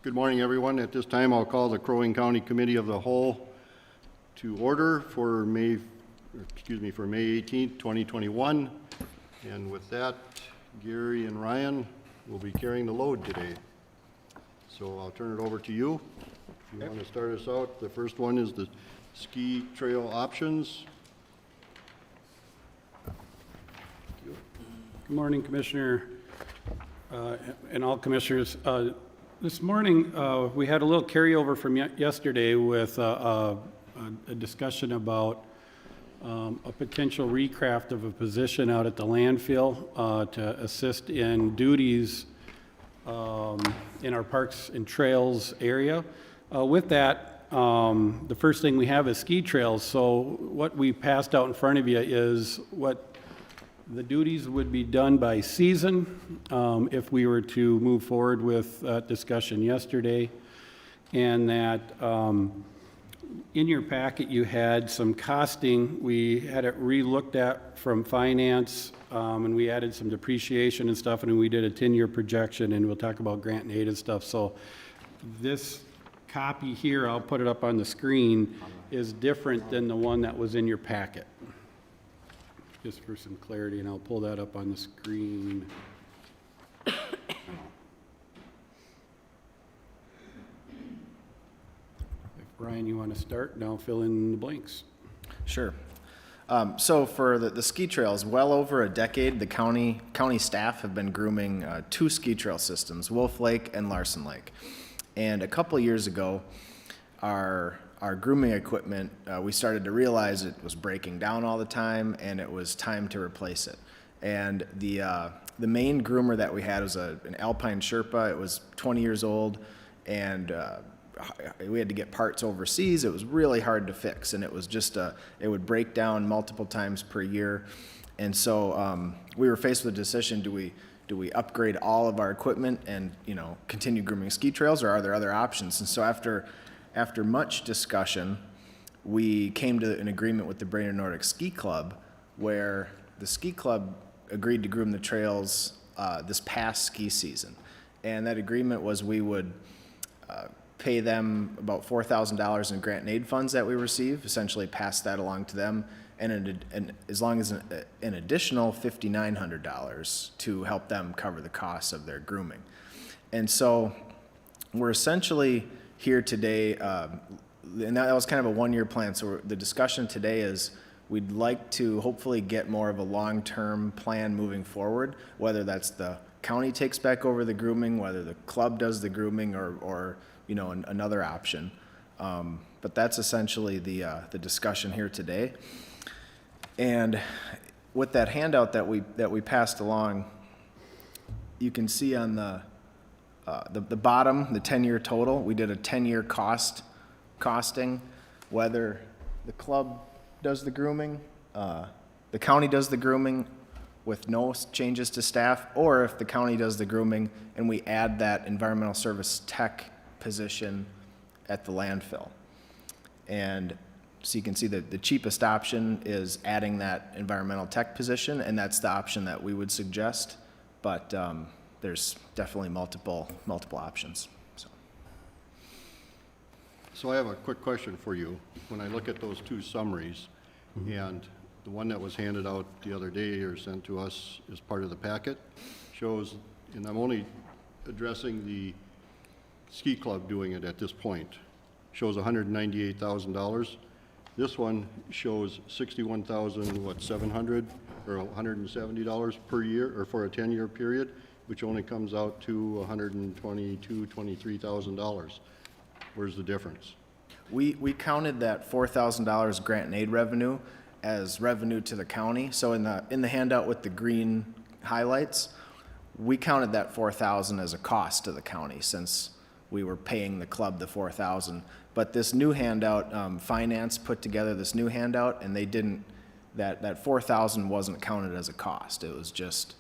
Good morning, everyone. At this time, I'll call the Crow Wing County Committee of the Whole to order for May 18th, 2021. And with that, Gary and Ryan will be carrying the load today. So I'll turn it over to you. If you want to start us out, the first one is the ski trail options. Good morning, Commissioner, and all commissioners. This morning, we had a little carryover from yesterday with a discussion about a potential recraft of a position out at the landfill to assist in duties in our parks and trails area. With that, the first thing we have is ski trails. So what we passed out in front of you is what the duties would be done by season if we were to move forward with discussion yesterday. And that in your packet you had some costing. We had it re-looked at from finance and we added some depreciation and stuff, and we did a 10-year projection, and we'll talk about grant and aid and stuff. So this copy here, I'll put it up on the screen, is different than the one that was in your packet. Just for some clarity, and I'll pull that up on the screen. If Brian, you want to start, and I'll fill in the blanks. Sure. So for the ski trails, well over a decade, the county staff have been grooming two ski trail systems, Wolf Lake and Larson Lake. And a couple years ago, our grooming equipment, we started to realize it was breaking down all the time, and it was time to replace it. And the main groomer that we had was an Alpine Sherpa. It was 20 years old, and we had to get parts overseas. It was really hard to fix, and it was just it would break down multiple times per year. And so we were faced with a decision: do we upgrade all of our equipment and continue grooming ski trails, or are there other options? And so after much discussion, we came to an agreement with the Brainerd Nordic Ski Club, where the ski club agreed to groom the trails this past ski season. And that agreement was we would pay them about $4,000 in grant and aid funds that we receive, essentially pass that along to them, and as long as an additional $5,900 to help them cover the costs of their grooming. And so we're essentially here today, and that was kind of a one-year plan. So the discussion today is we'd like to hopefully get more of a long-term plan moving forward, whether that's the county takes back over the grooming, whether the club does the grooming, or another option. But that's essentially the discussion here today. And with that handout that we passed along, you can see on the bottom, the 10-year total. We did a 10-year costing, whether the club does the grooming, the county does the grooming with no changes to staff, or if the county does the grooming and we add that environmental service tech position at the landfill. And so you can see that the cheapest option is adding that environmental tech position, and that's the option that we would suggest. But there's definitely multiple options. So I have a quick question for you. When I look at those two summaries, and the one that was handed out the other day or sent to us as part of the packet shows, and I'm only addressing the ski club doing it at this point, shows $198,000. This one shows $61,700 or $170 per year, or for a 10-year period, which only comes out to $23,000. Where's the difference? We counted that $4,000 grant and aid revenue as revenue to the county. So in the handout with the green highlights, we counted that $4,000 as a cost to the county, since we were paying the club the $4,000. But this new handout, finance put together this new handout, and they didn't. That $4,000 wasn't counted as a cost. It was just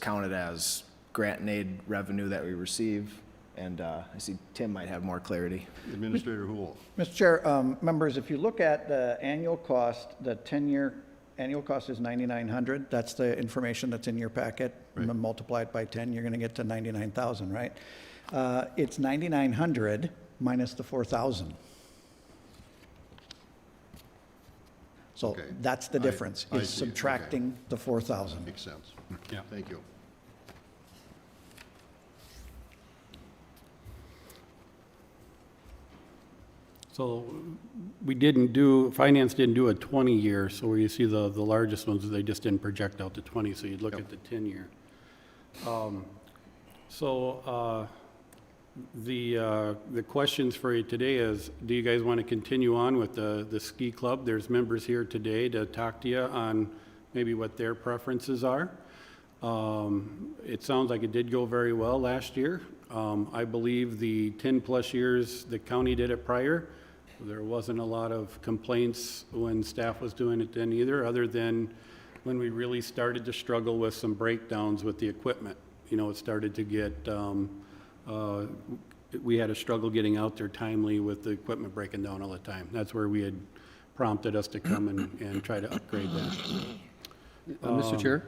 counted as grant and aid revenue that we receive. And I see Tim might have more clarity. Administrator Houle. Mr. Chair, members, if you look at the annual cost, the 10-year annual cost is $9,900. That's the information that's in your packet. Right. Multiply it by 10, you're going to get to $99,000, right? It's 9,900 minus the 4,000. So Okay. that's the difference, I is see. Okay. subtracting the 4,000. Makes sense. Yeah. Thank you. So finance didn't do a 20-year, so where you see the largest ones, they just didn't project out to 20, so you'd look at the 10-year. The questions for you today is, do you guys want to continue on with the ski club? There's members here today to talk to you on maybe what their preferences are. It sounds like it did go very well last year. I believe the 10-plus years the county did it prior, there wasn't a lot of complaints when staff was doing it then either, other than when we really started to struggle with some breakdowns with the equipment. You know, it started to get, we had a struggle getting out there timely with the equipment breaking down all the time. That's where we had prompted us to come and try to upgrade that. Mr. Chair,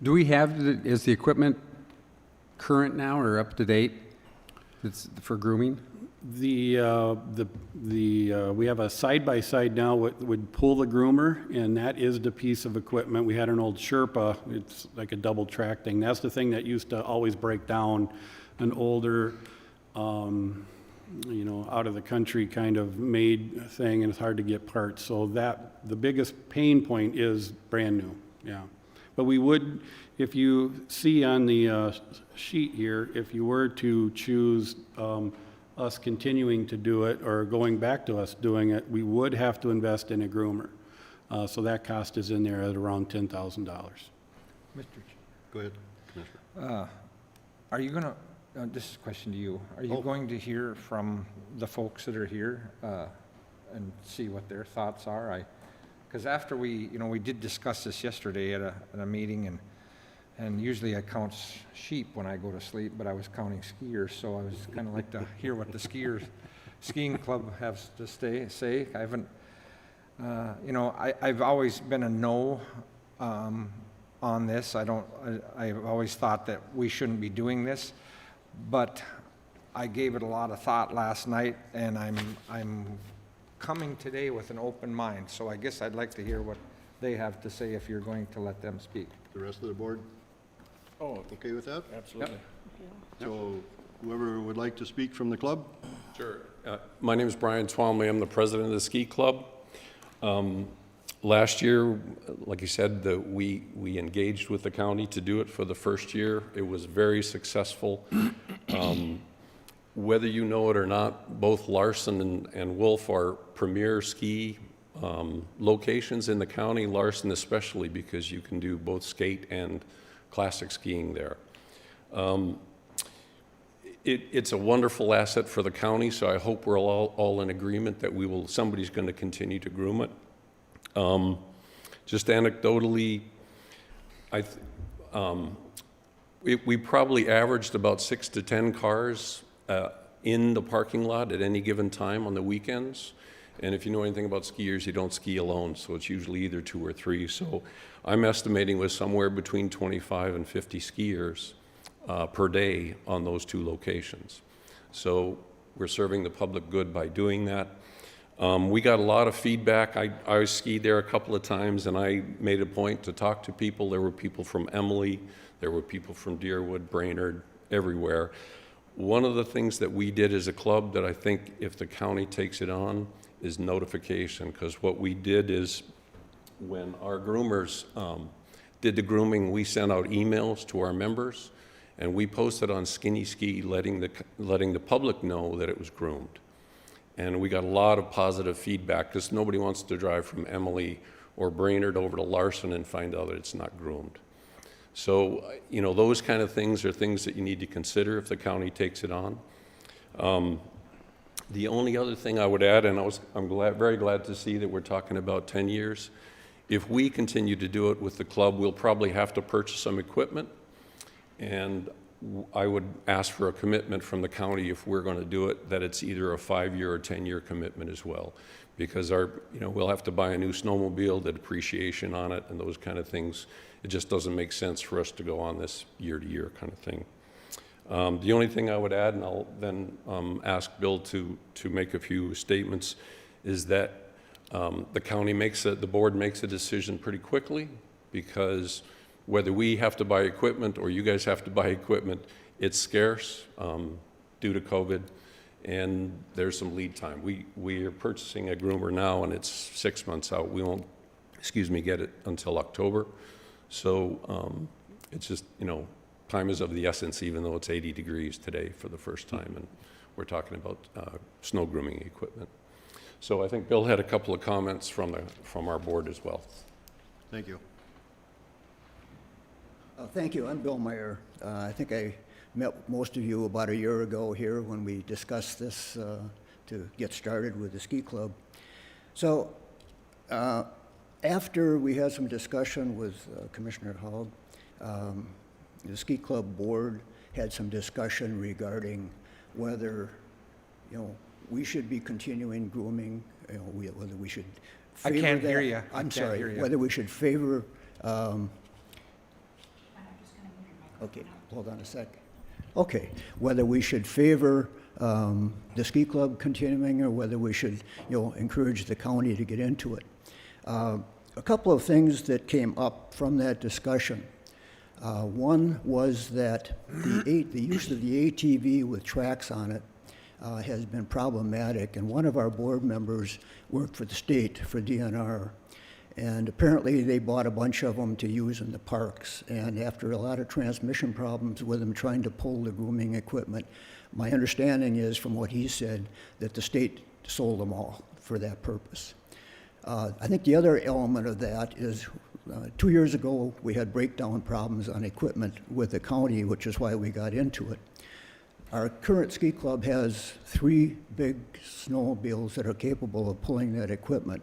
do we have, is the equipment current now or up to date? It's for grooming? We have a side-by-side now would pull the groomer, and that is the piece of equipment. We had an old Sherpa, it's like a double track thing. That's the thing that used to always break down, an older, you know, out of the country kind of made thing, and it's hard to get parts. So the biggest pain point is brand new, yeah. But we would, if you see on the sheet here, if you were to choose us continuing to do it or going back to us doing it, we would have to invest in a groomer. So that cost is in there at around $10,000. Mr. Go ahead, Commissioner. Are you going to, this is a question to you, are you going to hear from the folks that are here and see what their thoughts are? Because after we did discuss this yesterday at a meeting, and usually I count sheep when I go to sleep, but I was counting skiers, so I was kind of like to hear what the skiing club has to say. I haven't, I've always been a no on this. I've always thought that we shouldn't be doing this, but I gave it a lot of thought last night, and I'm coming today with an open mind. So I guess I'd like to hear what they have to say if you're going to let them speak. The rest of the board? Okay with that? Absolutely. So whoever would like to speak from the club? Sure. My name is Brian Twomley. I'm the president of the ski club. Last year, like you said, we engaged with the county to do it for the first year. It was very successful. Whether you know it or not, both Larson and Wolf are premier ski locations in the county, Larson especially, because you can do both skate and classic skiing there. It's a wonderful asset for the county, so I hope we're all in agreement that somebody's going to continue to groom it. Just anecdotally, we probably averaged about 6 to 10 cars in the parking lot at any given time on the weekends. And if you know anything about skiers, you don't ski alone, so it's usually either 2 or 3. So I'm estimating with somewhere between 25 and 50 skiers per day on those 2 locations. So we're serving the public good by doing that. We got a lot of feedback. I skied there a couple of times, and I made a point to talk to people. There were people from Emily, there were people from Deerwood, Brainerd, everywhere. One of the things that we did as a club that I think if the county takes it on is notification, because what we did is when our groomers did the grooming, we sent out emails to our members, and we posted on Skinny Ski letting the public know that it was groomed. And we got a lot of positive feedback, because nobody wants to drive from Emily or Brainerd over to Larson and find out that it's not groomed. So, those kind of things are things that you need to consider if the county takes it on. The only other thing I would add, and I'm very glad to see that we're talking about 10 years. If we continue to do it with the club, we'll probably have to purchase some equipment, and I would ask for a commitment from the county if we're going to do it, that it's either a 5-year or 10-year commitment as well, because we'll have to buy a new snowmobile, the depreciation on it, and those kind of things. It just doesn't make sense for us to go on this year-to-year kind of thing. The only thing I would add, and I'll then ask Bill to make a few statements, is that the board makes a decision pretty quickly, because whether we have to buy equipment or you guys have to buy equipment, it's scarce due to COVID, and there's some lead time. We are purchasing a groomer now, and it's 6 months out. We won't, get it until October. So it's just, time is of the essence, even though it's 80 degrees today for the first time, and we're talking about snow grooming equipment. So I think Bill had a couple of comments from our board as well. Thank you. Thank you. I'm Bill Meyer. I think I met most of you about a year ago here when we discussed this to get started with the ski club. So after we had some discussion with Commissioner Hogg, the ski club board had some discussion regarding whether, we should be continuing grooming, whether we should I favor can't that. hear you. I'm I can't sorry. hear you. Whether we should favor okay, hold on a sec. Okay, whether we should favor the ski club continuing or whether we should, encourage the county to get into it. A couple of things that came up from that discussion. One was that the use of the ATV with tracks on it has been problematic, and one of our board members worked for the state, for DNR, and apparently they bought a bunch of them to use in the parks, and after a lot of transmission problems with them trying to pull the grooming equipment, my understanding is, from what he said, that the state sold them all for that purpose. I think the other element of that is 2 years ago, we had breakdown problems on equipment with the county, which is why we got into it. Our current ski club has 3 big snowmobiles that are capable of pulling that equipment.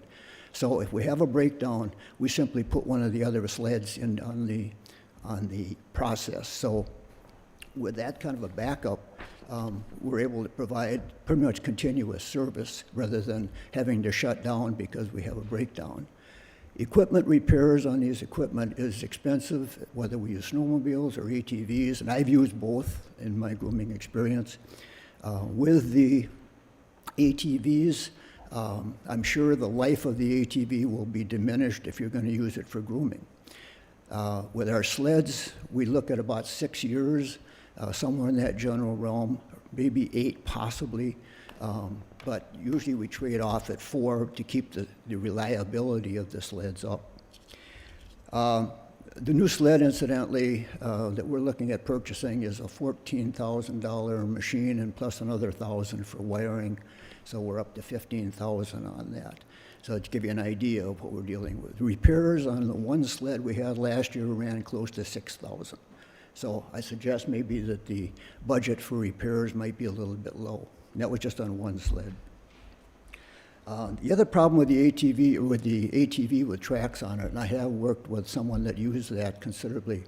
So if we have a breakdown, we simply put one of the other sleds in on the process. So with that kind of a backup, we're able to provide pretty much continuous service rather than having to shut down because we have a breakdown. Equipment repairs on these equipment is expensive, whether we use snowmobiles or ATVs, and I've used both in my grooming experience. With the ATVs, I'm sure the life of the ATV will be diminished if you're going to use it for grooming. With our sleds, we look at about 6 years, somewhere in that general realm, maybe 8 possibly, but usually we trade off at 4 to keep the reliability of the sleds up. The new sled, incidentally, that we're looking at purchasing is a $14,000 machine and plus another $1,000 for wiring. So we're up to $15,000 on that. So to give you an idea of what we're dealing with. Repairs on the one sled we had last year ran close to $6,000. So I suggest maybe that the budget for repairs might be a little bit low. And that was just on one sled. The other problem with the ATV with tracks on it, and I have worked with someone that used that considerably,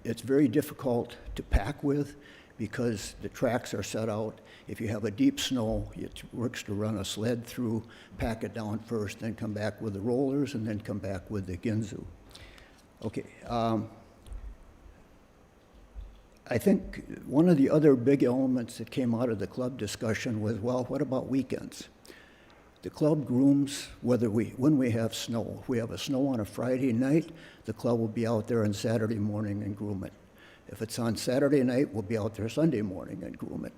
it's very difficult to pack with because the tracks are set out. If you have a deep snow, it works to run a sled through, pack it down first, then come back with the rollers, and then come back with the Ginsu. Okay. I think one of the other big elements that came out of the club discussion was, well, what about weekends? The club grooms when we have snow. If we have a snow on a Friday night, the club will be out there on Saturday morning and groom it. If it's on Saturday night, we'll be out there Sunday morning and groom it.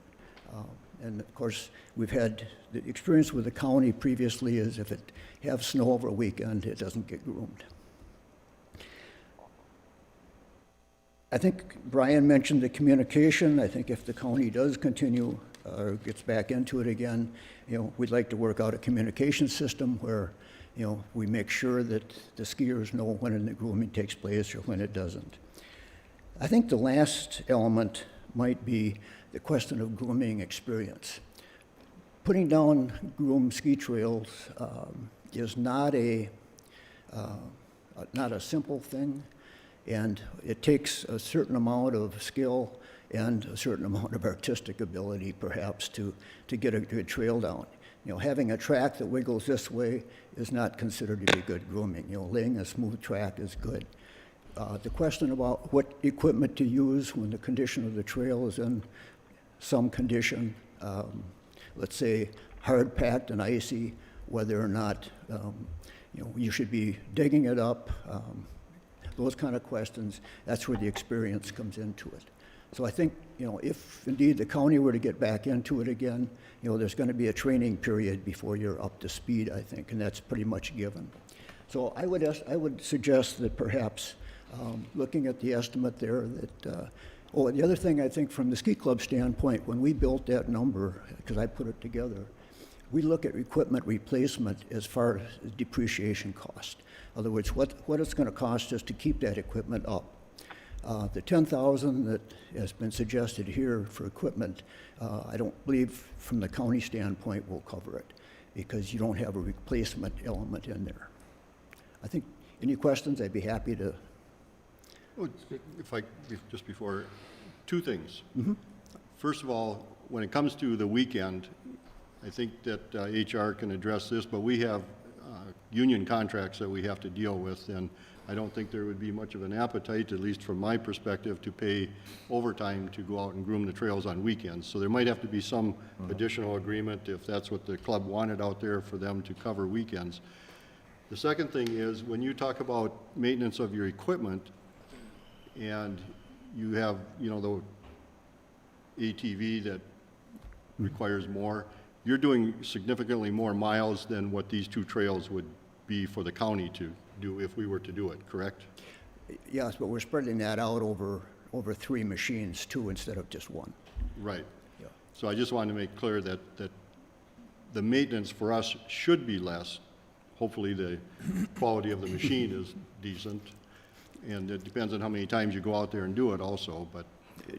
And of course, we've had the experience with the county previously is if it have snow over a weekend, it doesn't get groomed. I think Brian mentioned the communication. I think if the county does continue or gets back into it again, we'd like to work out a communication system where, we make sure that the skiers know when the grooming takes place or when it doesn't. I think the last element might be the question of grooming experience. Putting down groomed ski trails is not a simple thing. And it takes a certain amount of skill and a certain amount of artistic ability, perhaps, to get a good trail down. Having a track that wiggles this way is not considered to be good grooming. Laying a smooth track is good. The question about what equipment to use when the condition of the trail is in some condition, let's say hard-packed and icy, whether or not, you should be digging it up, those kind of questions, that's where the experience comes into it. So I think, if indeed the county were to get back into it again, there's going to be a training period before you're up to speed, I think, and that's pretty much given. So I would suggest that perhaps, looking at the estimate there, that, the other thing I think from the ski club standpoint, when we built that number, because I put it together, we look at equipment replacement as far as depreciation cost. In other words, what it's going to cost us to keep that equipment up. The $10,000 that has been suggested here for equipment, I don't believe from the county standpoint will cover it, because you don't have a replacement element in there. I think, any questions, I'd be happy to. Well, just before, two things. First of all, when it comes to the weekend, I think that HR can address this, but we have union contracts that we have to deal with, and I don't think there would be much of an appetite, at least from my perspective, to pay overtime to go out and groom the trails on weekends. So there might have to be some additional agreement, if that's what the club wanted out there, for them to cover weekends. The second thing is, when you talk about maintenance of your equipment, and you have, the ATV that requires more, you're doing significantly more miles than what these two trails would be for the county to do if we were to do it, correct? Yes, but we're spreading that out over 3 machines too, instead of just one. Right. Yeah. So I just wanted to make clear that the maintenance for us should be less. Hopefully the quality of the machine is decent, and it depends on how many times you go out there and do it also, but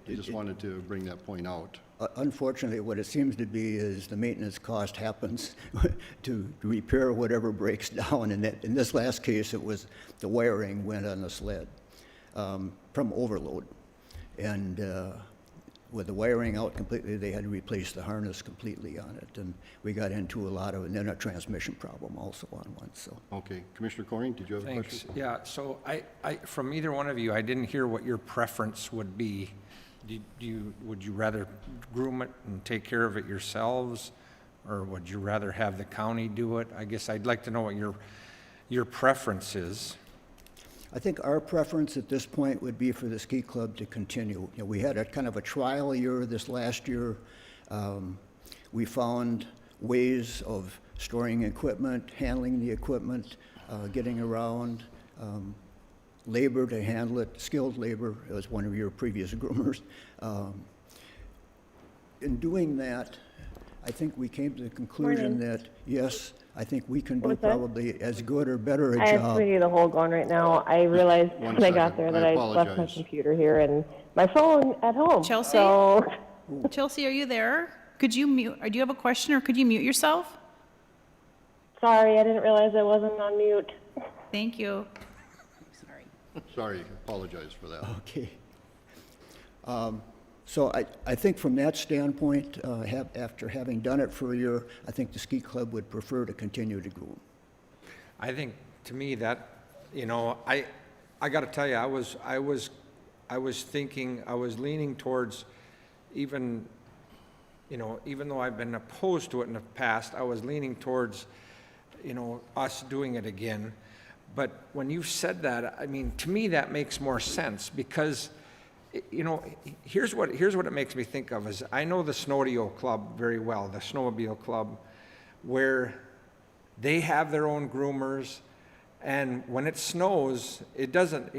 I just wanted to bring that point out. Unfortunately, what it seems to be is the maintenance cost happens to repair whatever breaks down, and in this last case, it was the wiring went on the sled from overload. And with the wiring out completely, they had to replace the harness completely on it, and we got into a lot of, and then a transmission problem also on one, so. Okay, Commissioner Coring, did you have a question? Thanks. Yeah, so I, from either one of you, I didn't hear what your preference would be. Would you rather groom it and take care of it yourselves, or would you rather have the county do it? I guess I'd like to know what your preference is. I think our preference at this point would be for the ski club to continue. We had a kind of a trial year this last year. We found ways of storing equipment, handling the equipment, getting around, labor to handle it, skilled labor, as one of your previous groomers. In doing that, I think we came to the conclusion that, yes, I think we can do What's that? probably as good or better a I have job. Sweetie the hole going right now. I realized One when I got second. there that I I left my apologize. computer here and my phone at home. Chelsea? So, Chelsea, are you there? Could you mute, or do you have a question, or could you mute yourself? sorry, I didn't realize I wasn't on mute. Thank you. Sorry, apologize for that. Okay. So I think from that standpoint, after having done it for a year, I think the ski club would prefer to continue to groom. I think, to me, that, I got to tell you, I was thinking, I was leaning towards even though I've been opposed to it in the past, I was leaning towards, us doing it again. But when you said that, I mean, to me, that makes more sense, because, here's what it makes me think of is, I know the Snowmobile Club very well, the Snowmobile Club, where they have their own groomers, and when it snows, it doesn't,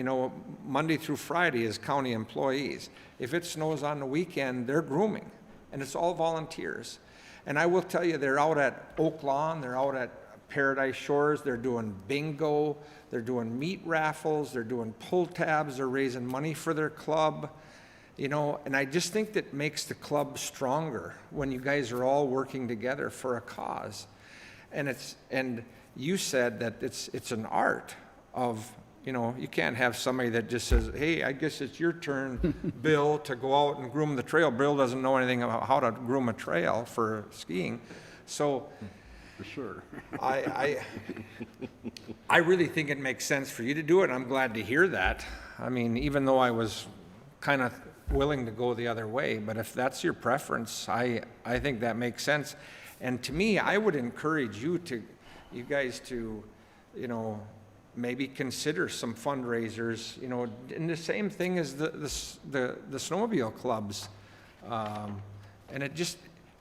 Monday through Friday is county employees. If it snows on the weekend, they're grooming, and it's all volunteers. And I will tell you, they're out at Oak Lawn, they're out at Paradise Shores, they're doing bingo, they're doing meat raffles, they're doing pull tabs, they're raising money for their club, and I just think that makes the club stronger when you guys are all working together for a cause. And you said that it's an art of, you can't have somebody that just says, hey, I guess it's your turn, Bill, to go out and groom the trail. Bill doesn't know anything about how to groom a trail for skiing. So For sure. I really think it makes sense for you to do it, and I'm glad to hear that. I mean, even though I was kind of willing to go the other way, but if that's your preference, I think that makes sense. And to me, I would encourage you guys to, you know, maybe consider some fundraisers, you know, and the same thing as the snowmobile clubs. And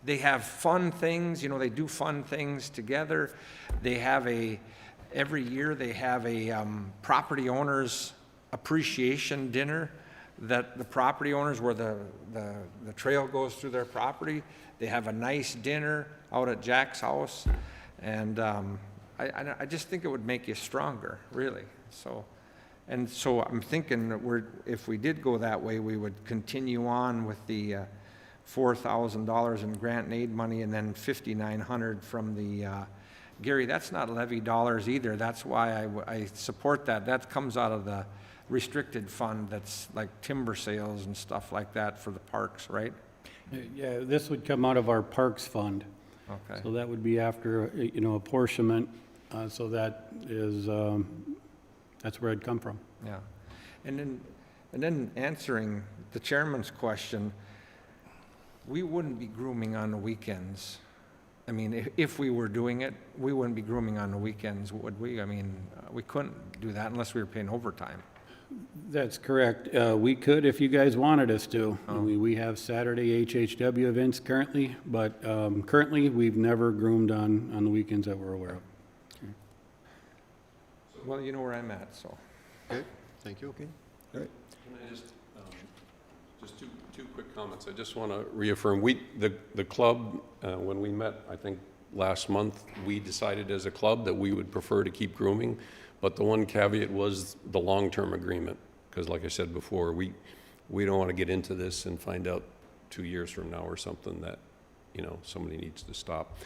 they have fun things, you know, they do fun things together. Every year they have a property owners appreciation dinner that the property owners, where the trail goes through their property, they have a nice dinner out at Jack's house. And I just think it would make you stronger, really. So I'm thinking that if we did go that way, we would continue on with the $4,000 in grant and aid money, and then $5,900 from the, Gary, that's not levy dollars either. That's why I support that. That comes out of the restricted fund that's like timber sales and stuff like that for the parks, right? Yeah, this would come out of our Parks Fund. Okay. So that would be after, you know, apportionment, so that is, that's where it'd come from. Yeah. And then answering the chairman's question, we wouldn't be grooming on the weekends. I mean, if we were doing it, we wouldn't be grooming on the weekends, would we? I mean, we couldn't do that unless we were paying overtime. That's correct. We could if you guys wanted us to. We have Saturday HHW events currently, but currently we've never groomed on the weekends that we're aware of. Well, you know where I'm at, so. Okay, thank you. Can I just two quick comments. I just want to reaffirm, the club, when we met, I think last month, we decided as a club that we would prefer to keep grooming, but the one caveat was the long-term agreement, because like I said before, we don't want to get into this and find out 2 years from now or something that, you know, somebody needs to stop.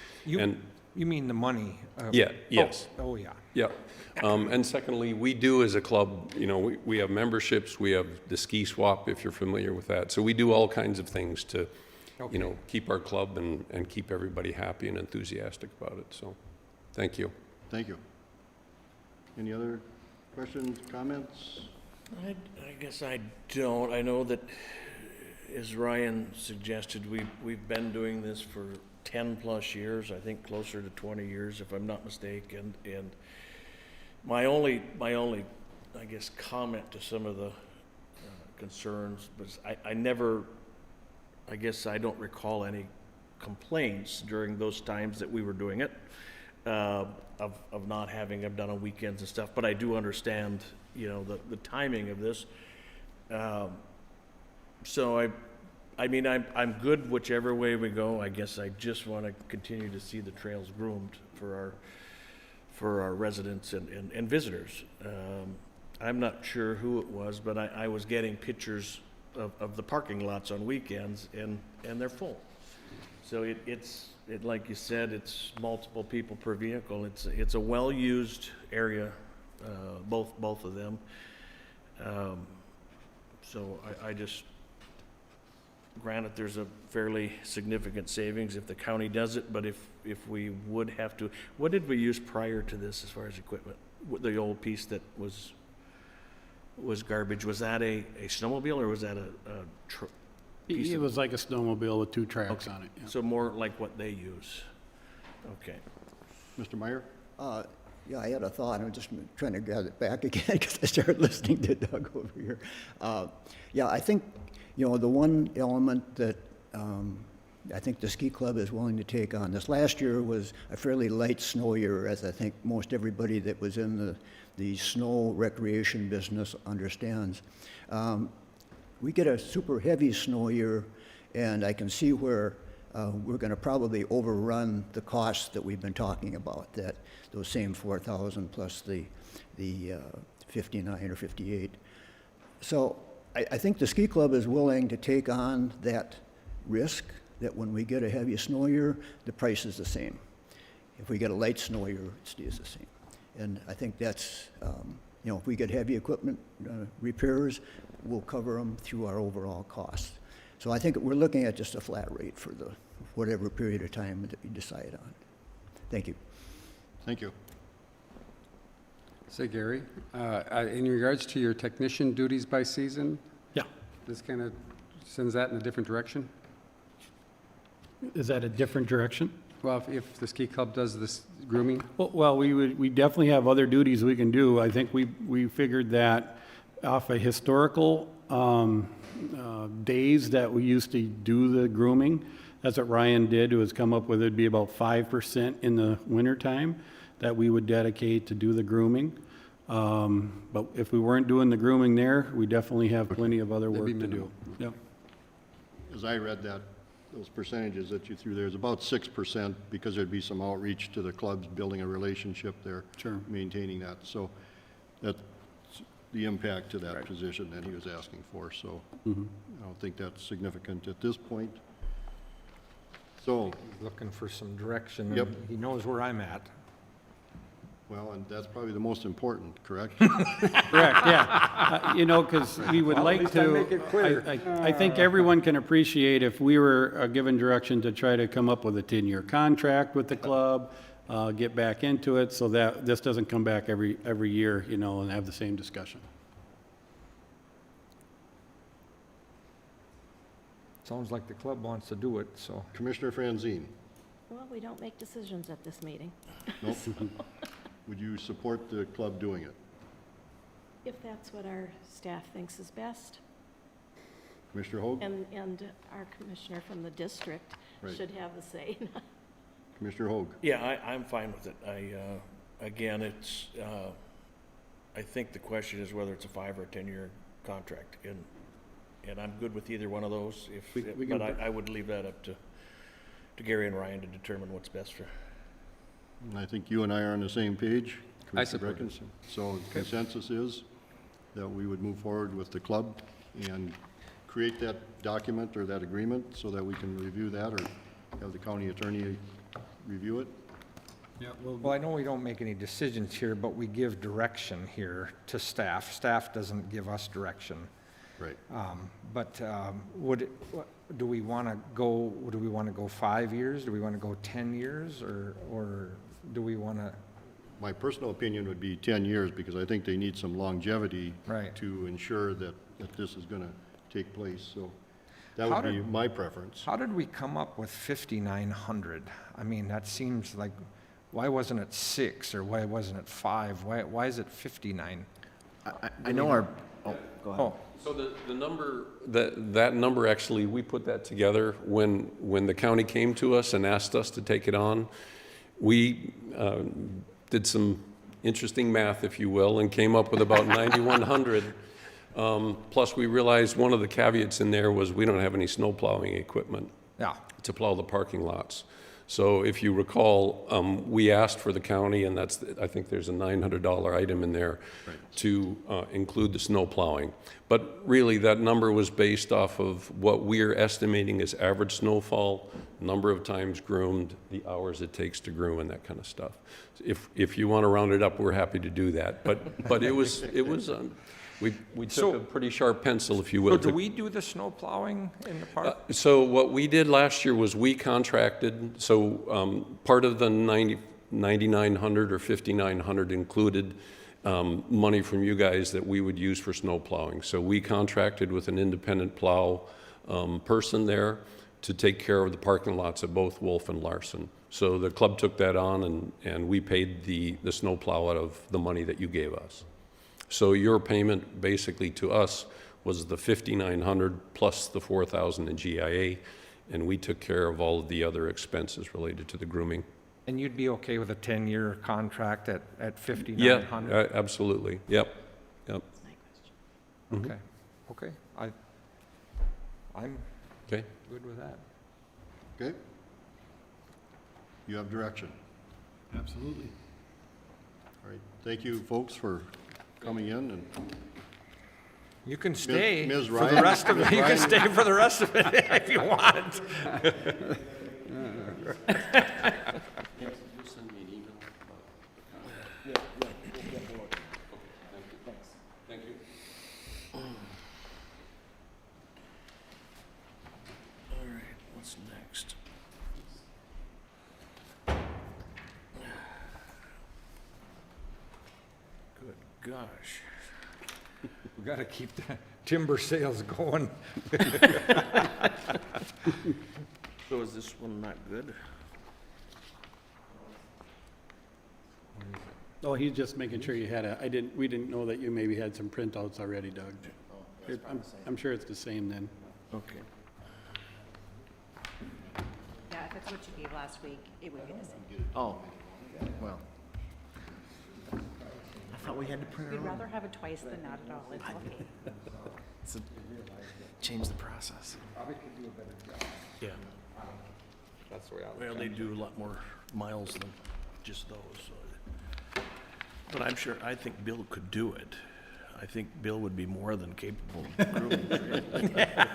You mean the money? Yeah, yes. Oh, yeah. Yeah. And secondly, we do as a club, you know, we have memberships, we have the ski swap, if you're familiar with that. So we do all kinds of things to, you know, keep our club and keep everybody happy and enthusiastic about it. So, thank you. Thank you. Any other questions, comments? I guess I don't. I know that, as Ryan suggested, we've been doing this for 10-plus years, I think closer to 20 years, if I'm not mistaken. And my only, I guess, comment to some of the concerns was I never, I guess I don't recall any complaints during those times that we were doing it, of not having them done on weekends and stuff. But I do understand, you know, the timing of this. So I mean, I'm good whichever way we go. I guess I just want to continue to see the trails groomed for our residents and visitors. I'm not sure who it was, but I was getting pictures of the parking lots on weekends, and they're full. So it's like you said, it's multiple people per vehicle. It's a well-used area, both of them. So I just, granted, there's a fairly significant savings if the county does it, but if we would have to, what did we use prior to this as far as equipment? The old piece that was garbage, was that a snowmobile, or was that a piece It of? was like a snowmobile with 2 tracks on it. Yeah. So more like what they use. Okay. Mr. Meyer? Yeah, I had a thought. I'm just trying to gather it back again because I started listening to Doug over here. Yeah, I think, you know, the one element that I think the ski club is willing to take on. This last year was a fairly light snow year, as I think most everybody that was in the snow recreation business understands. We get a super heavy snow year, and I can see where we're going to probably overrun the costs that we've been talking about, that those same 4,000 plus the 59 or 58. So I think the ski club is willing to take on that risk, that when we get a heavy snow year, the price is the same. If we get a light snow year, it stays the same. And I think that's, you know, if we get heavy equipment repairs, we'll cover them through our overall costs. So I think we're looking at just a flat rate for the whatever period of time that we decide on. Thank you. Thank you. Say, Gary, in regards to your technician duties by season, Yeah. this kind of sends that in a different direction? Is that a different direction? Well, if the ski club does this grooming? Well, we definitely have other duties we can do. I think we figured that off of historical days that we used to do the grooming, that's what Ryan did, was come up with it'd be about 5% in the wintertime that we would dedicate to do the grooming. But if we weren't doing the grooming there, we definitely have plenty of other work That'd to be do. minimal. Yeah. As I read that, those percentages that you threw there is about 6% because there'd be some outreach to the clubs, building a relationship there. Sure. Maintaining that. So that's the impact to that position that he was asking for. So I don't think that's significant at this point. So, Looking for some direction. Yep. and He knows where I'm at. well, and that's probably the most important, correct? Correct, yeah. You know, because we would Well, at like least I to, make it clear. I think everyone can appreciate if we were given direction to try to come up with a 10-year contract with the club, get back into it, so that this doesn't come back every year, you know, and have the same discussion. Sounds like the club wants to do it, so. Commissioner Franzine, Well, we don't make decisions at this meeting. nope. Would you support the club doing it? If that's what our staff thinks is best, Commissioner Hoag? and our commissioner from the district Right. should have a say. Commissioner Hoag? Yeah, I'm fine with it. Again, it's, I think the question is whether it's a 5 or 10-year contract, and I'm good with either one of those, We can- but I would leave that up to Gary and Ryan to determine what's best for. And I think you and I are on the same page. I Commissioner support it. Breckens. So consensus is that we would move forward with the club and create that document or that agreement so that we can review that or have the county attorney review it. Well, I know we don't make any decisions here, but we give direction here to staff. Staff doesn't give us direction. Right. But do we want to go 5 years? Do we want to go 10 years? Or do we want to? My personal opinion would be 10 years because I think they need some longevity Right. to ensure that this is going to take place. So that How would be did- my preference. How did we come up with 5,900? I mean, that seems like, why wasn't it 6 or why wasn't it 5? Why is it 59? I know our, oh, go ahead. Oh, So the number, that number actually, we put that together when the county came to us and asked us to take it on. We did some interesting math, if you will, and came up with about 9,100. Plus, we realized one of the caveats in there was we don't have any snow plowing equipment yeah. to plow the parking lots. So if you recall, we asked for the county, and that's, I think there's a $900 item in there to include the snow plowing. But really, that number was based off of what we're estimating is average snowfall, number of times groomed, the hours it takes to groom, and that kind of stuff. If you want to round it up, we're happy to do that. But it was we took a pretty sharp pencil, if you will. So do to- we do the snow plowing in the park? So what we did last year was we contracted, so part of the 9,900 or 5,900 included money from you guys that we would use for snow plowing. So we contracted with an independent plow person there to take care of the parking lots at both Wolf and Larson. So the club took that on, and we paid the snow plow out of the money that you gave us. So your payment basically to us was the 5,900 plus the 4,000 in GIA, and we took care of all of the other expenses related to the grooming. And you'd be okay with a 10-year contract at Yeah, 5,900? absolutely. Yep. That's my question. Okay. I'm Okay. good with that. Okay? You have direction. Absolutely. All right. Thank you, folks, for coming in and You can stay Ms. for the Ryan? rest of it. Ms. You can Ryan? stay for the rest of it if you want. Thank you. All right, what's next? Good. gosh. We gotta keep the timber sales going. So is this one not good? Oh, he's just making sure you had we didn't know that you maybe had some printouts already, Doug. I'm sure it's the same then. Okay. Yeah, if it's what you gave last week, it would be the same. Oh, well. I thought we had to print We'd rather have it twice than not at all. It's okay. change the process. Yeah. That's the way I Well, they do a lot more miles than just those, so. But I'm sure, I think Bill could do it. I think Bill would be more than capable of grooming trails.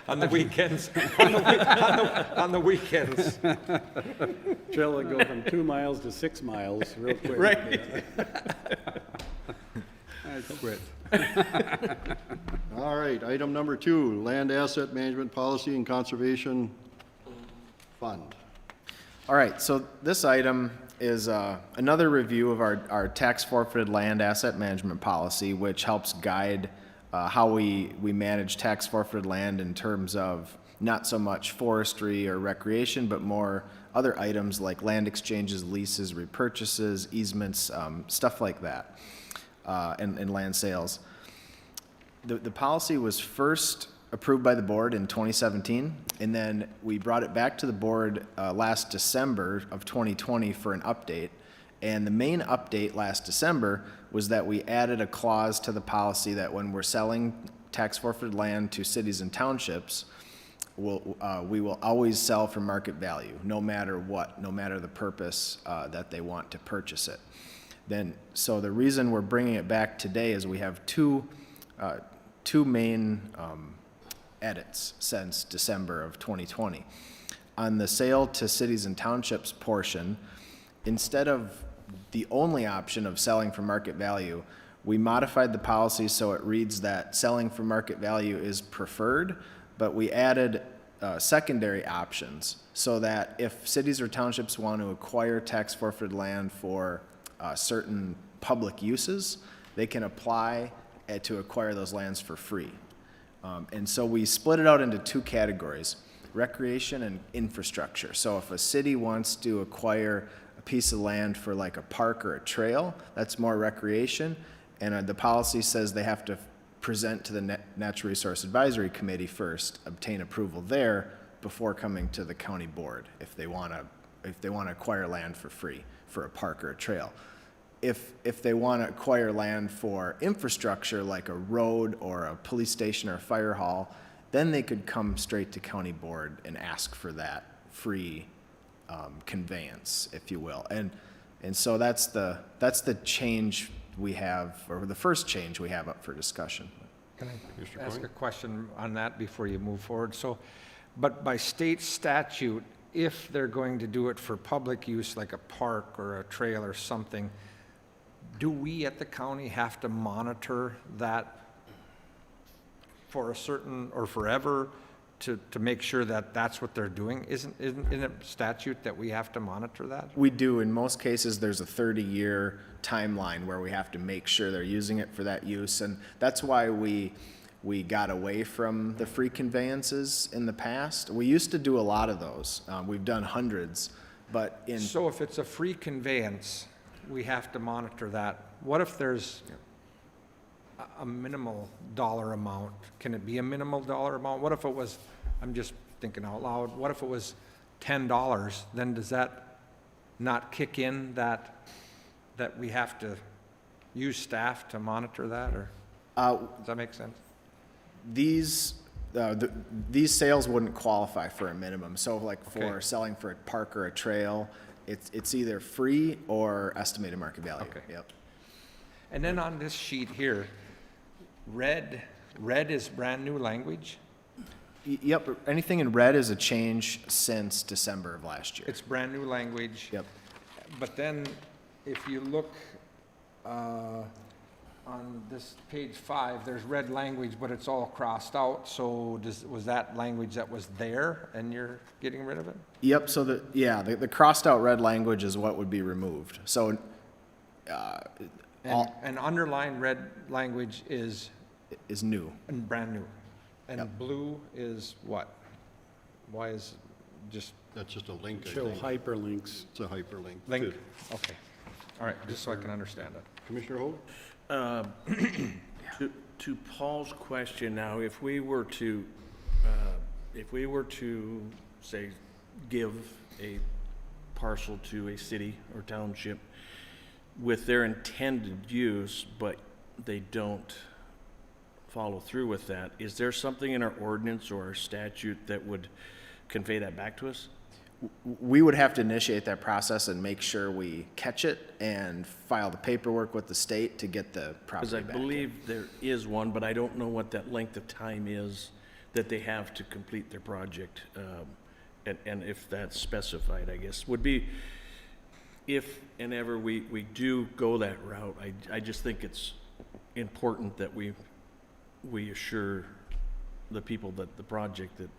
On the weekends, on the weekends. Trail will go from 2 miles to 6 miles real quick. Right. I quit. All right, item number 2, Land Asset Management Policy and Conservation Fund. All right, so this item is another review of our tax forfeited land asset management policy, which helps guide how we manage tax forfeited land in terms of not so much forestry or recreation, but more other items like land exchanges, leases, repurchases, easements, stuff like that, and land sales. The policy was first approved by the board in 2017, and then we brought it back to the board last December of 2020 for an update. And the main update last December was that we added a clause to the policy that when we're selling tax forfeited land to cities and townships, we will always sell for market value, no matter what, no matter the purpose that they want to purchase it. So the reason we're bringing it back today is we have two main edits since December of 2020. On the sale to cities and townships portion, instead of the only option of selling for market value, we modified the policy so it reads that selling for market value is preferred, but we added secondary options so that if cities or townships want to acquire tax forfeited land for certain public uses, they can apply to acquire those lands for free. And so we split it out into 2 categories, recreation and infrastructure. So if a city wants to acquire a piece of land for like a park or a trail, that's more recreation. And the policy says they have to present to the Natural Resource Advisory Committee first, obtain approval there before coming to the county board if they want to acquire land for free for a park or a trail. If they want to acquire land for infrastructure like a road or a police station or a fire hall, then they could come straight to county board and ask for that free conveyance, if you will. And so that's the change we have, or the first change we have up for discussion. Can I ask a question on that before you move forward? So, but by state statute, if they're going to do it for public use like a park or a trail or something, do we at the county have to monitor that for a certain, or forever, to make sure that that's what they're doing? Isn't it statute that we have to monitor that? We do. In most cases, there's a 30-year timeline where we have to make sure they're using it for that use. And that's why we got away from the free conveyances in the past. We used to do a lot of those. We've done hundreds, but So if it's a free conveyance, we have to monitor that. What if there's a minimal dollar amount? Can it be a minimal dollar amount? What if it was, I'm just thinking out loud, what if it was $10? Then does that not kick in that we have to use staff to monitor that, or does that make sense? These sales wouldn't qualify for a minimum. So like for Okay. selling for a park or a trail, it's either free or estimated market value. Okay. Yep. And then on this sheet here, red is brand new language. Yep. Anything in red is a change since December of last year. It's brand new language. Yep. But then, if you look on this page 5, there's red language, but it's all crossed out. So was that language that was there, and you're getting rid of it? Yep. So the crossed out red language is what would be removed. So And underlined red language is new. brand new. And blue is what? Why is just That's just a link, I Show think. hyperlinks. It's a hyperlink. link? Good. Okay. All right, just so I can understand it. Commissioner Holt? To Paul's question now, if we were to, say, give a parcel to a city or township with their intended use, but they don't follow through with that, is there something in our ordinance or our statute that would convey that back to us? We would have to initiate that process and make sure we catch it and file the paperwork with the state to get the Because property I back. believe there is one, but I don't know what that length of time is that they have to complete their project. And if that's specified, I guess, would be, if and ever we do go that route, I just think it's important that we assure the people that the project that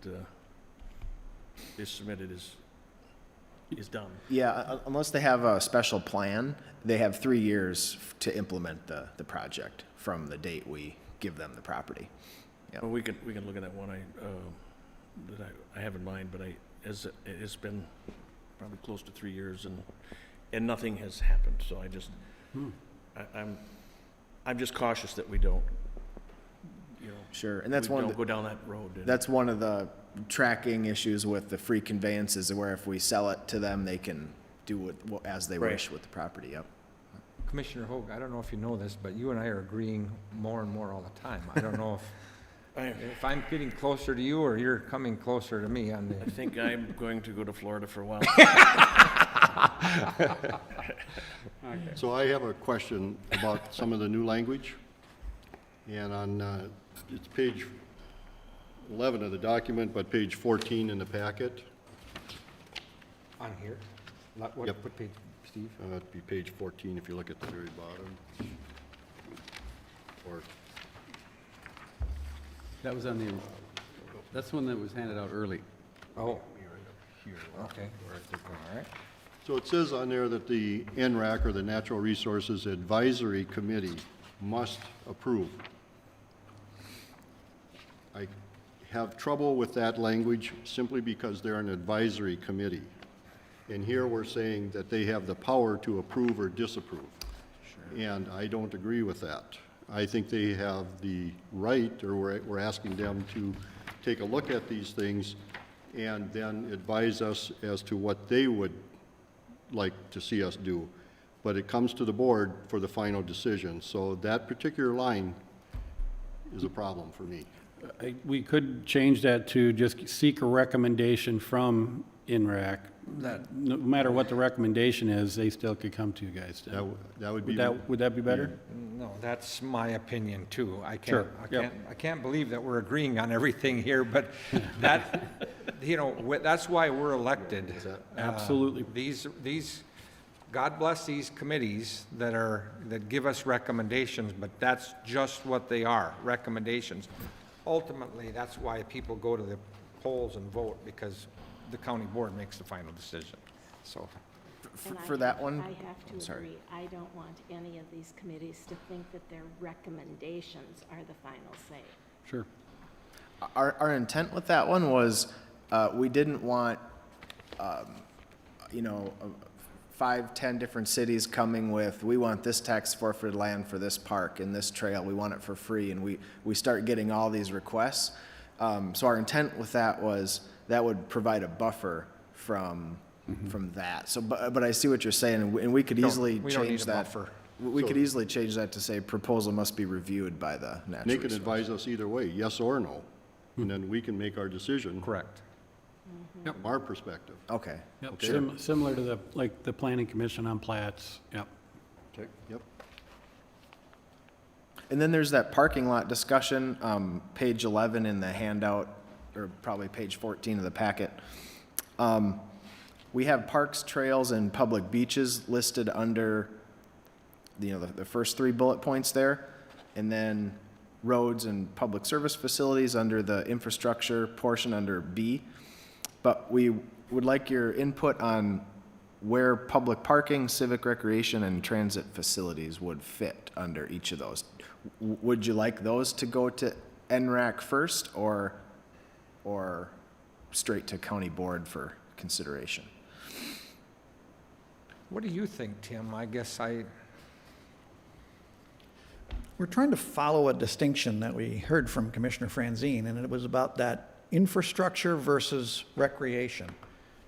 is submitted is done. Yeah, unless they have a special plan, they have 3 years to implement the project from the date we give them the property. Yep. Well, we can look at that one that I have in mind, but it's been probably close to 3 years and nothing has happened, so I just, I'm just cautious that we don't, Sure, and that's we one don't of go the, down that road. that's one of the tracking issues with the free conveyances, where if we sell it to them, they can do as they Right. wish with the property, yep. Commissioner Hoag, I don't know if you know this, but you and I are agreeing more and more all the time. I don't know if I'm getting closer to you or you're coming closer to me on I the. think I'm going to go to Florida for a while. So I have a question about some of the new language. And on, it's page 11 of the document, but page 14 in the packet. On here? What Yep. page, Steve? It'd be page 14 if you look at the very bottom. Or, That was on the, that's one that was handed out early. Oh. Okay. All right. so it says on there that the NRAC, or the Natural Resources Advisory Committee, must approve. I have trouble with that language simply because they're an advisory committee. And here we're saying that they have the power to approve or disapprove. And I don't agree with that. I think they have the right, or we're asking them to take a look at these things and then advise us as to what they would like to see us do. But it comes to the board for the final decision. So that particular line is a problem for me. We could change that to just seek a recommendation from INRAC. No matter what the recommendation is, they still could come to you guys. That would be. Would that be better? No, that's my opinion too. Sure, yep. I can't believe that we're agreeing on everything here, but that, that's why we're elected. Absolutely. These, God bless these committees that give us recommendations, but that's just what they are, recommendations. Ultimately, that's why people go to the polls and vote, because the county board makes the final decision, so. And For that one, I have to sorry. agree. I don't want any of these committees to think that their recommendations are the final say. Sure. Our intent with that one was, we didn't want, 5, 10 different cities coming with, we want this tax forfeited land for this park and this trail, we want it for free, and we start getting all these requests. So our intent with that was, that would provide a buffer from that. So, but I see what you're saying, and we could easily We don't need change a that. buffer. We could easily change that to say, proposal must be reviewed by the natural They can resource. advise us either way, yes or no, and then we can make our decision Correct. from our perspective. Okay. Yep, Okay. similar to the planning commission on plats, yep. Okay. Yep. And then there's that parking lot discussion, page 11 in the handout, or probably page 14 of the packet. We have parks, trails, and public beaches listed under, the first 3 bullet points there, and then roads and public service facilities under the infrastructure portion under B. But we would like your input on where public parking, civic recreation, and transit facilities would fit under each of those. Would you like those to go to NRAC first, or straight to county board for consideration? What do you think, Tim? I guess We're trying to follow a distinction that we heard from Commissioner Franzine, and it was about that infrastructure versus recreation.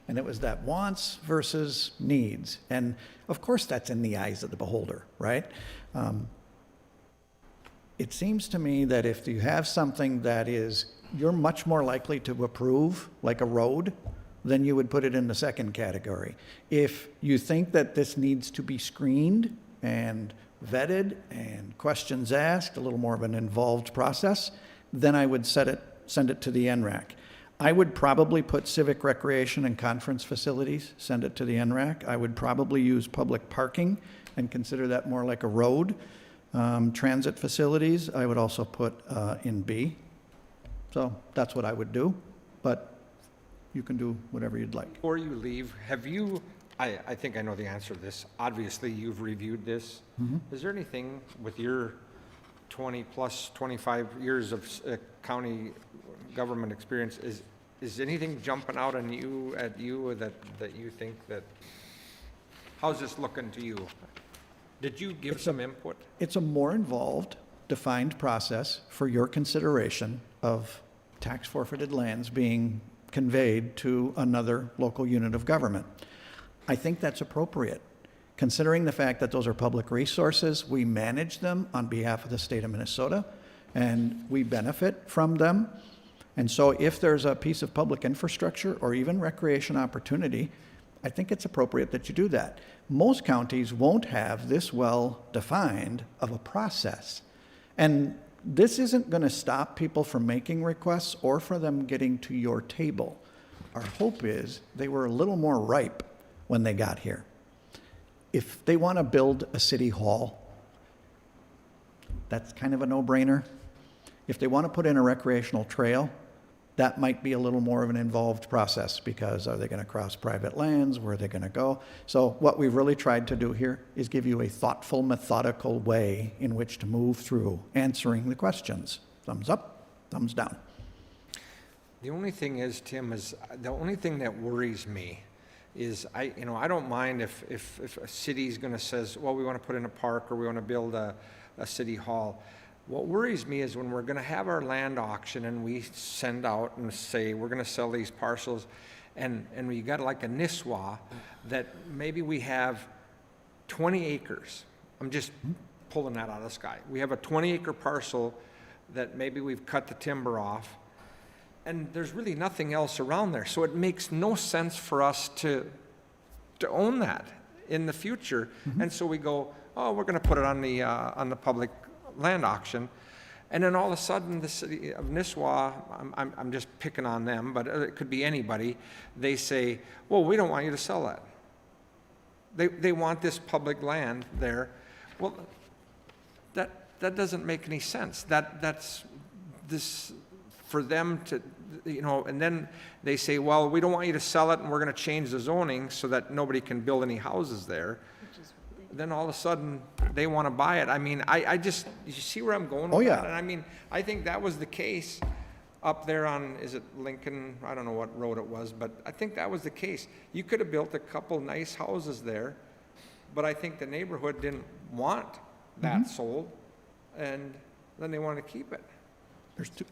And it was that wants versus needs. And of course, that's in the eyes of the beholder, right? It seems to me that if you have something that is, you're much more likely to approve, like a road, then you would put it in the second category. If you think that this needs to be screened and vetted and questions asked, a little more of an involved process, then I would send it to the NRAC. I would probably put civic recreation and conference facilities, send it to the NRAC. I would probably use public parking and consider that more like a road. Transit facilities, I would also put in B. So that's what I would do, but you can do whatever you'd like. before you leave, have you, I think I know the answer to this. Obviously, you've reviewed this. Is there anything with your 20-plus, 25 years of county government experience, is anything jumping out at you that you think that, how's this looking to you? Did you give some input? It's a more involved, defined process for your consideration of tax forfeited lands being conveyed to another local unit of government. I think that's appropriate. Considering the fact that those are public resources, we manage them on behalf of the state of Minnesota, and we benefit from them. And so if there's a piece of public infrastructure or even recreation opportunity, I think it's appropriate that you do that. Most counties won't have this well defined of a process. And this isn't going to stop people from making requests or for them getting to your table. Our hope is they were a little more ripe when they got here. If they want to build a city hall, that's kind of a no-brainer. If they want to put in a recreational trail, that might be a little more of an involved process, because are they going to cross private lands? Where are they going to go? So what we've really tried to do here is give you a thoughtful, methodical way in which to move through answering the questions. Thumbs up, thumbs down. The only thing is, Tim, the only thing that worries me is I don't mind if a city's going to says, well, we want to put in a park or we want to build a city hall. What worries me is when we're going to have our land auction and we send out and say we're going to sell these parcels, and we got like a Nisswa that maybe we have 20 acres. I'm just pulling that out of the sky. We have a 20-acre parcel that maybe we've cut the timber off, and there's really nothing else around there. So it makes no sense for us to own that in the future. And so we go, oh, we're going to put it on the public land auction, and then all of a sudden the city of Nisswa, I'm just picking on them, but it could be anybody, they say, well, we don't want you to sell that. They want this public land there. Well, that doesn't make any sense. That's this for them to, and then they say, well, we don't want you to sell it, and we're going to change the zoning so that nobody can build any houses there. Then all of a sudden, they want to buy it. I mean, I just, you see where I'm going with that? And I mean, I think that was the case up there on, is it Lincoln? I don't know what road it was, but I think that was the case. You could have built a couple nice houses there, but I think the neighborhood didn't want that sold, and then they want to keep it.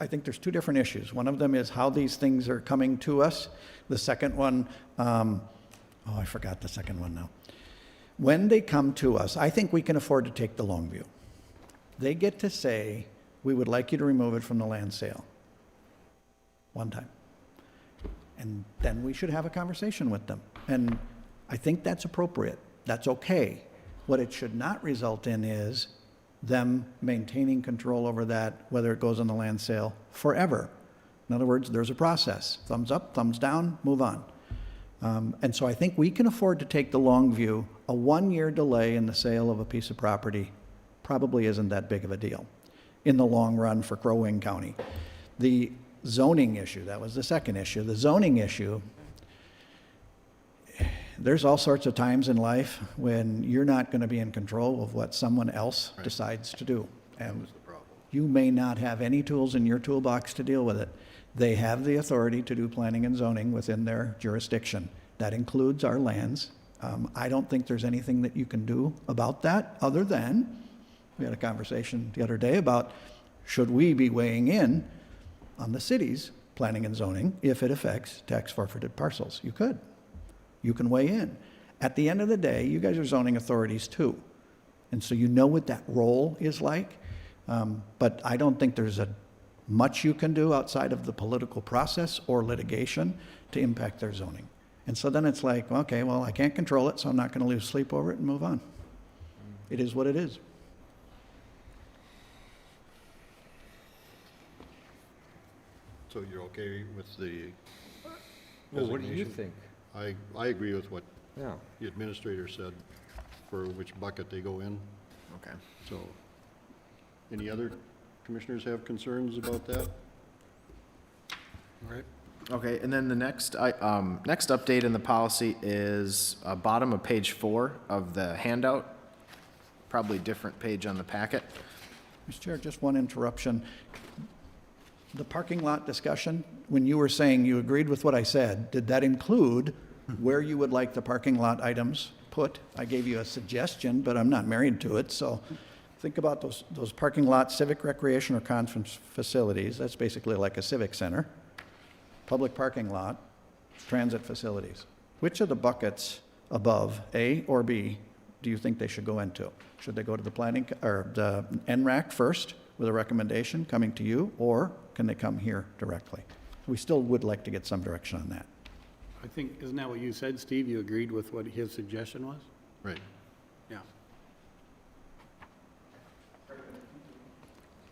I think there's two different issues. One of them is how these things are coming to us. The second one, I forgot the second one now. When they come to us, I think we can afford to take the long view. They get to say, we would like you to remove it from the land sale. One time. And then we should have a conversation with them. And I think that's appropriate. That's okay. What it should not result in is them maintaining control over that, whether it goes on the land sale forever. In other words, there's a process. Thumbs up, thumbs down, move on. And so I think we can afford to take the long view. A 1-year delay in the sale of a piece of property probably isn't that big of a deal in the long run for Crow Wing County. The zoning issue, that was the second issue. The zoning issue, there's all sorts of times in life when you're not going to be in control of what someone else decides to do. And you may not have any tools in your toolbox to deal with it. They have the authority to do planning and zoning within their jurisdiction. That includes our lands. I don't think there's anything that you can do about that, other than, we had a conversation the other day about, should we be weighing in on the city's planning and zoning if it affects tax forfeited parcels? You could. You can weigh in. At the end of the day, you guys are zoning authorities too. And so you know what that role is like. But I don't think there's much you can do outside of the political process or litigation to impact their zoning. And so then it's like, okay, well, I can't control it, so I'm not going to lose sleep over it and move on. It is what it is. So you're okay with the Well, what do you designation? think? I agree with what Yeah. the administrator said for which bucket they go in. Okay. So, any other commissioners have concerns about that? Right. Okay, and then the next update in the policy is bottom of page 4 of the handout, probably different page on the packet. Mr. Chair, just one interruption. The parking lot discussion, when you were saying you agreed with what I said, did that include where you would like the parking lot items put? I gave you a suggestion, but I'm not married to it, so think about those parking lots, civic, recreation, or conference facilities. That's basically like a civic center. Public parking lot, transit facilities. Which of the buckets above, A or B, do you think they should go into? Should they go to the planning, or the NRAC first with a recommendation coming to you, or can they come here directly? We still would like to get some direction on that. I think, isn't that what you said, Steve? You agreed with what his suggestion was? Right. Yeah.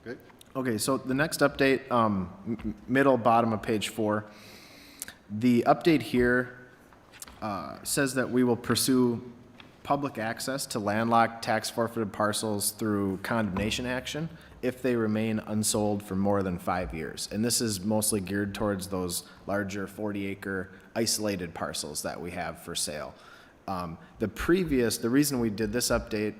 Okay. Okay, so the next update, middle bottom of page 4. The update here says that we will pursue public access to landlocked tax forfeited parcels through condemnation action if they remain unsold for more than 5 years. And this is mostly geared towards those larger 40-acre isolated parcels that we have for sale. The reason we did this update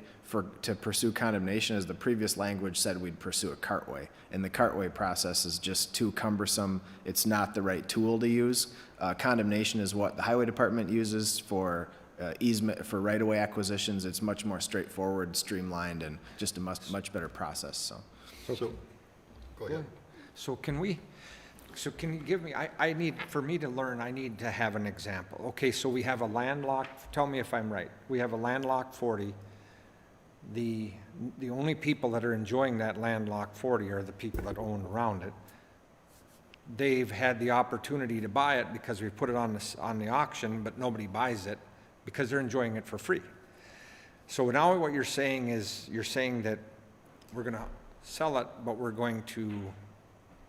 to pursue condemnation is the previous language said we'd pursue a cartway, and the cartway process is just too cumbersome. It's not the right tool to use. Condemnation is what the highway department uses for easement, for right-of-way acquisitions. It's much more straightforward, streamlined, and just a much better process, so. So, go ahead. So can you give me, I need, for me to learn, I need to have an example. Okay, so we have a landlocked, tell me if I'm right. We have a landlocked 40. The only people that are enjoying that landlocked 40 are the people that own around it. They've had the opportunity to buy it because we put it on the auction, but nobody buys it because they're enjoying it for free. So now what you're saying is, you're saying that we're going to sell it, but we're going to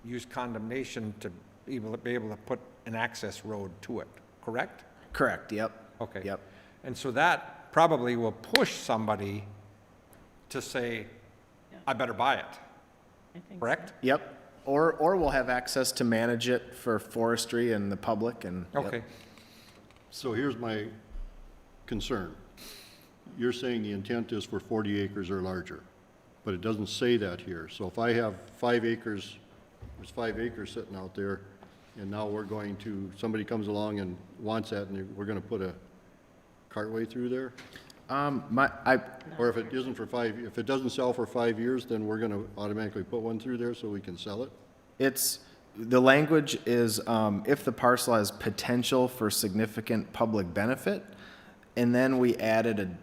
use condemnation to be able to put an access road to it, correct? Correct, yep. Okay. Yep. And so that probably will push somebody to say, I better buy it, correct? Yep. Or we'll have access to manage it for forestry and the public and. yep. Okay. So here's my concern. You're saying the intent is for 40 acres or larger, but it doesn't say that here. So if I have 5 acres, there's 5 acres sitting out there, and now somebody comes along and wants that, and we're gonna put a cartway through there? Or if it isn't if it doesn't sell for 5 years, then we're gonna automatically put one through there so we can sell it? The language is, if the parcel has potential for significant public benefit, and then we added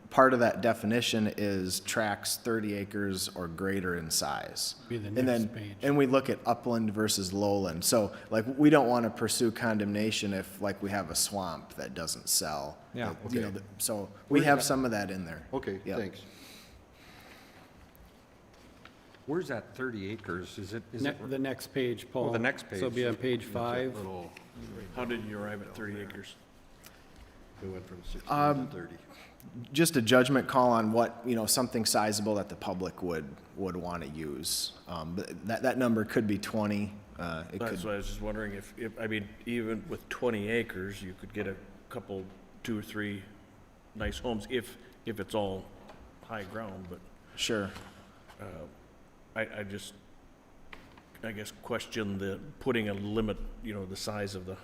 part of that definition is tracts 30 acres or greater in size. Be the And next then, page. and we look at upland versus lowland. So like, we don't want to pursue condemnation if like we have a swamp that doesn't sell. Yeah, You know, okay. so we have some of that in there. Okay, Yep. thanks. Where's that 30 acres? Is it? The next page, Paul. the next So it'll be on page 5. How did you arrive at 30 acres? We went from 60 to 30. Just a judgment call on what, something sizable that the public would want to use. But that number could be 20. It That's could, why I was just wondering if, I mean, even with 20 acres, you could get a couple 2 or 3 nice homes, if it's all high ground, but Sure. I just, I guess, question the, putting a limit, the size of the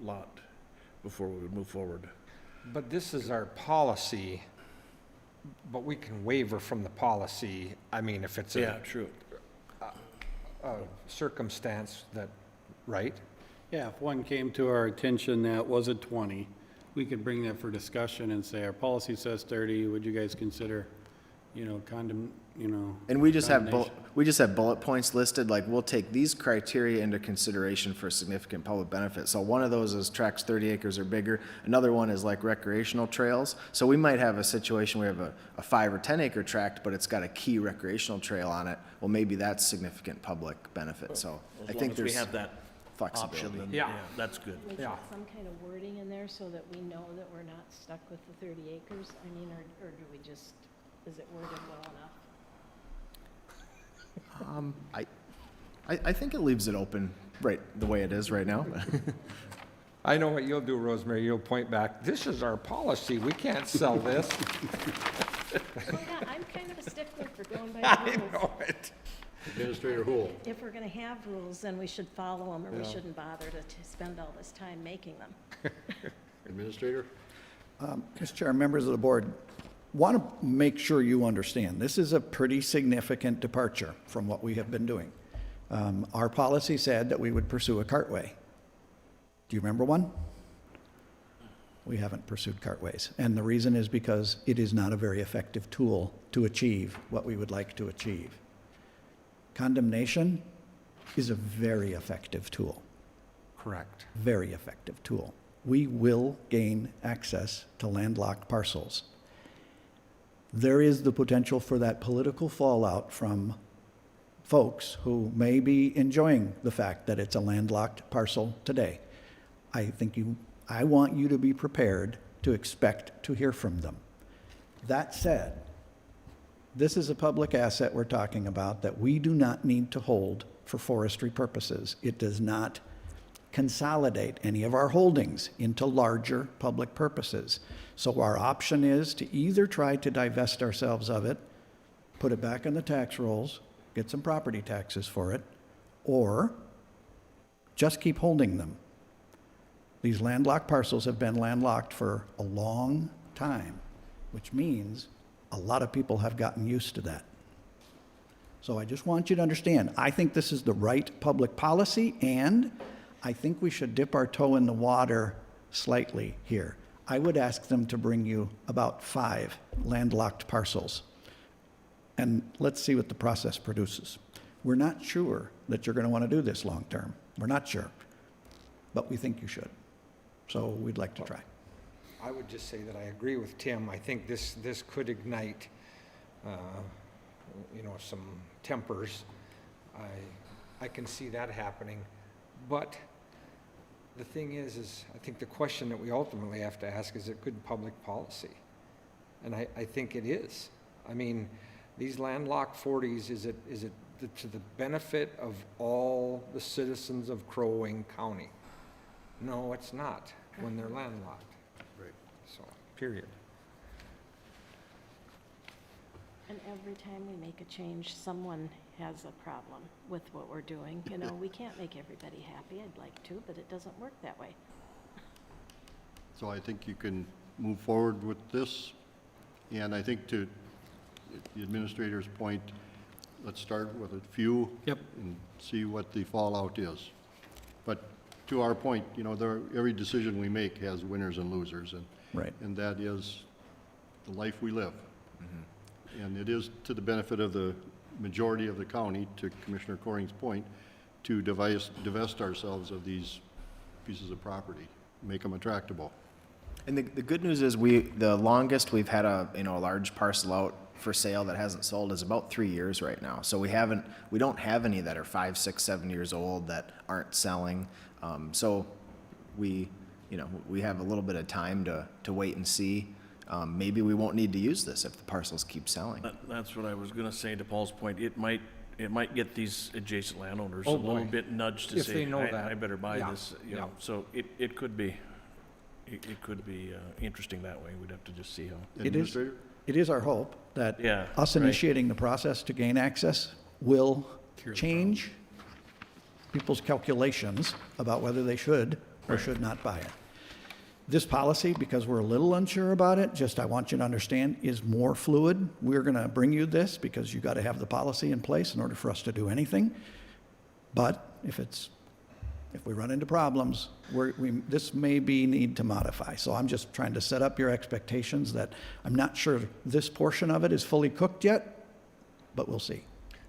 lot before we would move forward. But this is our policy, but we can waver from the policy, I mean, if it's Yeah, a true. circumstance that, right? Yeah, if one came to our attention that was a 20, we could bring that for discussion and say, our policy says 30, would you guys consider, And we just have condemnation? we just have bullet points listed, like we'll take these criteria into consideration for significant public benefit. So one of those is tracks 30 acres or bigger. Another one is like recreational trails. So we might have a situation where we have a 5 or 10 acre tract, but it's got a key recreational trail on it. Well, maybe that's significant public benefit. So I As long think as we there's have that option, flexibility. then, Yeah. yeah, that's good. We Yeah. put some kind of wording in there so that we know that we're not stuck with the 30 acres? I mean, or do we just, is it worded well enough? I think it leaves it open right the way it is right now. I know what you'll do, Rosemary, you'll point back, this is our policy, we can't sell this. Well, yeah, I'm kind of a stickler for going by I the rules. know it. Administrator Hool. If we're going to have rules, then we should follow them, or we shouldn't bother to spend all this time making them. Administrator? Mr. Chair, members of the board, want to make sure you understand, this is a pretty significant departure from what we have been doing. Our policy said that we would pursue a cartway. Do you remember one? We haven't pursued cartways. And the reason is because it is not a very effective tool to achieve what we would like to achieve. Condemnation is a very effective tool. Correct. Very effective tool. We will gain access to landlocked parcels. There is the potential for that political fallout from folks who may be enjoying the fact that it's a landlocked parcel today. I want you to be prepared to expect to hear from them. That said, this is a public asset we're talking about that we do not need to hold for forestry purposes. It does not consolidate any of our holdings into larger public purposes. So our option is to either try to divest ourselves of it, put it back in the tax rolls, get some property taxes for it, or just keep holding them. These landlocked parcels have been landlocked for a long time, which means a lot of people have gotten used to that. So I just want you to understand, I think this is the right public policy, and I think we should dip our toe in the water slightly here. I would ask them to bring you about 5 landlocked parcels, and let's see what the process produces. We're not sure that you're going to want to do this long-term. We're not sure, but we think you should. So we'd like to try. I would just say that I agree with Tim. I think this could ignite, some tempers. I can see that happening. But the thing is I think the question that we ultimately have to ask, is it good public policy? And I think it is. I mean, these landlocked 40s, is it to the benefit of all the citizens of Crow Wing County? No, it's not when they're landlocked. Right. So, period. And every time we make a change, someone has a problem with what we're doing. We can't make everybody happy. I'd like to, but it doesn't work that way. So I think you can move forward with this. And I think to the administrator's point, let's start with a few. Yep. And see what the fallout is. But to our point, every decision we make has winners and losers. Right. And that is the life we live. And it is to the benefit of the majority of the county, to Commissioner Coring's point, to divest ourselves of these pieces of property, make them attractable. And the good news is the longest we've had a large parcel out for sale that hasn't sold is about 3 years right now. So we don't have any that are 5, 6, 7 years old that aren't selling. So we have a little bit of time to wait and see. Maybe we won't need to use this if the parcels keep selling. That's what I was gonna say, to Paul's point. It might get these adjacent landowners a Oh, little boy. bit nudged to If say, they know that. I better buy Yeah, this, yeah. So it could be, it could be interesting that way. We'd have to just see how. Administrator? It is our hope that Yeah, us right. initiating the process to gain access will change people's calculations about whether they should or should not buy it. This policy, because we're a little unsure about it, just I want you to understand, is more fluid. We're going to bring you this because you got to have the policy in place in order for us to do anything. But if we run into problems, this may be need to modify. So I'm just trying to set up your expectations that I'm not sure this portion of it is fully cooked yet, but we'll see.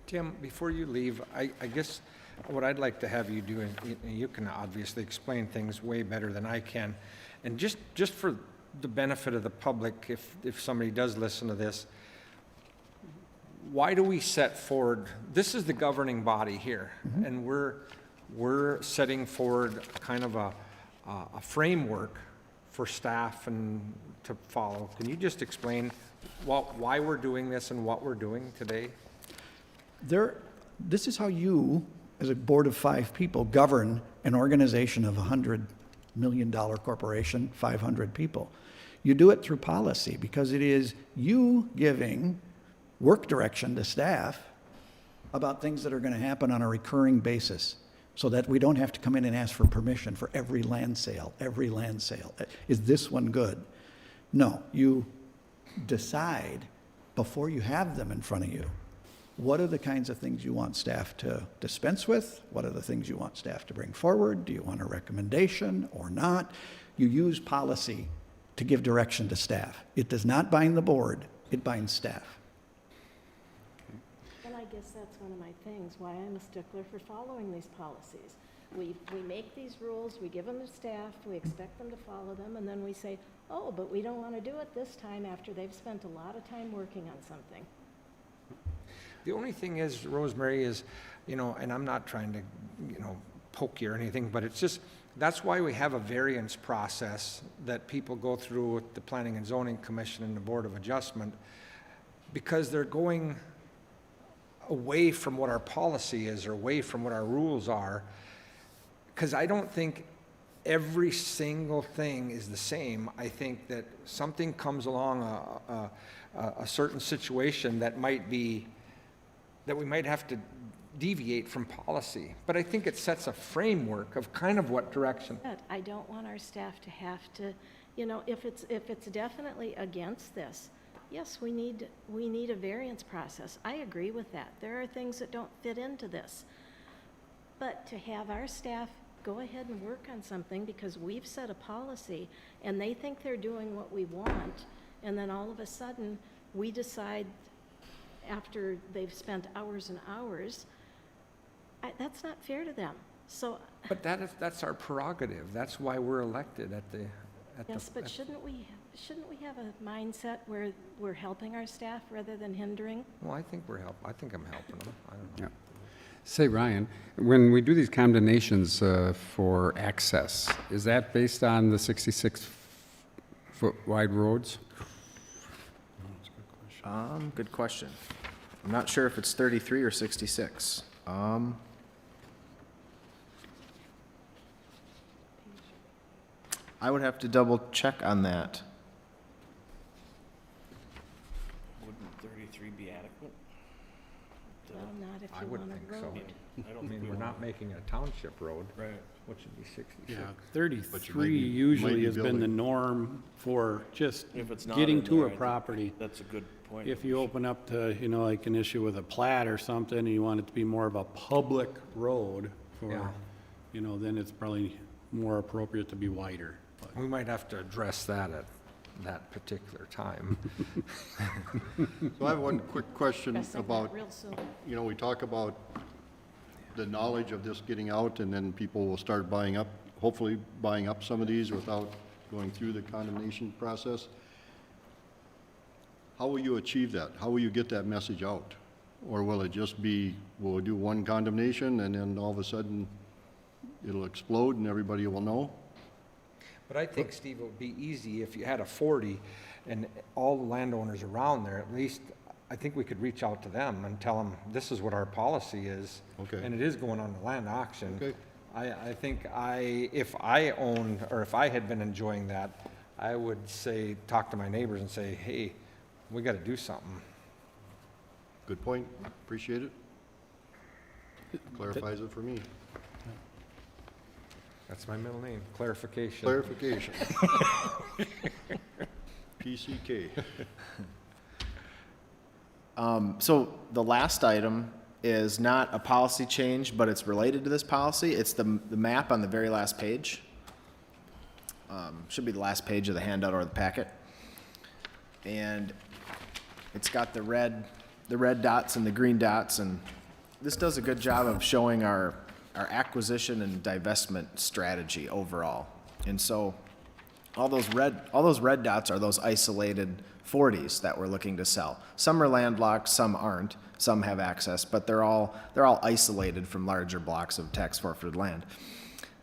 Tim, before you leave, I guess what I'd like to have you do, and you can obviously explain things way better than I can, and just for the benefit of the public, if somebody does listen to this, why do we set forward, this is the governing body here, and we're setting forward kind of a framework for staff and to follow. Can you just explain why we're doing this and what we're doing today? This is how you, as a board of 5 people, govern an organization of $100 million corporation, 500 people. You do it through policy because it is you giving work direction to staff about things that are going to happen on a recurring basis so that we don't have to come in and ask for permission for every land sale. Is this one good? No, you decide before you have them in front of you. What are the kinds of things you want staff to dispense with? What are the things you want staff to bring forward? Do you want a recommendation or not? You use policy to give direction to staff. It does not bind the board, it binds staff. And I guess that's one of my things, why I'm a stickler for following these policies. We make these rules, we give them to staff, we expect them to follow them, and then we say, oh, but we don't want to do it this time after they've spent a lot of time working on something. The only thing is, Rosemary, is, and I'm not trying to, poke you or anything, but it's just, that's why we have a variance process that people go through with the Planning and Zoning Commission and the Board of Adjustment, because they're going away from what our policy is or away from what our rules are, because I don't think every single thing is the same. I think that something comes along, a certain situation that we might have to deviate from policy. But I think it sets a framework of kind of what direction. But I don't want our staff to have to, if it's definitely against this, yes, we need a variance process. I agree with that. There are things that don't fit into this. But to have our staff go ahead and work on something because we've set a policy and they think they're doing what we want, and then all of a sudden we decide after they've spent hours and hours, that's not fair to them. So. But that's our prerogative. That's why we're elected at the. Yes, but shouldn't we have a mindset where we're helping our staff rather than hindering? Well, I think I'm helping them. I don't know. Yeah. Say, Ryan, when we do these condemnations for access, is that based on the 66-foot wide roads? Good question. I'm not sure if it's 33 or 66. I would have to double check on that. Wouldn't 33 be adequate? Well, not if I you would want think a so. road. I mean, we're not making a township road, Right. which would be 66. Yeah, But you might 33 be usually has been building- the norm for just If it's not getting in to there, a I think property. That's a good point. If you open up to, like an issue with a plat or something, and you want it to be more of a public road Yeah. for, then it's probably more appropriate to be wider. But We might have to address that at that particular time. So I have one quick question Addressing that about, real soon. we talk about the knowledge of this getting out, and then people will start hopefully buying up some of these without going through the condemnation process. How will you achieve that? How will you get that message out? Or will it just be, we'll do one condemnation, and then all of a sudden, it'll explode and everybody will know? But I think, Steve, it would be easy if you had a 40 and all the landowners around there, at least, I think we could reach out to them and tell them, this is what our policy is. Okay. And it is going on the land auction. Okay. I think if I owned, or if I had been enjoying that, I would say, talk to my neighbors and say, hey, we gotta do something. Good point. Appreciate it. Clarifies it for me. That's my middle name, clarification. Clarification. PCK. So the last item is not a policy change, but it's related to this policy. It's the map on the very last page. Should be the last page of the handout or the packet. And it's got the red dots and the green dots, and this does a good job of showing our acquisition and divestment strategy overall. And so all those red dots are those isolated 40s that we're looking to sell. Some are landlocked, some aren't. Some have access, but they're all isolated from larger blocks of tax forfeited land.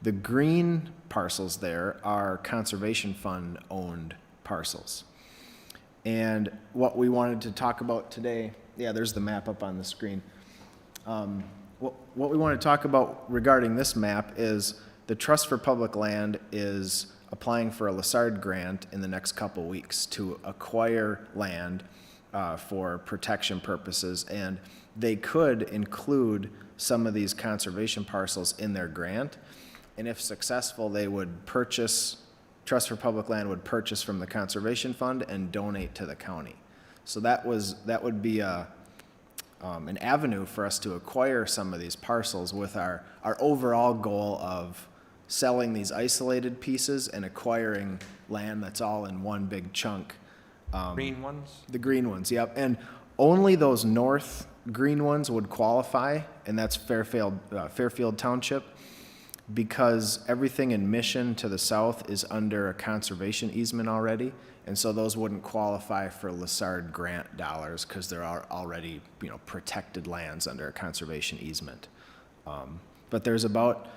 The green parcels there are conservation fund owned parcels. And what we wanted to talk about today, yeah, there's the map up on the screen. What we want to talk about regarding this map is the Trust for Public Land is applying for a Lessard grant in the next couple weeks to acquire land for protection purposes, and they could include some of these conservation parcels in their grant. And if successful, they would purchase, Trust for Public Land would purchase from the Conservation Fund and donate to the county. So that would be an avenue for us to acquire some of these parcels with our overall goal of selling these isolated pieces and acquiring land that's all in one big chunk. Green ones? The green ones, yep. And only those north green ones would qualify, and that's Fairfield Township, because everything in Mission to the south is under a conservation easement already, and so those wouldn't qualify for Lessard grant dollars because there are already, protected lands under a conservation easement. But there's about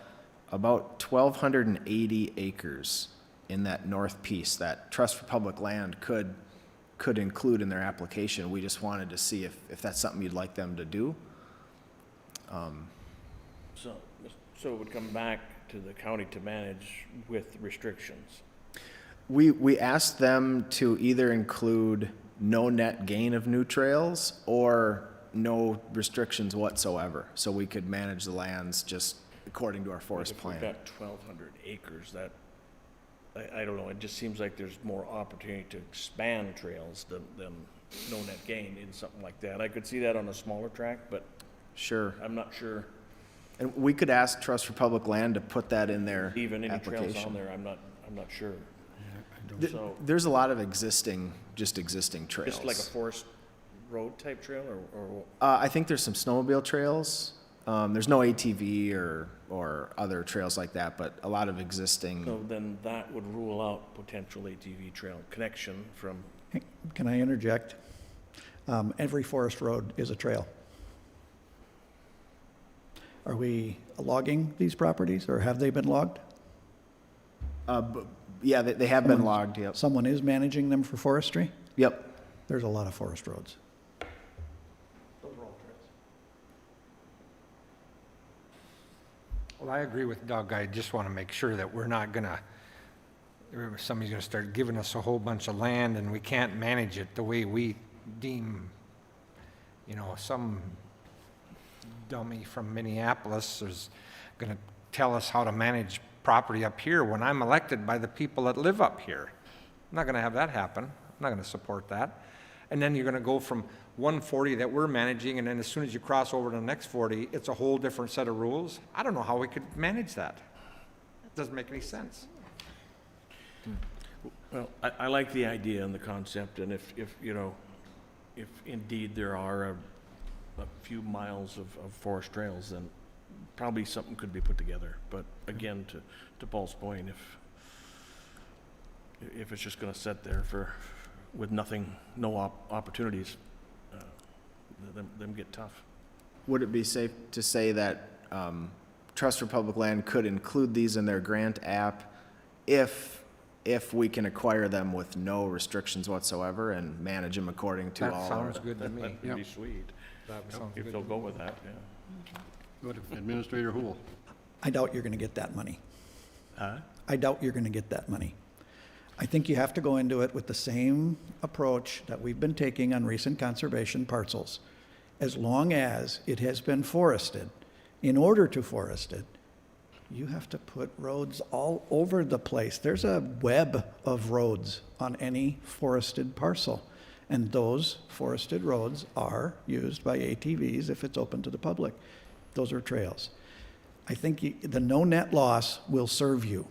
1,280 acres in that north piece that Trust for Public Land could include in their application. We just wanted to see if that's something you'd like them to do. So it would come back to the county to manage with restrictions. We asked them to either include no net gain of new trails or no restrictions whatsoever, so we could manage the lands just according to our forest plan. If we've got 1,200 acres, that, I don't know, it just seems like there's more opportunity to expand trails than no net gain in something like that. I could see that on a smaller tract, but Sure. I'm not sure. And we could ask Trust for Public Land to put that in their Even any trails application. on there, I'm not sure. So, There's a lot of existing trails. just like a forest road type trail, or I think there's some snowmobile trails. There's no ATV or other trails like that, but a lot of existing. so then that would rule out potential ATV trail connection from, Can I interject? Every forest road is a trail. Are we logging these properties, or have they been logged? Yeah, they have been logged, yep. Someone is managing them for forestry? Yep. There's a lot of forest roads. Well, I agree with Doug. I just want to make sure that we're not gonna, somebody's gonna start giving us a whole bunch of land and we can't manage it the way we deem, some dummy from Minneapolis is gonna tell us how to manage property up here when I'm elected by the people that live up here. I'm not gonna have that happen. I'm not gonna support that. And then you're gonna go from 140 that we're managing, and then as soon as you cross over to the next 40, it's a whole different set of rules. I don't know how we could manage that. It doesn't make any sense. well, I like the idea and the concept, and if indeed there are a few miles of forest trails, then probably something could be put together. But again, to Paul's point, if it's just gonna sit there with nothing, no opportunities, them get tough. Would it be safe to say that Trust for Public Land could include these in their grant app if we can acquire them with no restrictions whatsoever and manage them according to That all sounds our... good to me. That'd be sweet, That sounds if good they'll to go me. with that, yeah. Administrator Hool. I doubt you're going to get that money. I doubt you're going to get that money. I think you have to go into it with the same approach that we've been taking on recent conservation parcels. As long as it has been forested, in order to forest it, you have to put roads all over the place. There's a web of roads on any forested parcel. And those forested roads are used by ATVs if it's open to the public. Those are trails. I think the no net loss will serve you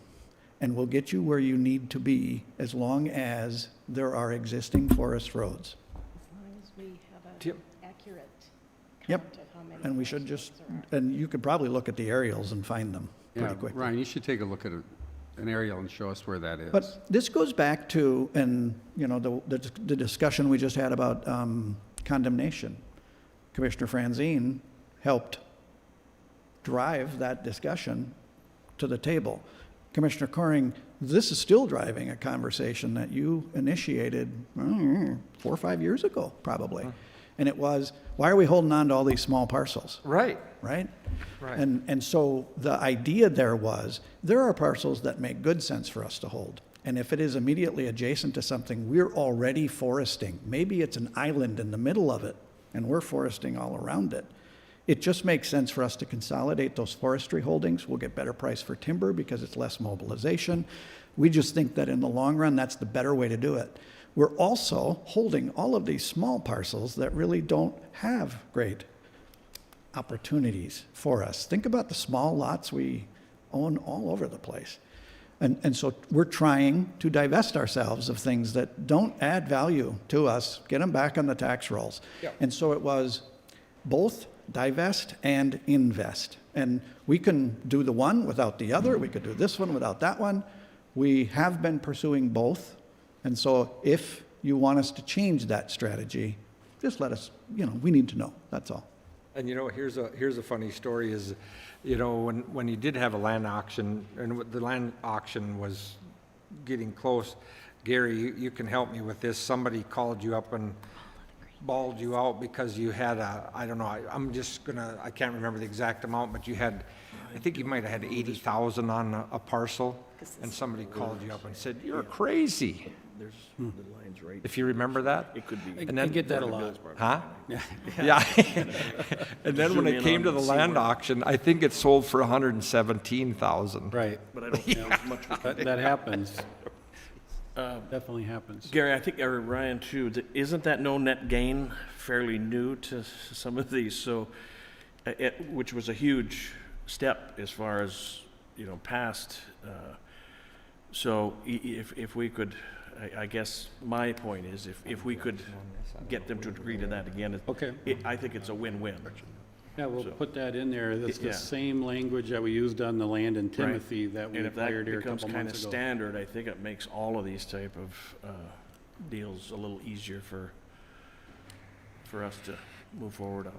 and will get you where you need to be as long as there are existing forest roads. As long as we have Yep. an accurate Yep. count of how many. And we should forest just, roads there are. and you could probably look at the aerials and find them Yeah, pretty quickly. Ryan, you should take a look at an aerial and show us where that is. But this goes back to, and, you know, the discussion we just had about condemnation. Commissioner Franzine helped drive that discussion to the table. Commissioner Coring, this is still driving a conversation that you initiated 4 or 5 years ago, probably. And it was, why are we holding on to all these small parcels? Right. Right? Right. And so the idea there was, there are parcels that make good sense for us to hold. And if it is immediately adjacent to something we're already foresting, maybe it's an island in the middle of it, and we're foresting all around it. It just makes sense for us to consolidate those forestry holdings. We'll get better price for timber because it's less mobilization. We just think that in the long run, that's the better way to do it. We're also holding all of these small parcels that really don't have great opportunities for us. Think about the small lots we own all over the place. And so we're trying to divest ourselves of things that don't add value to us, get them back on the tax rolls. Yep. And so it was both divest and invest. And we can do the one without the other. We could do this one without that one. We have been pursuing both. And so if you want us to change that strategy, just let us, you know, we need to know. That's all. And you know, here's a funny story is, you know, when you did have a land auction, and the land auction was getting close, Gary, you can help me with this. Somebody called you up and bawled you out because you had I don't know, I can't remember the exact amount, but you had, I think you might have had 80,000 on a parcel, and somebody called you up and said, "You're crazy." There's the lines right. If you remember that? It could be. And I then, get that a lot. huh? Yeah. And then when Zoom it in came on to it the and see land where- auction, I think it sold for 117,000. Right. But I don't think there's much. That happens. Definitely happens. Gary, I think, or Ryan too, isn't that no net gain fairly new to some of these? So, which was a huge step as far as, you know, past. So if we could, I guess my point is if we could get them to agree to that again, Okay. I think it's a win-win. Yeah, we'll So- put that in there. That's the Yeah. same language that we used on the land in Timothy that we And if that acquired here a becomes couple kind of months ago. standard, I think it makes all of these type of deals a little easier for us to move forward on.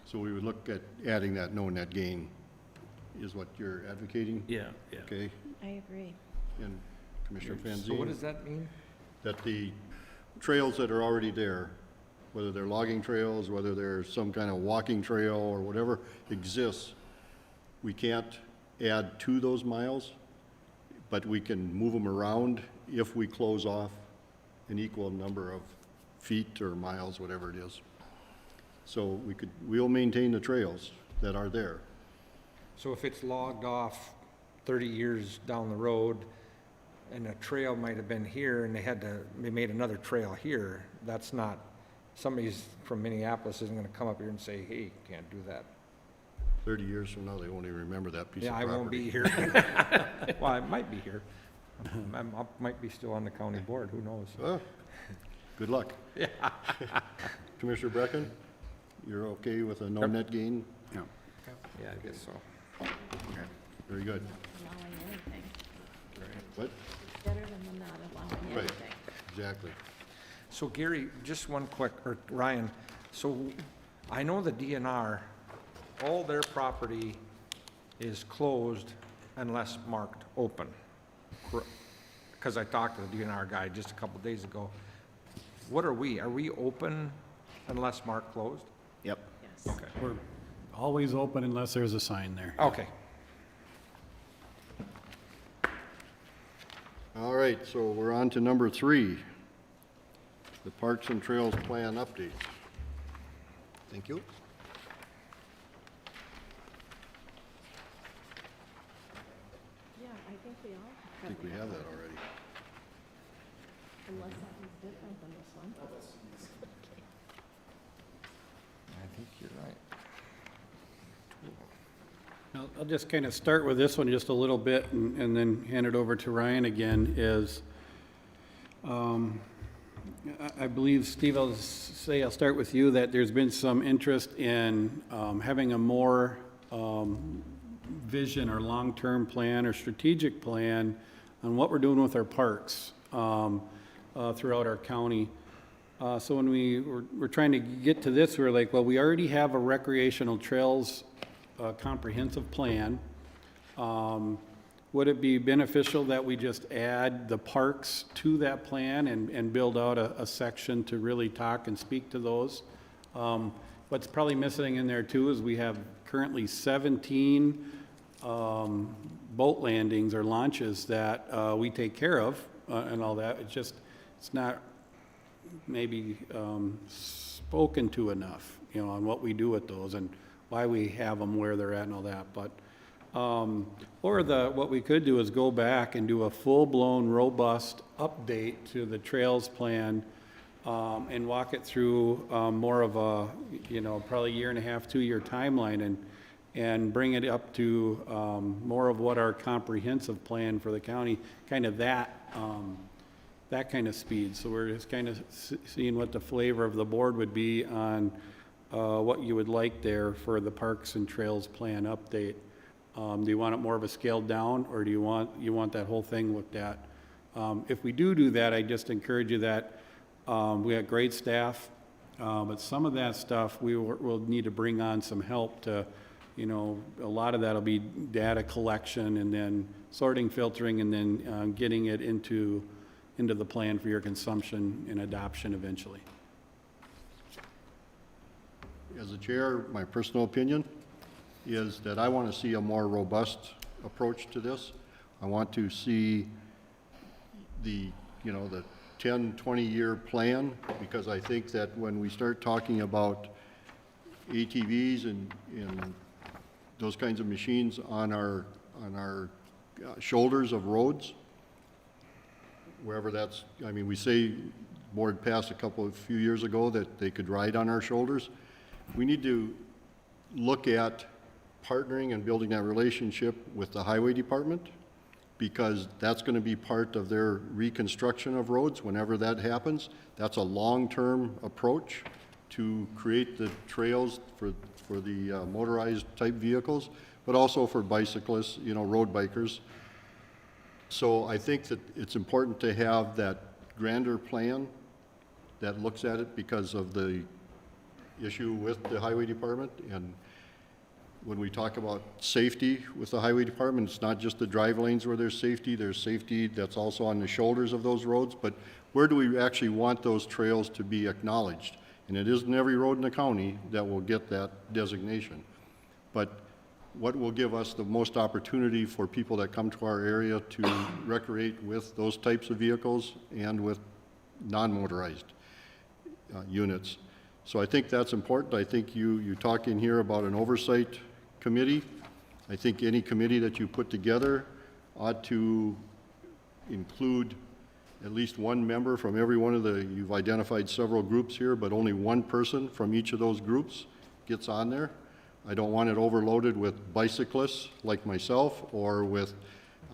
So we would look at adding that no net gain, is what you're advocating? Yeah, yeah. Okay, I agree. and Commissioner So what Fanzine, does that mean? that the trails that are already there, whether they're logging trails, whether they're some kind of walking trail or whatever exists, we can't add to those miles, but we can move them around if we close off an equal number of feet or miles, whatever it is. So we'll maintain the trails that are there. So if it's logged off 30 years down the road, and a trail might have been here, and they made another trail here, that's not, somebody's from Minneapolis isn't gonna come up here and say, "Hey, you can't do that." 30 years from now, they won't even remember that piece of Yeah, I property. won't be here. Well, I might be here. I might be still on the county board, who knows? Oh, good luck. Yeah. Commissioner Brecken, you're okay with a no net gain? Yeah. Yeah, I guess so. Very good. Allowing anything. What? Better than not allowing Right. anything. Exactly. So Gary, just one quick, or Ryan, so I know the DNR, all their property is closed unless marked open. Because I talked to the DNR guy just a couple days ago. What are we? Are we open unless marked closed? Yep. Yes. Okay. Always open unless there's a sign there. Okay. All right, so we're on to number 3, the Parks and Trails Plan update. Thank you. Yeah, I think we all I think we have that already. unless something's different than this one. I think you're right. I'll just kind of start with this one just a little bit and then hand it over to Ryan again, is, I believe, Steve, I'll start with you, that there's been some interest in having a more vision or long-term plan or strategic plan on what we're doing with our parks throughout our county. So when we're trying to get to this, we're like, well, we already have a recreational trails comprehensive plan. Would it be beneficial that we just add the parks to that plan and build out a section to really talk and speak to those? What's probably missing in there too is we have currently 17 boat landings or launches that we take care of and all that. It's not maybe spoken to enough, on what we do with those and why we have them where they're at and all that. But what we could do is go back and do a full-blown, robust update to the trails plan and walk it through more of a, probably 1.5 to 2 year timeline and bring it up to more of what our comprehensive plan for the county, kind of that kind of speed. So we're just kind of seeing what the flavor of the board would be on what you would like there for the Parks and Trails Plan update. Do you want it more of a scaled down, or do you want that whole thing looked at? If we do that, I just encourage you that we got great staff, but some of that stuff we'll need to bring on some help to, a lot of that'll be data collection and then sorting, filtering, and then getting it into the plan for your consumption and adoption eventually. As a chair, my personal opinion is that I want to see a more robust approach to this. I want to see the 10, 20-year plan, because I think that when we start talking about ATVs and those kinds of machines on our shoulders of roads, wherever that's, we say, board passed a few years ago that they could ride on our shoulders. We need to look at partnering and building that relationship with the highway department, because that's going to be part of their reconstruction of roads whenever that happens. That's a long-term approach to create the trails for the motorized type vehicles, but also for bicyclists, road bikers. So I think that it's important to have that grander plan that looks at it because of the issue with the highway department. And when we talk about safety with the highway department, it's not just the drive lanes where there's safety that's also on the shoulders of those roads, but where do we actually want those trails to be acknowledged? And it isn't every road in the county that will get that designation. But what will give us the most opportunity for people that come to our area to recreate with those types of vehicles and with non-motorized units? So I think that's important. I think you talk in here about an oversight committee. I think any committee that you put together ought to include at least one member from every one of you've identified several groups here, but only one person from each of those groups gets on there. I don't want it overloaded with bicyclists like myself, or with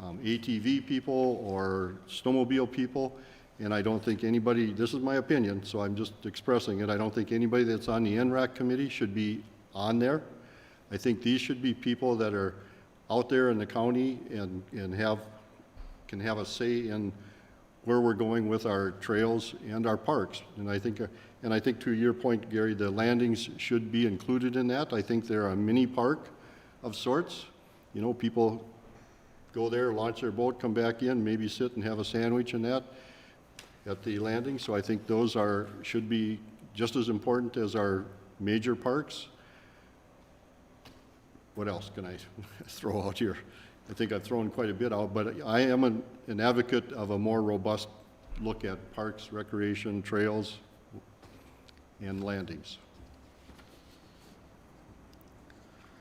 ATV people or snowmobile people. And I don't think anybody, this is my opinion, so I'm just expressing it, I don't think anybody that's on the NRAC committee should be on there. I think these should be people that are out there in the county and can have a say in where we're going with our trails and our parks. And I think to your point, Gary, the landings should be included in that. I think they're a mini park of sorts. People go there, launch their boat, come back in, maybe sit and have a sandwich and that at the landing. So I think those should be just as important as our major parks. what else can I throw out here? I think I've thrown quite a bit out, but I am an advocate of a more robust look at parks, recreation, trails, and landings.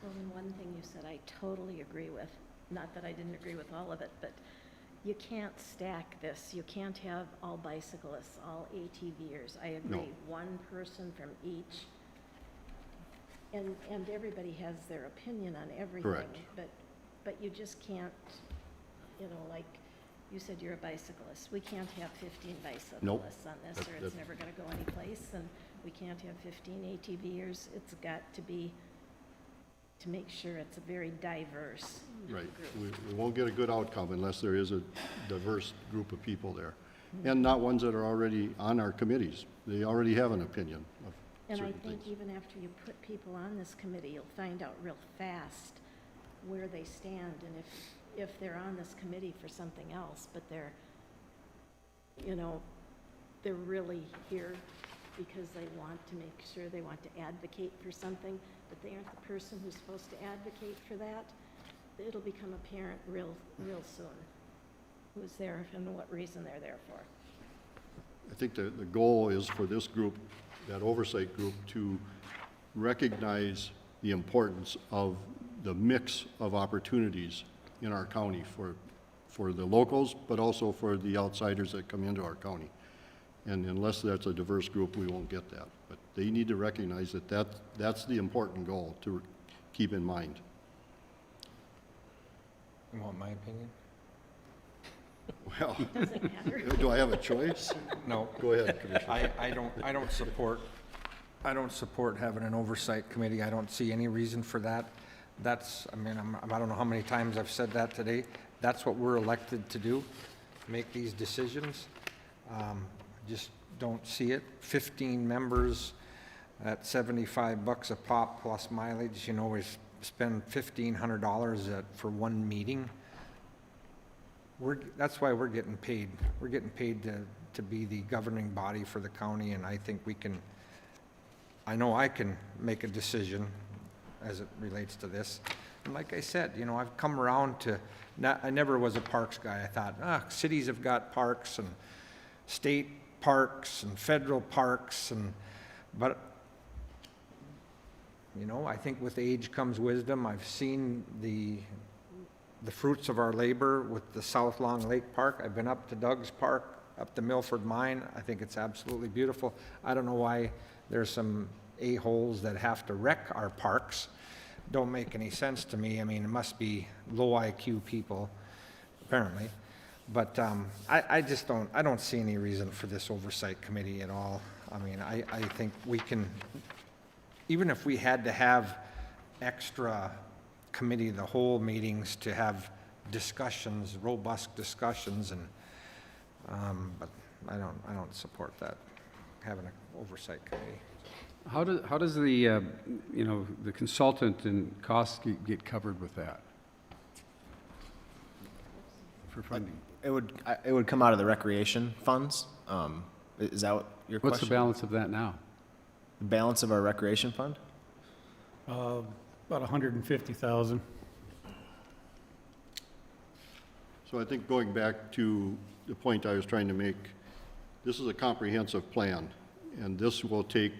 Well, and one thing you said I totally agree with, not that I didn't agree with all of it, but you can't stack this. You can't have all bicyclists, all ATVers. I agree. No. One person from each. And everybody has their opinion on everything. Correct. But you just can't, you know, like you said, you're a bicyclist. We can't have 15 bicyclists Nope. on this, or it's never gonna go anyplace. And we can't have 15 ATVers. It's got to be, to make sure it's a very diverse Right. group. We won't get a good outcome unless there is a diverse group of people there. And not ones that are already on our committees. They already have an opinion of And I certain think things. even after you put people on this committee, you'll find out real fast where they stand, and if they're on this committee for something else, but they're, you know, they're really here because they want to make sure, they want to advocate for something, but they aren't the person who's supposed to advocate for that, it'll become apparent real soon who's there and what reason they're there for. I think the goal is for this group, that oversight group, to recognize the importance of the mix of opportunities in our county for the locals, but also for the outsiders that come into our county. And unless that's a diverse group, we won't get that. But they need to recognize that that's the important goal to keep in mind. You want my opinion? Well, Doesn't matter. do I have a choice? No. Go ahead, Commissioner. I don't support having an oversight committee. I don't see any reason for that. That's, I mean, I don't know how many times I've said that today. That's what we're elected to do, make these decisions. Just don't see it. 15 members at $75 a pop plus mileage, you know, we spend $1,500 for one meeting. That's why we're getting paid. We're getting paid to be the governing body for the county, and I think we can, I know I can make a decision as it relates to this. And like I said, you know, I've come around to, I never was a parks guy. I thought, cities have got parks and state parks and federal parks, but, you know, I think with age comes wisdom. I've seen the fruits of our labor with the South Long Lake Park. I've been up to Doug's Park, up to Milford Mine. I think it's absolutely beautiful. I don't know why there's some a-holes that have to wreck our parks. Don't make any sense to me. I mean, it must be low IQ people, apparently. But I just don't see any reason for this oversight committee at all. I mean, I think we can, even if we had to have extra committee of the whole meetings to have discussions, robust discussions, and but I don't support that, having an oversight committee. How does the, you know, the consultant and costs get covered with that? For funding? It would come out of the recreation funds. Is that what your question? What's the balance of that now? The balance of our recreation fund? About 150,000. So I think going back to the point I was trying to make, this is a comprehensive plan, and this will take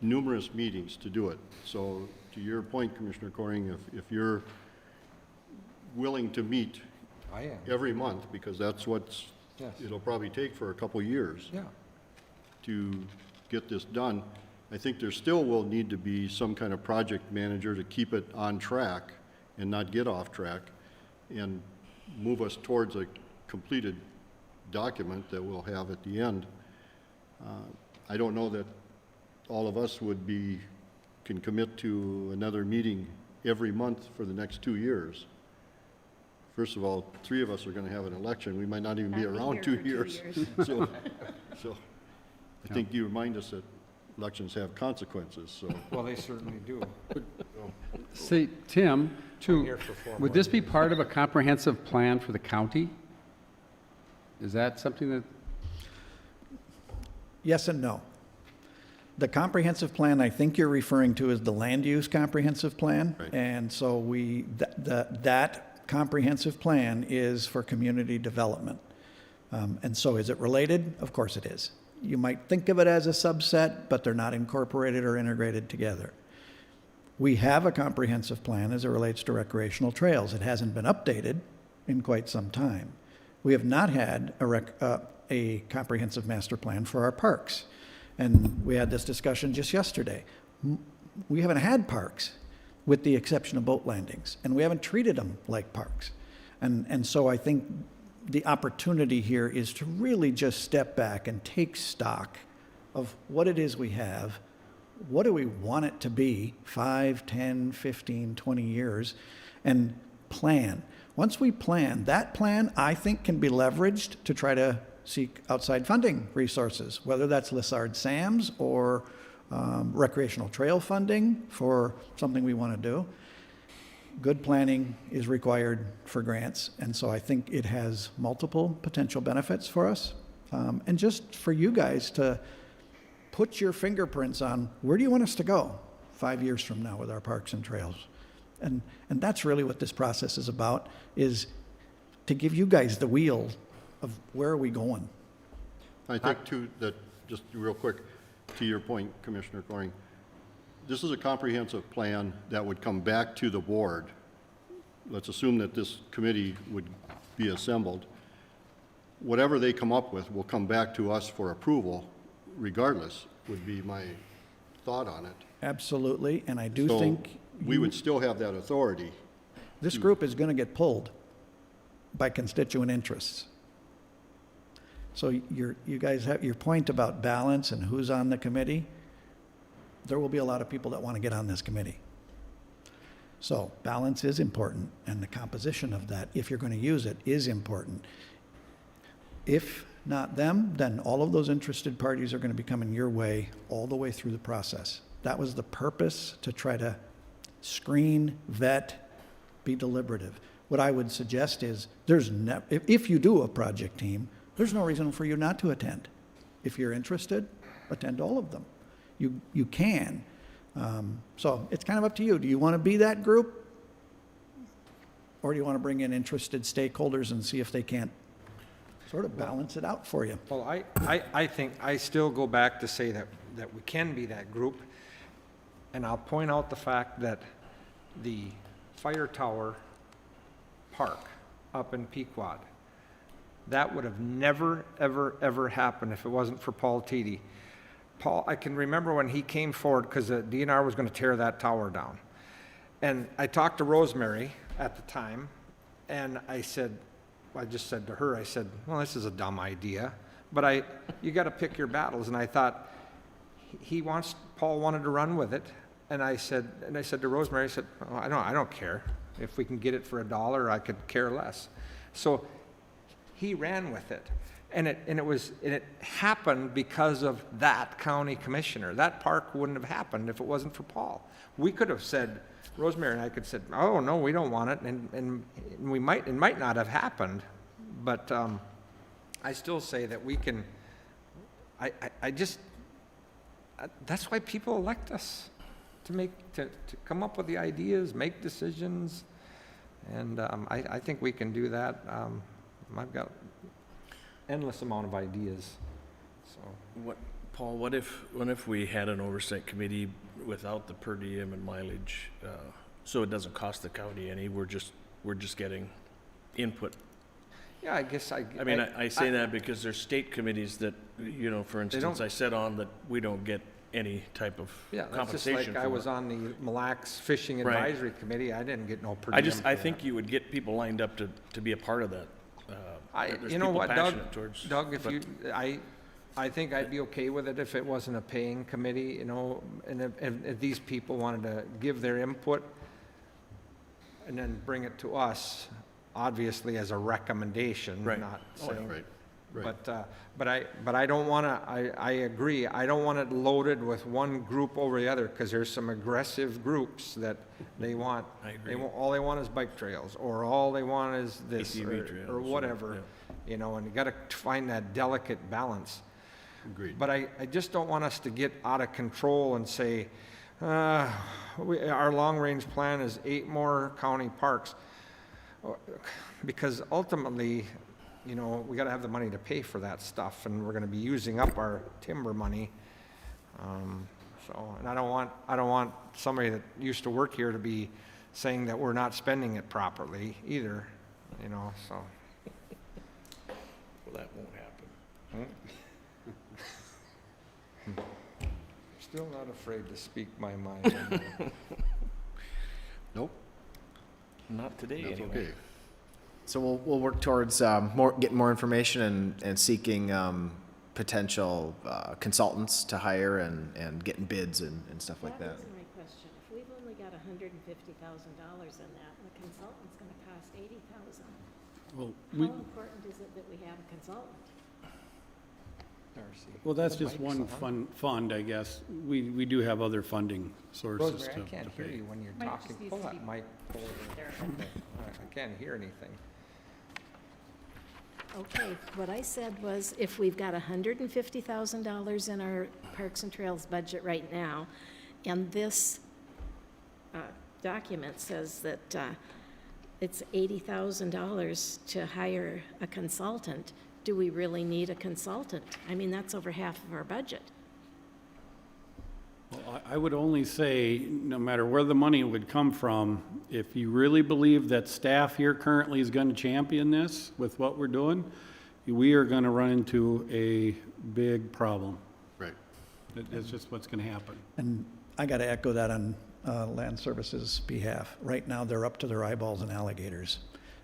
numerous meetings to do it. So to your point, Commissioner Coring, if you're willing to meet I am. every month, because that's what's, Yes. it'll probably take for a couple years Yeah. to get this done, I think there still will need to be some kind of project manager to keep it on track and not get off track and move us towards a completed document that we'll have at the end. I don't know that all of us can commit to another meeting every month for the next 2 years. First of all, 3 of us are gonna have an election. We might not even be Not be around here 2 for 2 years. years. So I think you remind us that elections have consequences, so. Well, they certainly do. Say, Tim, here for 4 would this be part of a comprehensive plan for the county? Is that something that, Yes and no. The comprehensive plan I think you're referring to is the land use comprehensive plan. Right. And so that comprehensive plan is for community development. And so is it related? Of course it is. You might think of it as a subset, but they're not incorporated or integrated together. We have a comprehensive plan as it relates to recreational trails. It hasn't been updated in quite some time. We have not had a comprehensive master plan for our parks. And we had this discussion just yesterday. We haven't had parks, with the exception of boat landings, and we haven't treated them like parks. And so I think the opportunity here is to really just step back and take stock of what it is we have. What do we want it to be 5, 10, 15, 20 years, and plan. Once we plan, that plan, I think, can be leveraged to try to seek outside funding resources, whether that's Lessard Sams or recreational trail funding for something we want to do. Good planning is required for grants, and so I think it has multiple potential benefits for us. And just for you guys to put your fingerprints on where do you want us to go 5 years from now with our parks and trails. And that's really what this process is about, is to give you guys the wheel of where are we going. I think too, that, just real quick, to your point, Commissioner Coring, this is a comprehensive plan that would come back to the board. Let's assume that this committee would be assembled. Whatever they come up with will come back to us for approval regardless, would be my thought on it. Absolutely, and I do So think we would still have that authority. this group is going to get pulled by constituent interests. So you guys have your point about balance and who's on the committee. There will be a lot of people that want to get on this committee. So balance is important, and the composition of that, if you're going to use it, is important. If not them, then all of those interested parties are going to be coming your way all the way through the process. That was the purpose, to try to screen, vet, be deliberative. What I would suggest is if you do a project team, there's no reason for you not to attend. If you're interested, attend all of them. You can. So it's kind of up to you. Do you want to be that group? Or do you want to bring in interested stakeholders and see if they can't sort of balance it out for you? Well, I think I still go back to say that we can be that group. And I'll point out the fact that the fire tower park up in Pequot, that would have never, ever, ever happened if it wasn't for Paul Teedy. Paul, I can remember when he came forward, because the DNR was going to tear that tower down. And I talked to Rosemary at the time, and I just said to her, I said, well, this is a dumb idea, but you got to pick your battles. And I thought, Paul wanted to run with it. And I said to Rosemary, I said, oh, I don't care. If we can get it for $1, I could care less. So he ran with it. And it happened because of that county commissioner. That park wouldn't have happened if it wasn't for Paul. We could have said, Rosemary and I could have said, oh, no, we don't want it. And it might not have happened. But I still say that we can, that's why people elect us, to come up with the ideas, make decisions. And I think we can do that. I've got endless amount of ideas. So Paul, what if we had an oversight committee without the per diem and mileage, so it doesn't cost the county any, we're just getting input? Yeah, I guess I mean, I say that because there's state committees that, for instance, I sit on, that we don't get any type of compensation that's just like I was for. on the Mille Lacs Fishing Right. Advisory Committee. I didn't get no per diem I for think that. you would get people lined up to be a part of that. There's You know people what, passionate towards- Doug, but- I think I'd be okay with it if it wasn't a paying committee, and if these people wanted to give their input and then bring it to us, obviously as a recommendation, Right. not Oh, saying. right. But I don't want to, I agree, I don't want it loaded with one group over the other, because there's some aggressive groups that they want. I agree. All they want is bike trails, or all they want is this, ATV or trails, whatever, and you got to find that delicate balance. Agreed. But I just don't want us to get out of control and say, our long-range plan is 8 more county parks. Because ultimately, you know, we gotta have the money to pay for that stuff, and we're gonna be using up our timber money. And I don't want somebody that used to work here to be saying that we're not spending it properly either, you know, so. Well, that won't happen. Still not afraid to speak my mind. Nope, Not today, that's anyway. okay. So we'll work towards getting more information and seeking potential consultants to hire and getting bids and stuff like that. That was my question. If we've only got $150,000 in that, and the consultant's gonna cost $80,000, Well, how important is it that we have a consultant? well, that's just one fund, I guess. We do have other funding sources Rosemary, to I can't hear pay. you when you're Mic talking. just needs Pull to that be mic over. I can't hear anything. Okay, what I said was, if we've got $150,000 in our Parks and Trails budget right now, and this document says that it's $80,000 to hire a consultant, do we really need a consultant? I mean, that's over half of our budget. Well, I would only say, no matter where the money would come from, if you really believe that staff here currently is going to champion this with what we're doing, we are going to run into a big problem. Right. That's just what's going to happen. And I got to echo that on Land Services' behalf. Right now, they're up to their eyeballs in alligators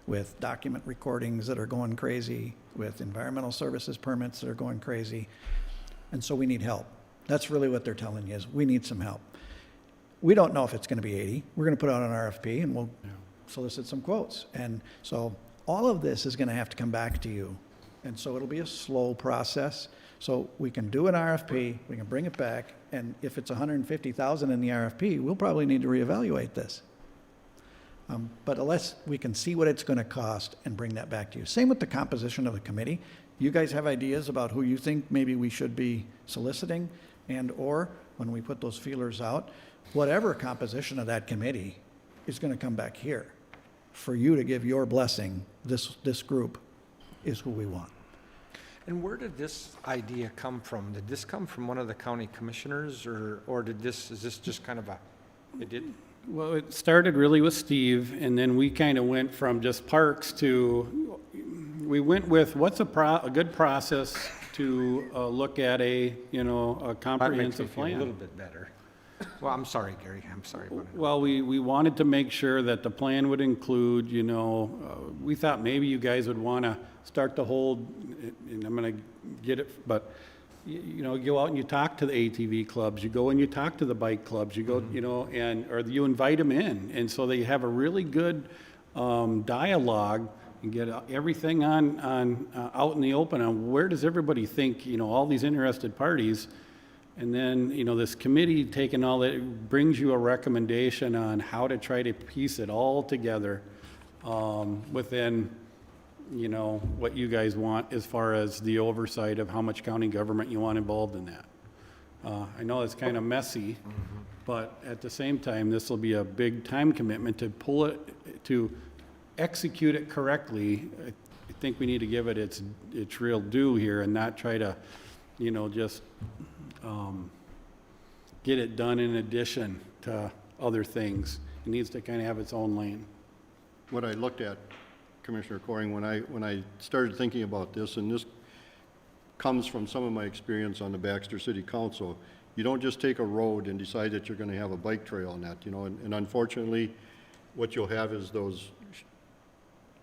with document recordings that are going crazy, with environmental services permits that are going crazy. And so we need help. That's really what they're telling you, is we need some help. We don't know if it's going to be 80. We're going to put out an RFP and we'll solicit some quotes. And so all of this is going to have to come back to you. And so it'll be a slow process. So we can do an RFP, we can bring it back, and if it's 150,000 in the RFP, we'll probably need to reevaluate this. But unless we can see what it's going to cost and bring that back to you. Same with the composition of the committee. You guys have ideas about who you think maybe we should be soliciting, and/or when we put those feelers out, whatever composition of that committee is going to come back here for you to give your blessing. This group is who we want. And where did this idea come from? Did this come from one of the county commissioners, or is this just kind of it did? Well, it started really with Steve, and then we kind of went from just parks to, we went with what's a good process to look at a comprehensive That makes me feel a little plan. bit better. Well, I'm sorry, Gary, I'm sorry about it. Well, we wanted to make sure that the plan would include, we thought maybe you guys would want to start to hold, and I'm going to get it, but you go out and you talk to the ATV clubs, you go and you talk to the bike clubs, you go, or you invite them in. And so they have a really good dialogue and get everything on out in the open on where does everybody think, all these interested parties. And then, this committee taking all that, brings you a recommendation on how to try to piece it all together within what you guys want as far as the oversight of how much county government you want involved in that. I know it's kind of messy, but at the same time, this will be a big time commitment to pull it, to execute it correctly. I think we need to give it its real due here and not try to, just get it done in addition to other things. It needs to kind of have its own lane. What I looked at, Commissioner Coring, when I started thinking about this, and this comes from some of my experience on the Baxter City Council, you don't just take a road and decide that you're going to have a bike trail on that, and unfortunately, what you'll have is those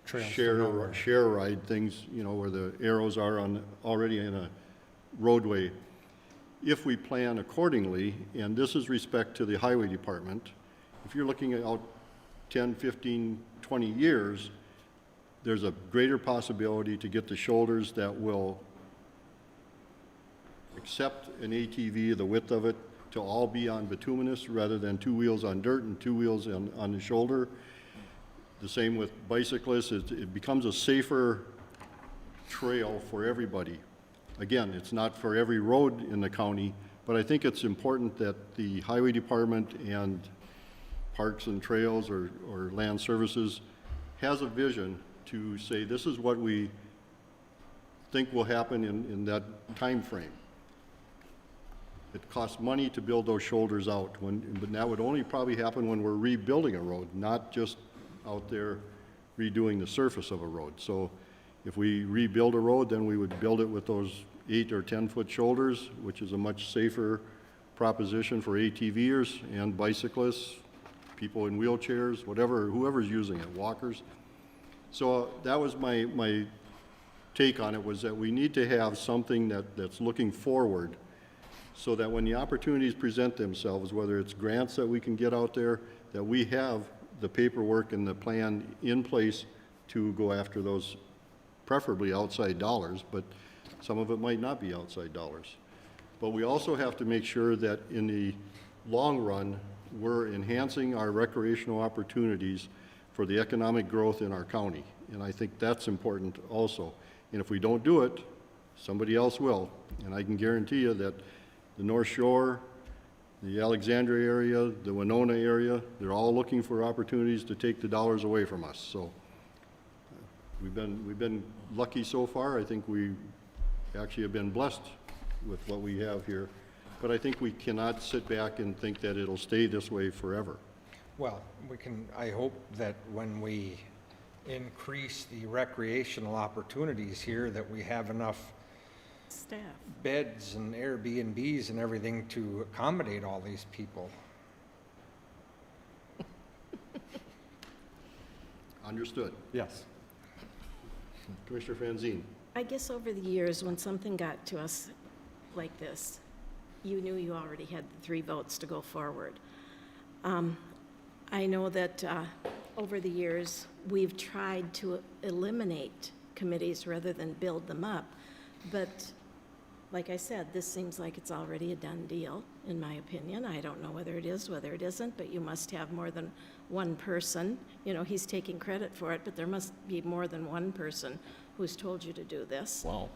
share ride things, where the arrows are already in a roadway. If we plan accordingly, and this is respect to the highway department, if you're looking at out 10, 15, 20 years, there's a greater possibility to get the shoulders that will accept an ATV, the width of it, to all be on bituminous rather than 2 wheels on dirt and 2 wheels on the shoulder. The same with bicyclists. It becomes a safer trail for everybody. Again, it's not for every road in the county, but I think it's important that the highway department and Parks and Trails or Land Services has a vision to say, this is what we think will happen in that time frame. It costs money to build those shoulders out, but that would only probably happen when we're rebuilding a road, not just out there redoing the surface of a road. So if we rebuild a road, then we would build it with those 8 or 10-foot shoulders, which is a much safer proposition for ATVers and bicyclists, people in wheelchairs, whoever's using it, walkers. So that was my take on it, was that we need to have something that's looking forward, so that when the opportunities present themselves, whether it's grants that we can get out there, that we have the paperwork and the plan in place to go after those, preferably outside dollars, but some of it might not be outside dollars. But we also have to make sure that in the long run, we're enhancing our recreational opportunities for the economic growth in our county. And I think that's important also. And if we don't do it, somebody else will. And I can guarantee you that the North Shore, the Alexandria area, the Winona area, they're all looking for opportunities to take the dollars away from us. So we've been lucky so far. I think we actually have been blessed with what we have here. But I think we cannot sit back and think that it'll stay this way forever. Well, I hope that when we increase the recreational opportunities here, that we have enough Staff. beds and Airbnbs and everything to accommodate all these people. Understood. Yes. Commissioner Franzine. I guess over the years, when something got to us like this, you knew you already had the 3 votes to go forward. I know that over the years, we've tried to eliminate committees rather than build them up. But like I said, this seems like it's already a done deal, in my opinion. I don't know whether it is, whether it isn't, but you must have more than one person. You know, he's taking credit for it, but there must be more than one person who's told you to do this. Wow.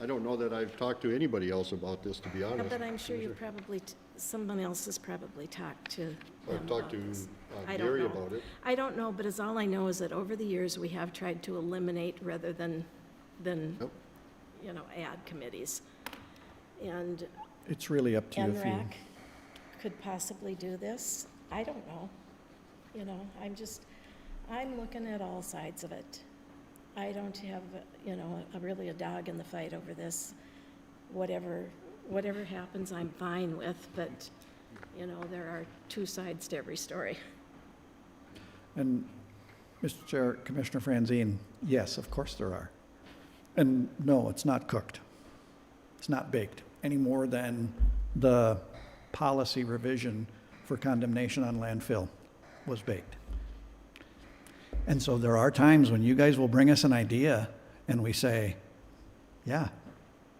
I don't know that I've talked to anybody else about this, to be honest. But I'm sure you probably, someone else has probably talked to them I've talked to about this. I don't Gary know. about it. I don't know, but as all I know is that over the years, we have tried to eliminate rather than, Yep. you know, add committees. And It's really up to you if you... NRAC could possibly do this. I don't know. You know, I'm looking at all sides of it. I don't have, you know, really a dog in the fight over this. Whatever happens, I'm fine with, but, you know, there are 2 sides to every story. And, Mr. Chair, Commissioner Franzine, yes, of course there are. And no, it's not cooked. It's not baked, any more than the policy revision for condemnation on landfill was baked. And so there are times when you guys will bring us an idea and we say, yeah,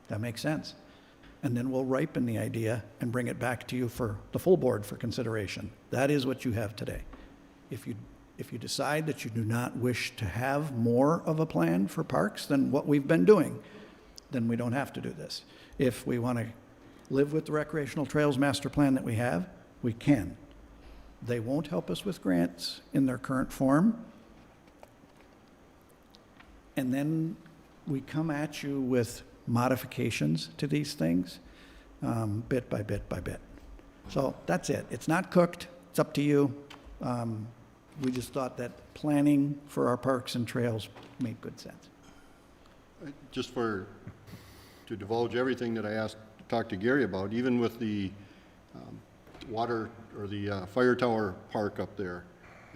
that makes sense. And then we'll ripen the idea and bring it back to you for the full board for consideration. That is what you have today. If you decide that you do not wish to have more of a plan for parks than what we've been doing, then we don't have to do this. If we want to live with the recreational trails master plan that we have, we can. They won't help us with grants in their current form. And then we come at you with modifications to these things, bit by bit by bit. So that's it. It's not cooked. It's up to you. We just thought that planning for our parks and trails made good sense. Just to divulge everything that I talked to Gary about, even with the water or the fire tower park up there,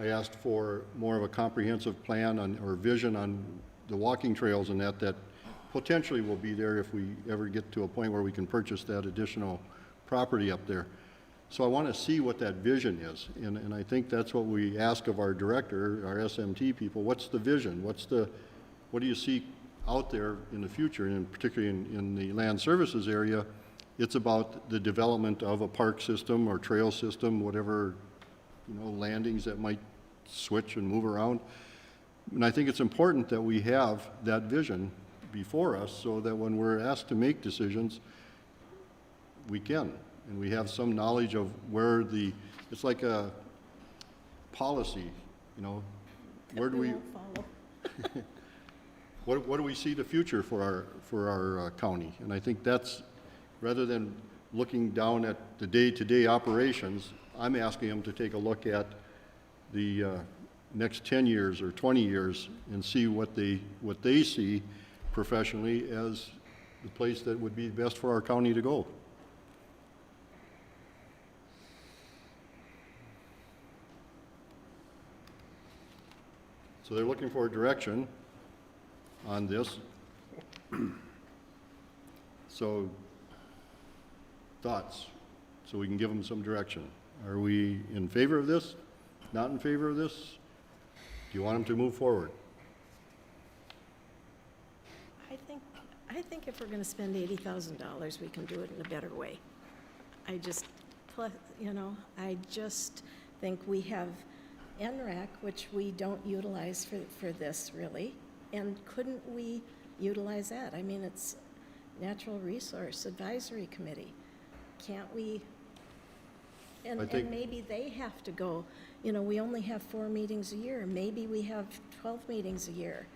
I asked for more of a comprehensive plan or vision on the walking trails and that potentially will be there if we ever get to a point where we can purchase that additional property up there. So I want to see what that vision is, and I think that's what we ask of our director, our SMT people. What's the vision? What do you see out there in the future, and particularly in the land services area? It's about the development of a park system or trail system, whatever, you know, landings that might switch and move around. And I think it's important that we have that vision before us so that when we're asked to make decisions, we can, and we have some knowledge of where it's like a policy, you know, where do we, won't follow. what do we see the future for our county? And I think that's, rather than looking down at the day-to-day operations, I'm asking them to take a look at the next 10 years or 20 years and see what they see professionally as the place that would be best for our county to go. So they're looking for direction on this. So, thoughts, so we can give them some direction. Are we in favor of this? Not in favor of this? Do you want them to move forward? I think if we're gonna spend $80,000, we can do it in a better way. I just think we have NRAC, which we don't utilize for this really, and couldn't we utilize that? I mean, it's Natural Resource Advisory Committee. Can't we? And maybe they have to go, we only have 4 meetings a year. Maybe we have 12 meetings a year.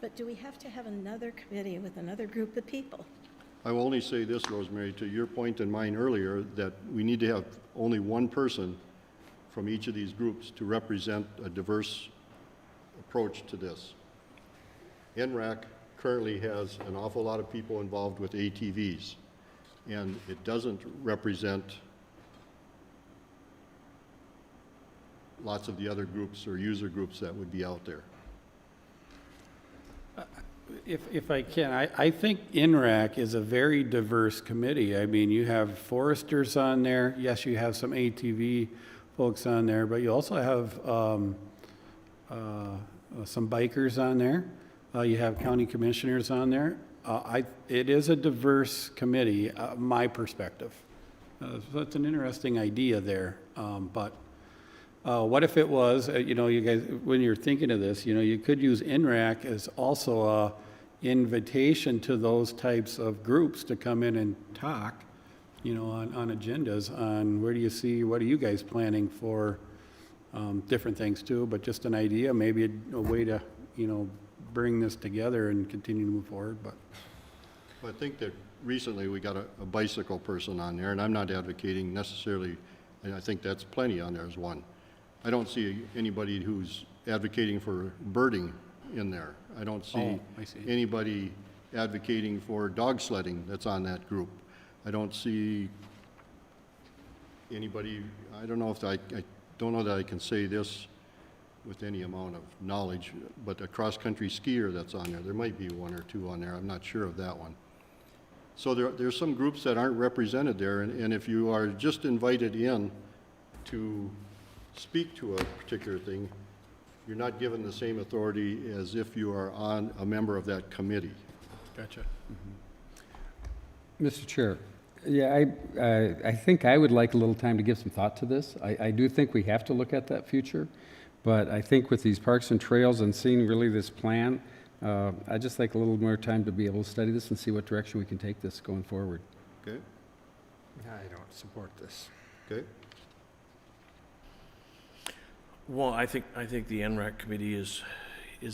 But do we have to have another committee with another group of people? I will only say this, Rosemary, to your point and mine earlier, that we need to have only one person from each of these groups to represent a diverse approach to this. NRAC currently has an awful lot of people involved with ATVs, and it doesn't represent lots of the other groups or user groups that would be out there. If I can, I think NRAC is a very diverse committee. I mean, you have foresters on there. Yes, you have some ATV folks on there, but you also have some bikers on there. You have county commissioners on there. It is a diverse committee, my perspective. So that's an interesting idea there. But what if it was, you guys, when you're thinking of this, you could use NRAC as also a invitation to those types of groups to come in and talk, on agendas on what are you guys planning for different things too, but just an idea, maybe a way to, bring this together and continue to move forward, but. Well, I think that recently we got a bicycle person on there, and I'm not advocating necessarily, and I think that's plenty on there as one. I don't see anybody who's advocating for birding in there. I don't see anybody advocating for dog sledding that's on that group. I don't see anybody, I don't know that I can say this with any amount of knowledge, but a cross-country skier that's on there. There might be 1 or 2 on there. I'm not sure of that one. So there's some groups that aren't represented there, and if you are just invited in to speak to a particular thing, you're not given the same authority as if you are a member of that committee. Gotcha. Mr. Chair, yeah, I think I would like a little time to give some thought to this. I do think we have to look at that future, but I think with these parks and trails and seeing really this plan, I'd just like a little more time to be able to study this and see what direction we can take this going forward. Okay? I don't support this. Okay? Well, I think the NRAC committee is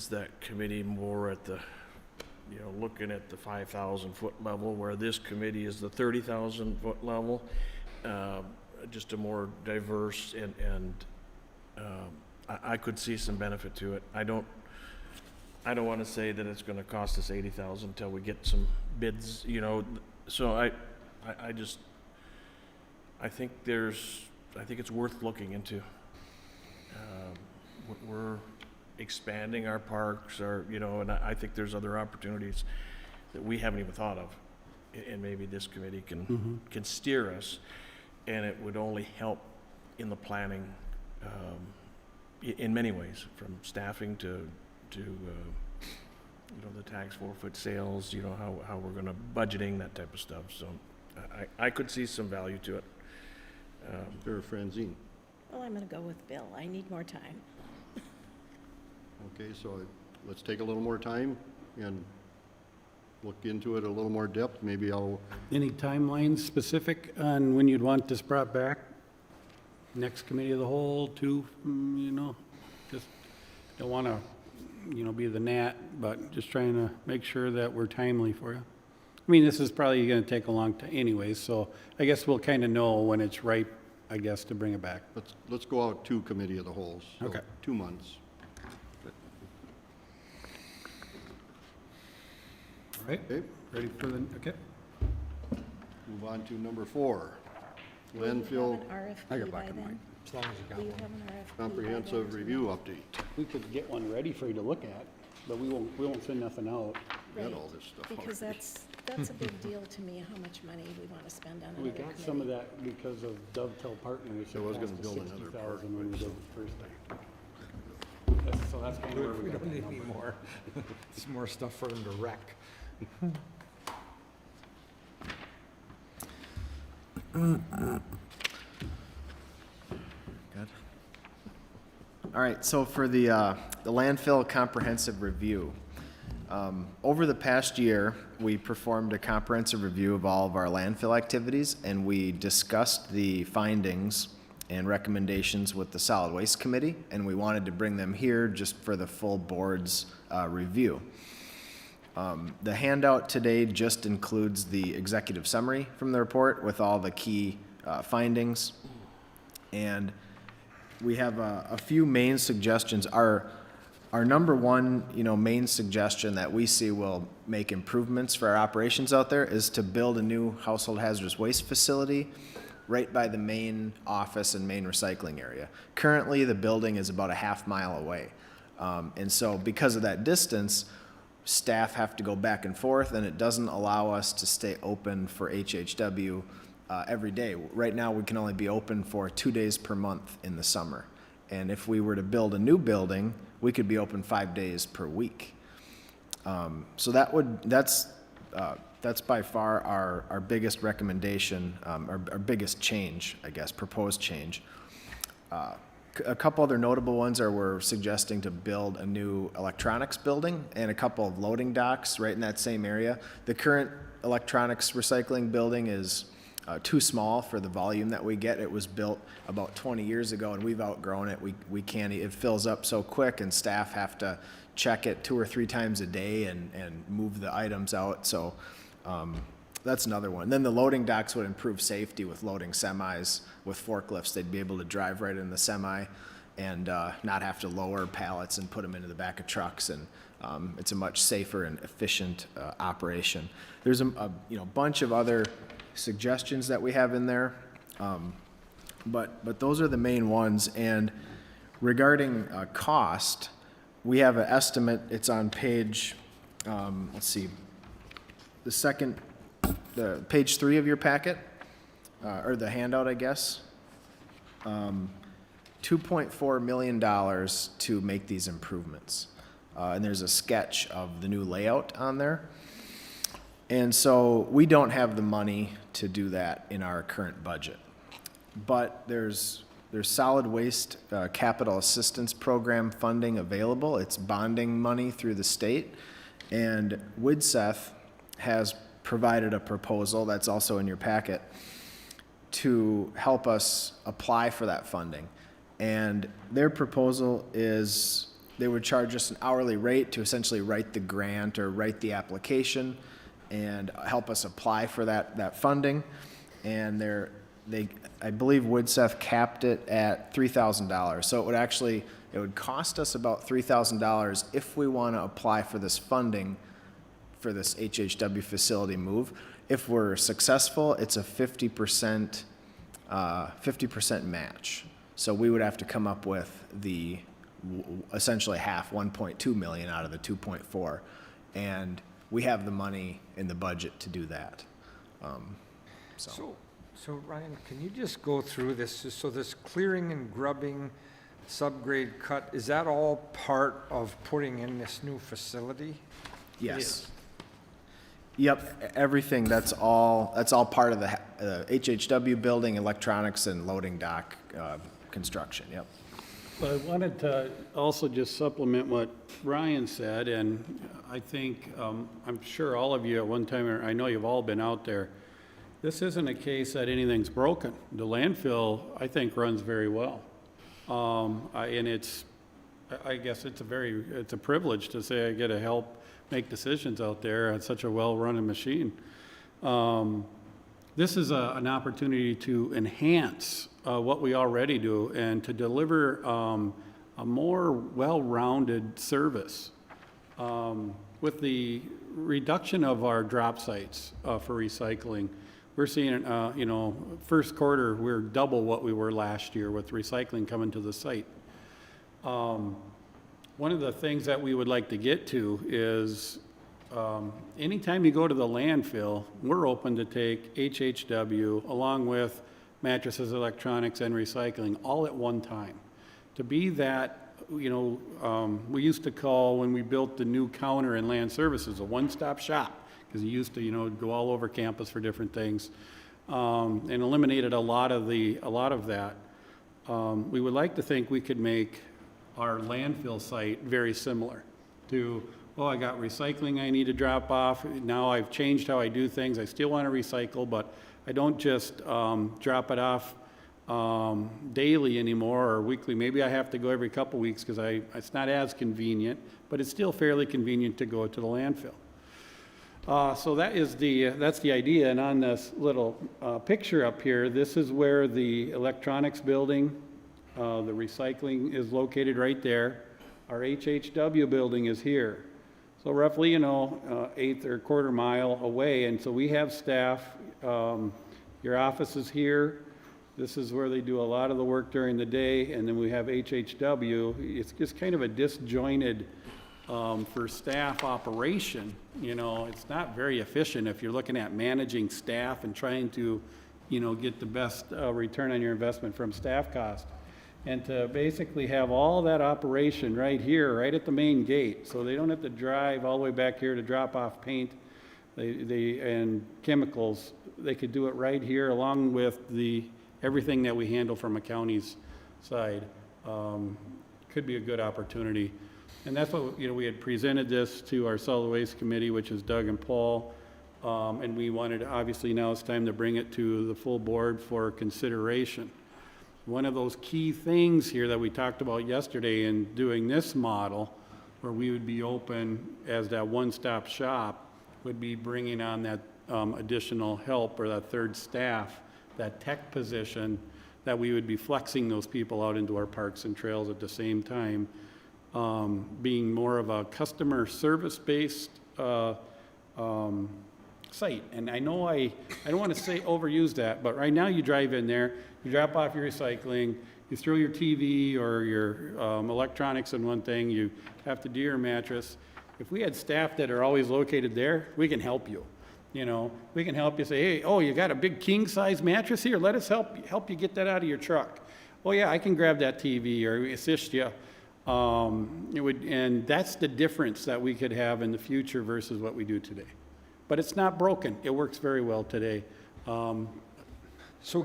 that committee more at the, looking at the 5,000-foot level, where this committee is the 30,000-foot level. Just a more diverse and I could see some benefit to it. I don't want to say that it's going to cost us 80,000 until we get some bids, So I think it's worth looking into. We're expanding our parks, and I think there's other opportunities that we haven't even thought of, and maybe this committee can steer us, and it would only help in the planning in many ways, from staffing to the tax forfeit sales, how we're going to budgeting, that type of stuff. So I could see some value to it. Mr. Franzine. Well, I'm going to go with Bill. I need more time. Okay, so let's take a little more time and look into it a little more depth. Maybe I'll, Any timelines specific on when you'd want this brought back? Next committee of the whole, just don't want to, be the gnat, but just trying to make sure that we're timely for you. I mean, this is probably going to take a long time anyways, so I guess we'll kind of know when it's ripe, I guess, to bring it back. let's go out 2 committee of the wholes. So Okay. 2 months. All right, Okay, ready for the, okay? move on to number 4. Landfill I got black and white. As long as you got Will you one. have an RFP by comprehensive then? review update. We could get one ready for you to look at, but we won't send nothing out. Got Right, all this stuff because already. that's a big deal to me, how much money we want to spend on We another got some of committee. that because of Dovetail Partner, which I was gonna cost us build another park, 60,000 when we did it the first time. So that's kind of where We we got don't that need any number. more. It's more stuff for them to wreck. Good. All right, so for the landfill comprehensive review, over the past year, we performed a comprehensive review of all of our landfill activities, and we discussed the findings and recommendations with the Solid Waste Committee, and we wanted to bring them here just for the full board's review. The handout today just includes the executive summary from the report with all the key findings. And we have a few main suggestions. Our number one, main suggestion that we see will make improvements for our operations out there is to build a new household hazardous waste facility right by the main office and main recycling area. Currently, the building is about a half-mile away. And so because of that distance, staff have to go back and forth, and it doesn't allow us to stay open for HHW every day. Right now, we can only be open for 2 days per month in the summer. And if we were to build a new building, we could be open 5 days per week. So that's by far our biggest recommendation, our biggest change, I guess, proposed change. A couple other notable ones are we're suggesting to build a new electronics building and a couple of loading docks right in that same area. The current electronics recycling building is too small for the volume that we get. It was built about 20 years ago, and we've outgrown it. We can't, it fills up so quick, and staff have to check it 2 or 3 times a day and move the items out. So that's another one. Then the loading docks would improve safety with loading semis with forklifts. They'd be able to drive right in the semi and not have to lower pallets and put them into the back of trucks. And it's a much safer and efficient operation. There's a bunch of other suggestions that we have in there, but those are the main ones. And regarding cost, we have an estimate. It's on page, let's see, the page 3 of your packet, or the handout, I guess. $2.4 million to make these improvements. And there's a sketch of the new layout on there. And so we don't have the money to do that in our current budget. But there's solid waste capital assistance program funding available. It's bonding money through the state. And WIDSEF has provided a proposal that's also in your packet to help us apply for that funding. And their proposal is they would charge us an hourly rate to essentially write the grant or write the application and help us apply for that funding. And I believe WIDSEF capped it at $3,000. So it would cost us about $3,000 if we want to apply for this funding for this HHW facility move. If we're successful, it's a 50% match. So we would have to come up with essentially half, 1.2 million out of the 2.4, and we have the money in the budget to do that. So Ryan, can you just go through this? So this clearing and grubbing, subgrade cut, is that all part of putting in this new facility? Yes. Yep, everything, that's all part of the HHW building, electronics, and loading dock construction, yep. I wanted to also just supplement what Ryan said, and I think, I'm sure all of you at one time, or I know you've all been out there, this isn't a case that anything's broken. The landfill, I think, runs very well. And I guess it's a privilege to say I get to help make decisions out there at such a well-running machine. This is an opportunity to enhance what we already do and to deliver a more well-rounded service. With the reduction of our drop sites for recycling, we're seeing, first quarter, we're double what we were last year with recycling coming to the site. One of the things that we would like to get to is anytime you go to the landfill, we're open to take HHW along with mattresses, electronics, and recycling all at one time. To be that, we used to call, when we built the new counter in land services, a one-stop shop, because you used to, go all over campus for different things, and eliminated a lot of that. We would like to think we could make our landfill site very similar to, I got recycling I need to drop off. Now I've changed how I do things. I still want to recycle, but I don't just drop it off daily anymore or weekly. Maybe I have to go every couple weeks because it's not as convenient, but it's still fairly convenient to go to the landfill. So that's the idea. And on this little picture up here, this is where the electronics building, the recycling is located right there. Our HHW building is here. So roughly, eighth or quarter mile away. And so we have staff. Your office is here. This is where they do a lot of the work during the day. And then we have HHW. It's just kind of a disjointed for staff operation. It's not very efficient if you're looking at managing staff and trying to, get the best return on your investment from staff cost. And to basically have all that operation right here, right at the main gate, so they don't have to drive all the way back here to drop off paint and chemicals. They could do it right here along with everything that we handle from a county's side. Could be a good opportunity. And that's what, we had presented this to our solid waste committee, which is Doug and Paul. And we wanted, obviously now it's time to bring it to the full board for consideration. One of those key things here that we talked about yesterday in doing this model, where we would be open as that one-stop shop, would be bringing on that additional help or that third staff, that tech position, that we would be flexing those people out into our parks and trails at the same time, being more of a customer service-based site. And I know I don't want to say overuse that, but right now you drive in there, you drop off your recycling, you throw your TV or your electronics in one thing, you have to do your mattress. If we had staff that are always located there, we can help you. We can help you say, hey, you got a big king-size mattress here? Let us help you get that out of your truck. Oh yeah, I can grab that TV or assist you. And that's the difference that we could have in the future versus what we do today. But it's not broken. It works very well today. So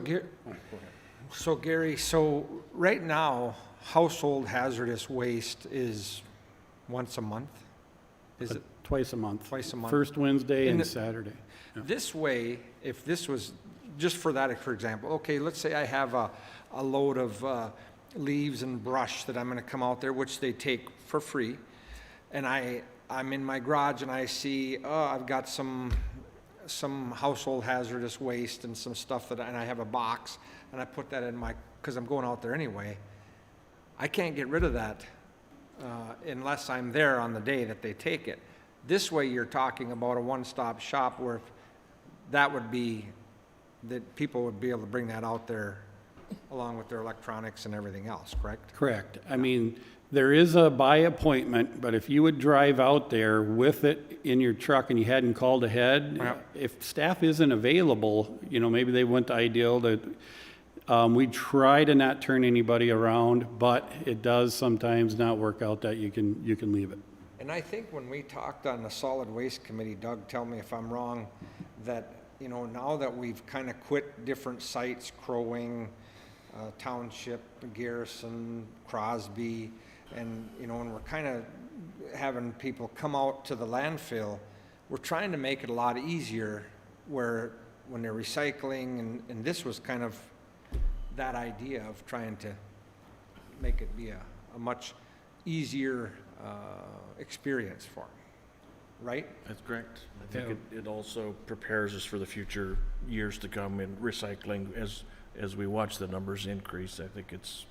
Gary, right now, household hazardous waste is once a month? Is it? Twice a month. Twice a month. First Wednesday and Saturday. Yeah. This way, if this was, just for that, for example, okay, let's say I have a load of leaves and brush that I'm going to come out there, which they take for free, and I'm in my garage and I see, I've got some household hazardous waste and some stuff and I have a box and I put that in because I'm going out there anyway. I can't get rid of that unless I'm there on the day that they take it. This way you're talking about a one-stop shop where that would be, that people would be able to bring that out there along with their electronics and everything else, correct? Correct. I mean, there is a by appointment, but if you would drive out there with it in your truck and you hadn't called ahead, Yeah. if staff isn't available, maybe they went to Ideal that we try to not turn anybody around, but it does sometimes not work out that you can leave it. And I think when we talked on the solid waste committee, Doug, tell me if I'm wrong, that, now that we've kind of quit different sites, Crow Wing, Township, Garrison, Crosby, and, you know, and we're kind of having people come out to the landfill. We're trying to make it a lot easier where, when they're recycling, and this was kind of that idea of trying to make it be a much easier experience for them, right? That's correct. I think it also prepares us for the future years to come in recycling. As we watch the numbers increase, I think it's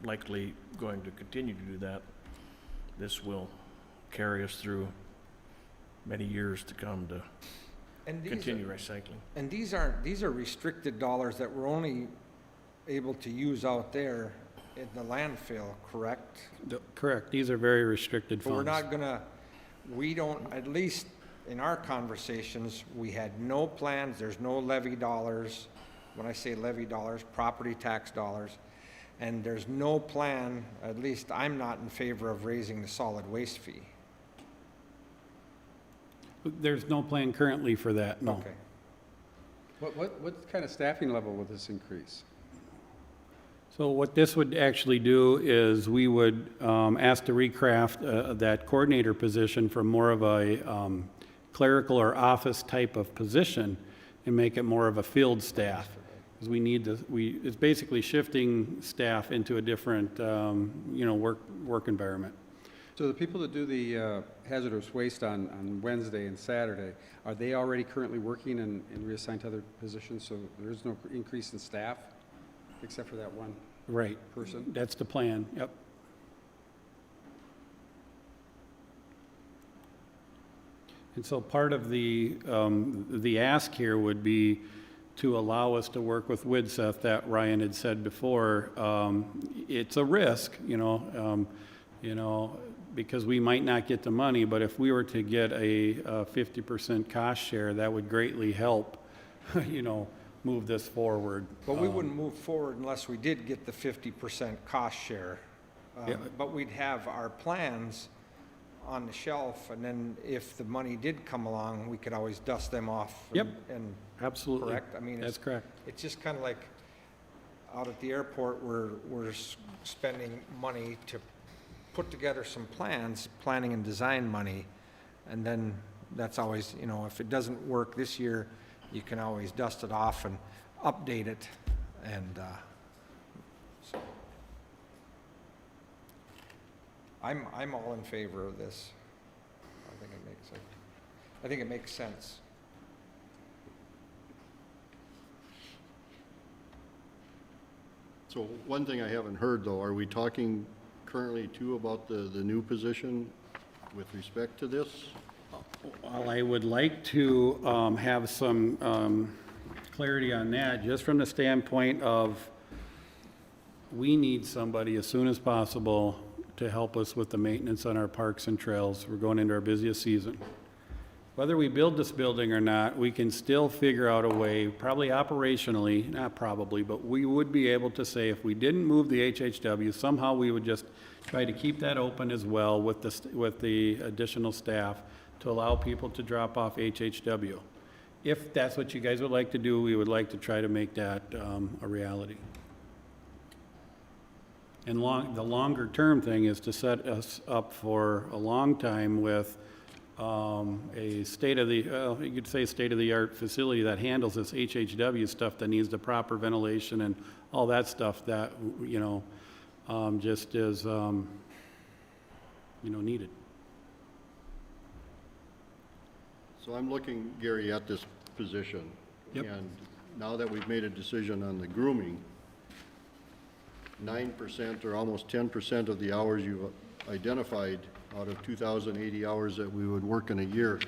likely going to continue to do that. This will carry us through many years to come to And these continue are- recycling. And these are restricted dollars that we're only able to use out there in the landfill, correct? Correct, these are very restricted But we're funds. not gonna, we don't, at least in our conversations, we had no plans, there's no levy dollars. When I say levy dollars, property tax dollars. And there's no plan, at least I'm not in favor of raising the solid waste fee. There's no plan currently for that, no. Okay. What kind of staffing level will this increase? So what this would actually do is we would ask to recraft that coordinator position from more of a clerical or office type of position and make it more of a field staff. Because we need to, it's basically shifting staff into a different, you know, work environment. So the people that do the hazardous waste on Wednesday and Saturday, are they already currently working and reassigned to other positions? So there is no increase in staff except for that one Right. person? That's the plan, yep. And so part of the ask here would be to allow us to work with WIDSEF that Ryan had said before. It's a risk, you know, because we might not get the money, but if we were to get a 50% cost share, that would greatly help, you know, move this forward. But we wouldn't move forward unless we did get the 50% cost share. Yeah. But we'd have our plans on the shelf, and then if the money did come along, we could always dust them off. Yep. And, Absolutely. correct? I mean, That's correct. it's just kind of like out at the airport, we're spending money to put together some plans, planning and design money, and then that's always, you know, if it doesn't work this year, you can always dust it off and update it, and so. I'm all in favor of this. I think it makes sense. So one thing I haven't heard, though, are we talking currently, too, about the new position with respect to this? Well, I would like to have some clarity on that, just from the standpoint of we need somebody as soon as possible to help us with the maintenance on our parks and trails. We're going into our busiest season. Whether we build this building or not, we can still figure out a way, probably operationally, not probably, but we would be able to say if we didn't move the HHW, somehow we would just try to keep that open as well with the additional staff to allow people to drop off HHW. If that's what you guys would like to do, we would like to try to make that a reality. And the longer-term thing is to set us up for a long time with a you could say state-of-the-art facility that handles this HHW stuff that needs the proper ventilation and all that stuff that, you know, just is, you know, needed. So I'm looking, Gary, at this position. Yep. And now that we've made a decision on the grooming, 9% or almost 10% of the hours you've identified out of 2,080 hours that we would work in a year.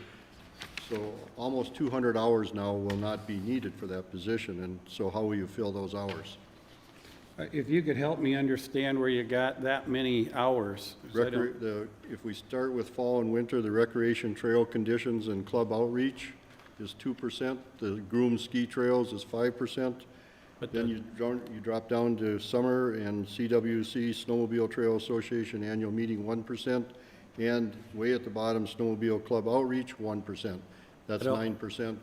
So almost 200 hours now will not be needed for that position, and so how will you fill those hours? If you could help me understand where you got that many hours. 'cause I don't- If we start with fall and winter, the recreation trail conditions and club outreach is 2%, the groomed ski trails is 5%. But Then you drop down to summer and CWC, Snowmobile Trail Association Annual Meeting, 1%, and way at the bottom, Snowmobile Club Outreach, 1%. That's I don't- 9%.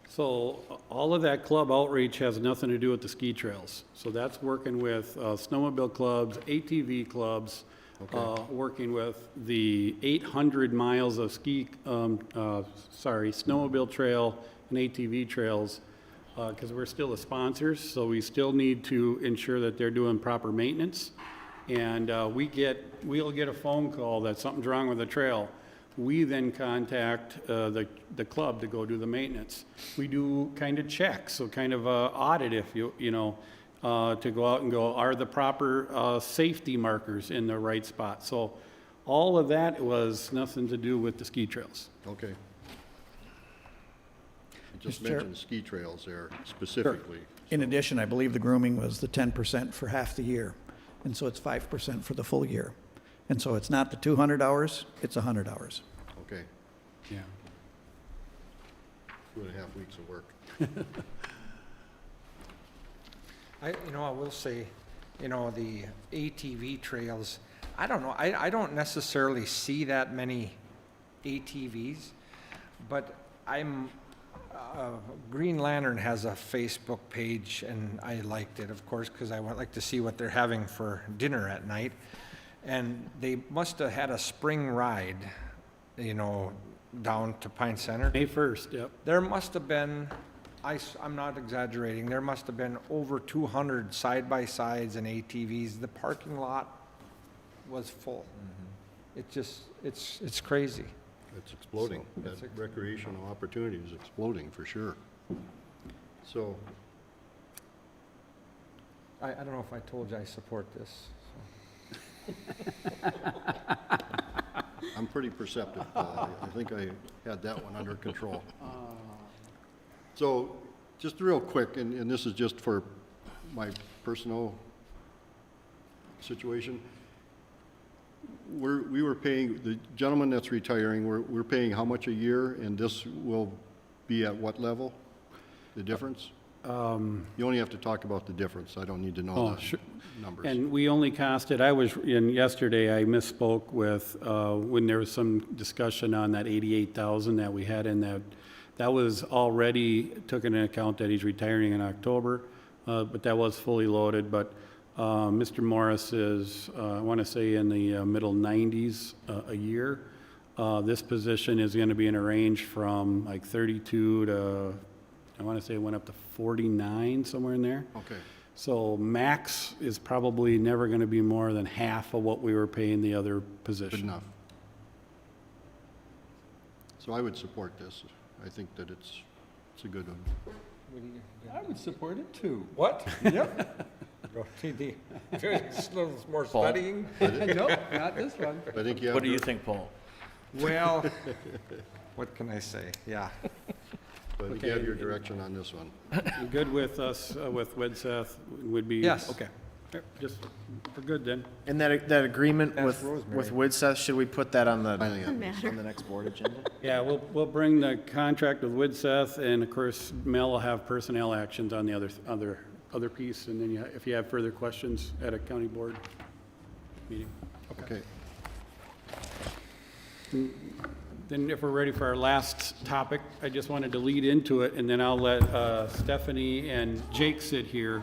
So all of that club outreach has nothing to do with the ski trails. So that's working with snowmobile clubs, ATV clubs, working with the 800 miles of snowmobile trail and ATV trails, because we're still the sponsors, so we still need to ensure that they're doing proper maintenance. And we'll get a phone call that something's wrong with the trail. We then contact the club to go do the maintenance. We do kind of checks, so kind of a audit, if you know, to go out and go, are the proper safety markers in the right spot? So all of that was nothing to do with the ski trails. Okay. You just Mr. Chair. mentioned ski trails there specifically. In addition, I believe the grooming was the 10% for half the year, and so it's 5% for the full year. And so it's not the 200 hours, it's 100 hours. Okay, Yeah. 2.5 weeks of work. I will say, the ATV trails, I don't know, I don't necessarily see that many ATVs, but Green Lantern has a Facebook page, and I liked it, of course, because I would like to see what they're having for dinner at night. And they must have had a spring ride, down to Pine Center. May 1st, yep. There must have been, I'm not exaggerating, there must have been over 200 side-by-sides and ATVs. The parking lot was full. It's crazy. It's exploding. So, That recreational opportunity is exploding for sure. So, I don't know if I told you I support this. I'm pretty perceptive, Paul. I think I had that one under control. So, just real quick, and this is just for my personal situation. We were paying, the gentleman that's retiring, we're paying how much a year, and this will be at what level? The difference? You only have to talk about the difference. I don't need to know sure. the numbers. And we only costed, yesterday I misspoke with, when there was some discussion on that 88,000 that we had in that was already took into account that he's retiring in October, but that was fully loaded. But Mr. Morris is, I want to say, in the middle 90s a year. This position is going to be in a range from like 32 to, I want to say it went up to 49, somewhere in there. Okay. So max is probably never going to be more than half of what we were paying the other Good position. enough. So I would support this. I think that it's a good one. I would support it too. What? Yep. Do a little more studying? No, not this one. I think you have. What do you think, Paul? Well, what can I say? Yeah. But you have your direction on this one. You good with us, with Widseth, would be? Yes. Okay. Just, we're good then. And that agreement Ask with Rosemary. Widseth, should we put that on the Doesn't matter. next board agenda? Yeah, we'll bring the contract with Widseth, and of course, Mel will have personnel actions on the other piece, and then if you have further questions at a county board meeting. Okay. Then if we're ready for our last topic, I just wanted to lead into it, and then I'll let Stephanie and Jake sit here.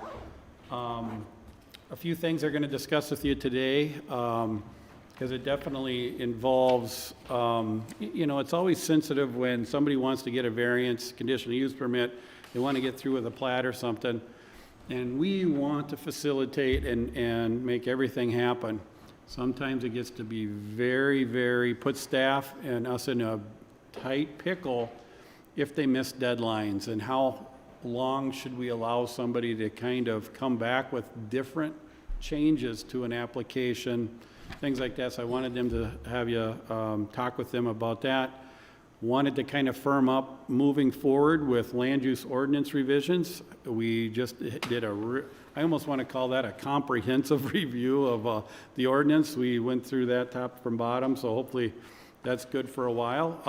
A few things they're going to discuss with you today, because it definitely involves, it's always sensitive when somebody wants to get a variance, conditional use permit, they want to get through with a plat or something, and we want to facilitate and make everything happen. Sometimes it gets to be very, very, put staff and us in a tight pickle if they miss deadlines, and how long should we allow somebody to kind of come back with different changes to an application, things like that. So I wanted them to have you talk with them about that. Wanted to kind of firm up moving forward with land use ordinance revisions. We just did I almost want to call that a comprehensive review of the ordinance. We went through that top from bottom, so hopefully that's good for a while,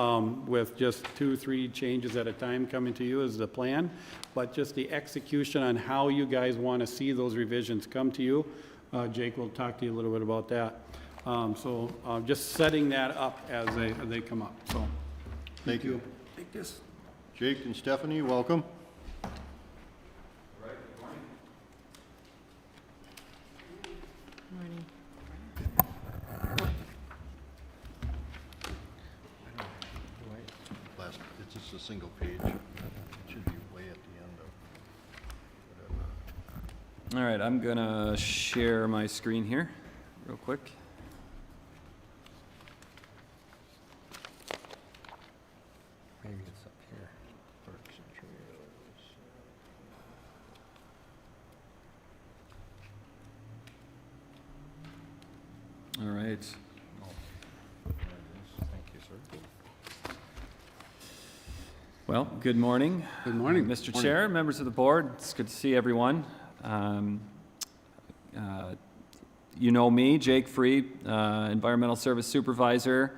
with just 2-3 changes at a time coming to you as the plan. But just the execution on how you guys want to see those revisions come to you. Jake will talk to you a little bit about that. So just setting that up as they come up. So Thank you. take this. Jake and Stephanie, welcome. Morning. It's just a single page. It should be way at the end of whatever. All right, I'm gonna share my screen here real quick. Maybe it's up here. Parks and Trails. All right. Thank you, sir. Well, good morning. Good morning. Mr. Chair, members of the board, it's good to see everyone. You know me, Jake Free, Environmental Service Supervisor.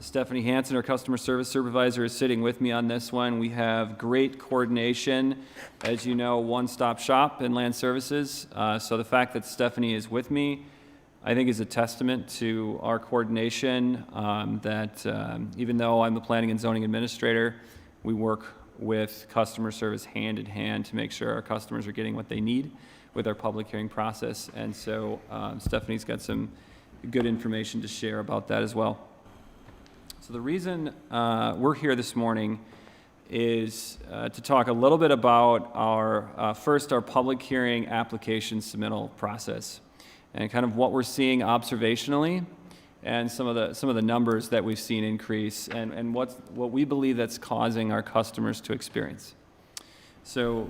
Stephanie Hansen, our Customer Service Supervisor, is sitting with me on this one. We have great coordination. As you know, one-stop shop in land services. So the fact that Stephanie is with me, I think, is a testament to our coordination, that even though I'm the Planning and Zoning Administrator, we work with customer service hand in hand to make sure our customers are getting what they need with our public hearing process. And so Stephanie's got some good information to share about that as well. So the reason we're here this morning is to talk a little bit about our, first, our public hearing application submittal process and kind of what we're seeing observationally and some of the numbers that we've seen increase and what we believe that's causing our customers to experience. So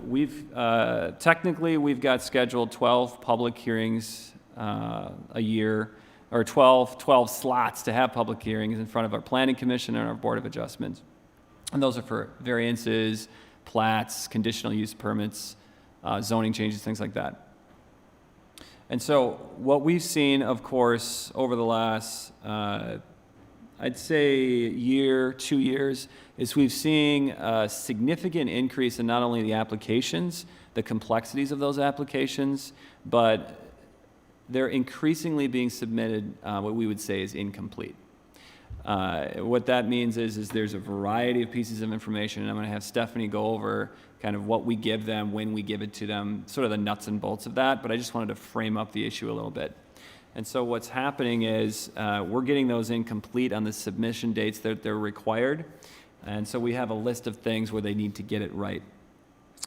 technically we've got scheduled 12 public hearings a year, or 12 slots to have public hearings in front of our Planning Commission and our Board of Adjustment. And those are for variances, plats, conditional use permits, zoning changes, things like that. And so what we've seen, of course, over the last, I'd say year, 2 years, is we've seen a significant increase in not only the applications, the complexities of those applications, but they're increasingly being submitted what we would say is incomplete. What that means is there's a variety of pieces of information, and I'm going to have Stephanie go over kind of what we give them, when we give it to them, sort of the nuts and bolts of that, but I just wanted to frame up the issue a little bit. And so what's happening is we're getting those incomplete on the submission dates that they're required, and so we have a list of things where they need to get it right.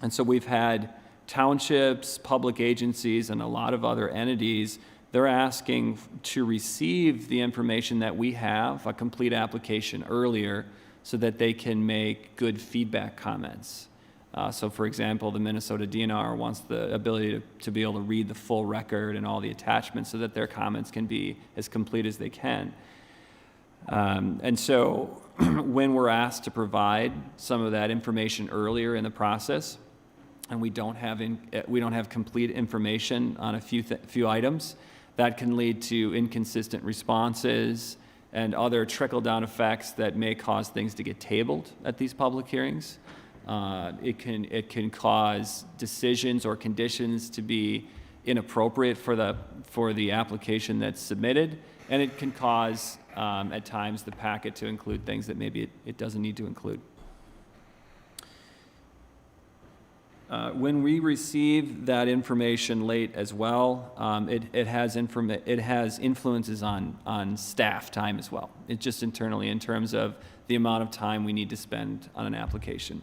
And so we've had townships, public agencies, and a lot of other entities, they're asking to receive the information that we have, a complete application, earlier so that they can make good feedback comments. So for example, the Minnesota DNR wants the ability to be able to read the full record and all the attachments so that their comments can be as complete as they can. And so when we're asked to provide some of that information earlier in the process, and we don't have complete information on a few items, that can lead to inconsistent responses and other trickle-down effects that may cause things to get tabled at these public hearings. It can cause decisions or conditions to be inappropriate for the application that's submitted, and it can cause at times the packet to include things that maybe it doesn't need to include. When we receive that information late as well, it has influences on staff time as well. It's just internally in terms of the amount of time we need to spend on an application.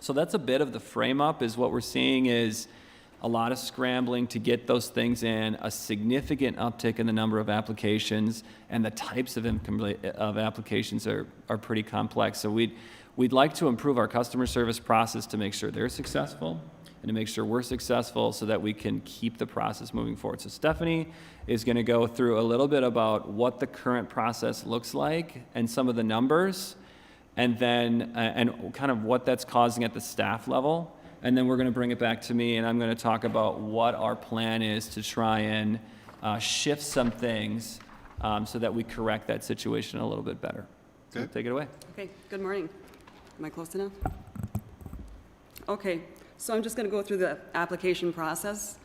So that's a bit of the frame up. Is what we're seeing is a lot of scrambling to get those things in, a significant uptick in the number of applications, and the types of applications are pretty complex. So we'd like to improve our customer service process to make sure they're successful and to make sure we're successful so that we can keep the process moving forward. So Stephanie is going to go through a little bit about what the current process looks like and some of the numbers, and then and kind of what that's causing at the staff level. And then we're going to bring it back to me, and I'm going to talk about what our plan is to try and shift some things so that we correct that situation a little bit better. So Okay. Take it away. Okay, good morning. Am I close enough? Okay, so I'm just going to go through the application process.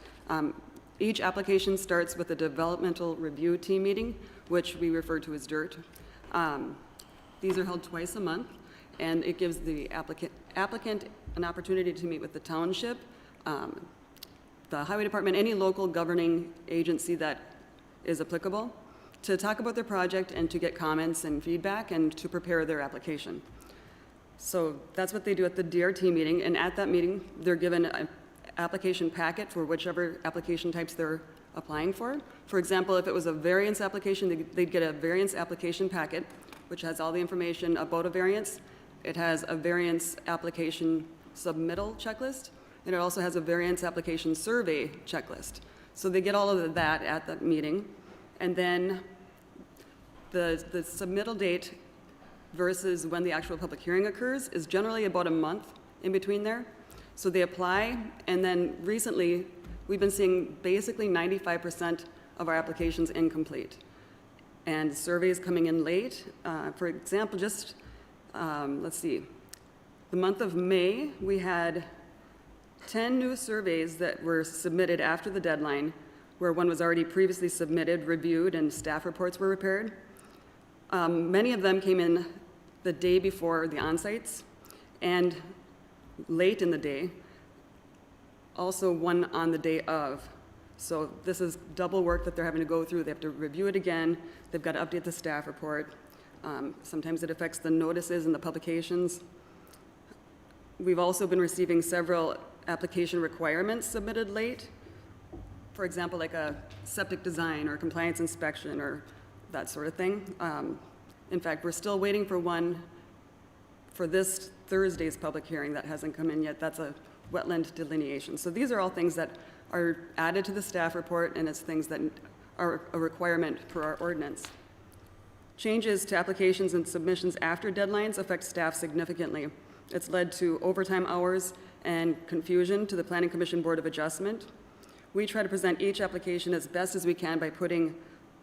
Each application starts with a developmental review team meeting, which we refer to as DIRT. These are held twice a month, and it gives the applicant an opportunity to meet with the township, the highway department, any local governing agency that is applicable, to talk about their project and to get comments and feedback and to prepare their application. So that's what they do at the DRT meeting, and at that meeting, they're given an application packet for whichever application types they're applying for. For example, if it was a variance application, they'd get a variance application packet, which has all the information about a variance. It has a variance application submittal checklist, and it also has a variance application survey checklist. So they get all of that at that meeting, and then the submittal date versus when the actual public hearing occurs is generally about a month in between there. So they apply, and then recently, we've been seeing basically 95% of our applications incomplete. And surveys coming in late. For example, just, let's see, the month of May, we had 10 new surveys that were submitted after the deadline, where one was already previously submitted, reviewed, and staff reports were prepared. Many of them came in the day before the on-sites and late in the day, also one on the day of. So this is double work that they're having to go through. They have to review it again. They've got to update the staff report. Sometimes it affects the notices and the publications. We've also been receiving several application requirements submitted late. For example, like a septic design or compliance inspection or that sort of thing. In fact, we're still waiting for one for this Thursday's public hearing that hasn't come in yet. That's a wetland delineation. So these are all things that are added to the staff report, and it's things that are a requirement for our ordinance. Changes to applications and submissions after deadlines affect staff significantly. It's led to overtime hours and confusion to the Planning Commission Board of Adjustment. We try to present each application as best as we can by putting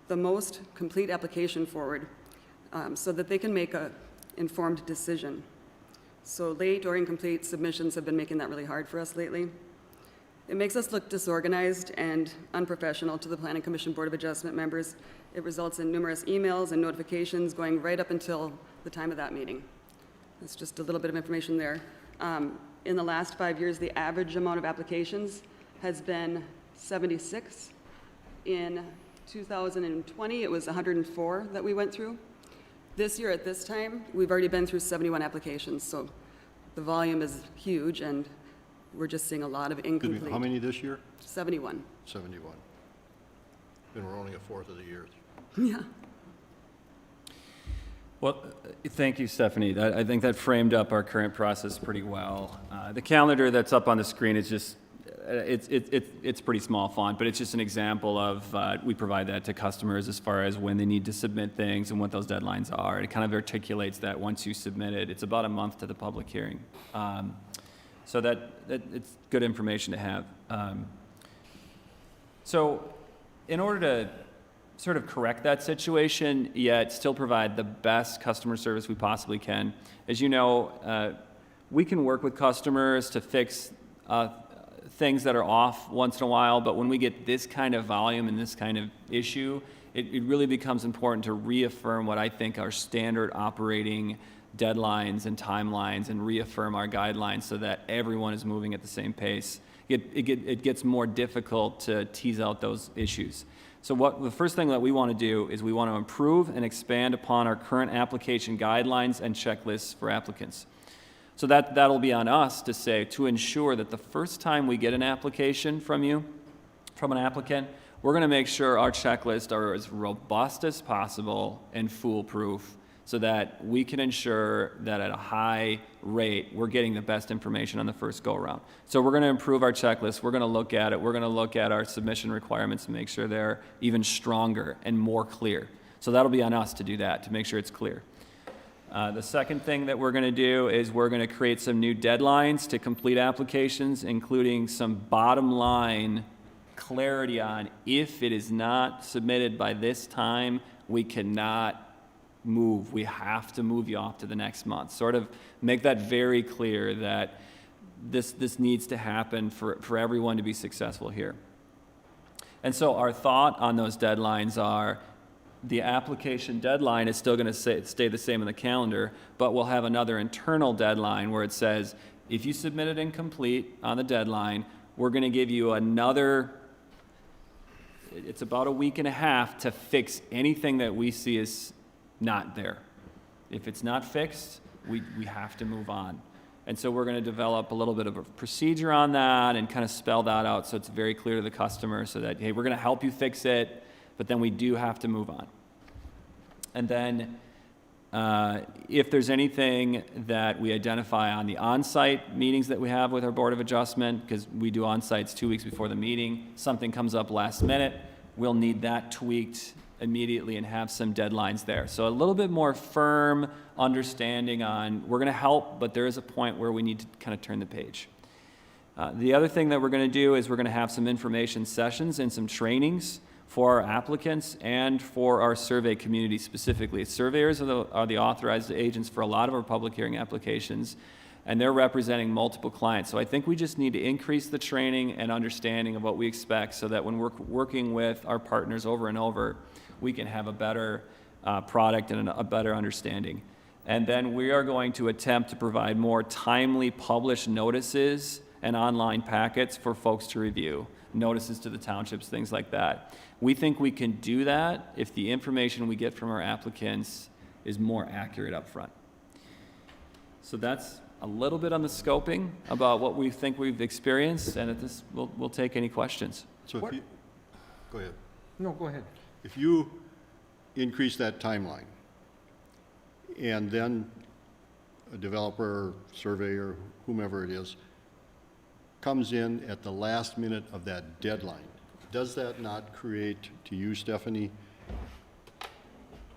the most complete application forward so that they can make an informed decision. So late or incomplete submissions have been making that really hard for us lately. It makes us look disorganized and unprofessional to the Planning Commission Board of Adjustment members. It results in numerous emails and notifications going right up until the time of that meeting. That's just a little bit of information there. In the last 5 years, the average amount of applications has been 76. In 2020, it was 104 that we went through. This year at this time, we've already been through 71 applications, so the volume is huge, and we're just seeing a lot of Excuse me, incomplete. how many this year? 71. 71. And we're only a fourth of the year. Yeah. Well, thank you, Stephanie. I think that framed up our current process pretty well. The calendar that's up on the screen is just, it's pretty small font, but it's just an example of, we provide that to customers as far as when they need to submit things and what those deadlines are. It kind of articulates that once you submit it. It's about a month to the public hearing. So that it's good information to have. So in order to sort of correct that situation, yet still provide the best customer service we possibly can, as you know, we can work with customers to fix things that are off once in a while, but when we get this kind of volume and this kind of issue, it really becomes important to reaffirm what I think are standard operating deadlines and timelines and reaffirm our guidelines so that everyone is moving at the same pace. It gets more difficult to tease out those issues. So the first thing that we want to do is we want to improve and expand upon our current application guidelines and checklists for applicants. So that'll be on us to say, to ensure that the first time we get an application from you, from an applicant, we're going to make sure our checklists are as robust as possible and foolproof so that we can ensure that at a high rate, we're getting the best information on the first go-around. So we're going to improve our checklist. We're going to look at it. We're going to look at our submission requirements and make sure they're even stronger and more clear. So that'll be on us to do that, to make sure it's clear. The second thing that we're going to do is we're going to create some new deadlines to complete applications, including some bottom line clarity on if it is not submitted by this time, we cannot move. We have to move you off to the next month. Sort of make that very clear that this needs to happen for everyone to be successful here. And so our thought on those deadlines are the application deadline is still going to stay the same in the calendar, but we'll have another internal deadline where it says, if you submit it incomplete on the deadline, we're going to give you another, it's about a week and a half to fix anything that we see is not there. If it's not fixed, we have to move on. And so we're going to develop a little bit of a procedure on that and kind of spell that out so it's very clear to the customer so that, hey, we're going to help you fix it, but then we do have to move on. And then if there's anything that we identify on the on-site meetings that we have with our Board of Adjustment, because we do on-sites 2 weeks before the meeting, something comes up last minute, we'll need that tweaked immediately and have some deadlines there. So a little bit more firm understanding on, we're going to help, but there is a point where we need to kind of turn the page. The other thing that we're going to do is we're going to have some information sessions and some trainings for our applicants and for our survey community specifically. Surveyors are the authorized agents for a lot of our public hearing applications, and they're representing multiple clients. So I think we just need to increase the training and understanding of what we expect so that when we're working with our partners over and over, we can have a better product and a better understanding. And then we are going to attempt to provide more timely published notices and online packets for folks to review, notices to the townships, things like that. We think we can do that if the information we get from our applicants is more accurate up front. So that's a little bit on the scoping about what we think we've experienced, and at this, we'll take any questions. So if you, go ahead. No, go ahead. If you increase that timeline, and then a developer, surveyor, whomever it is, comes in at the last minute of that deadline, does that not create, to you, Stephanie,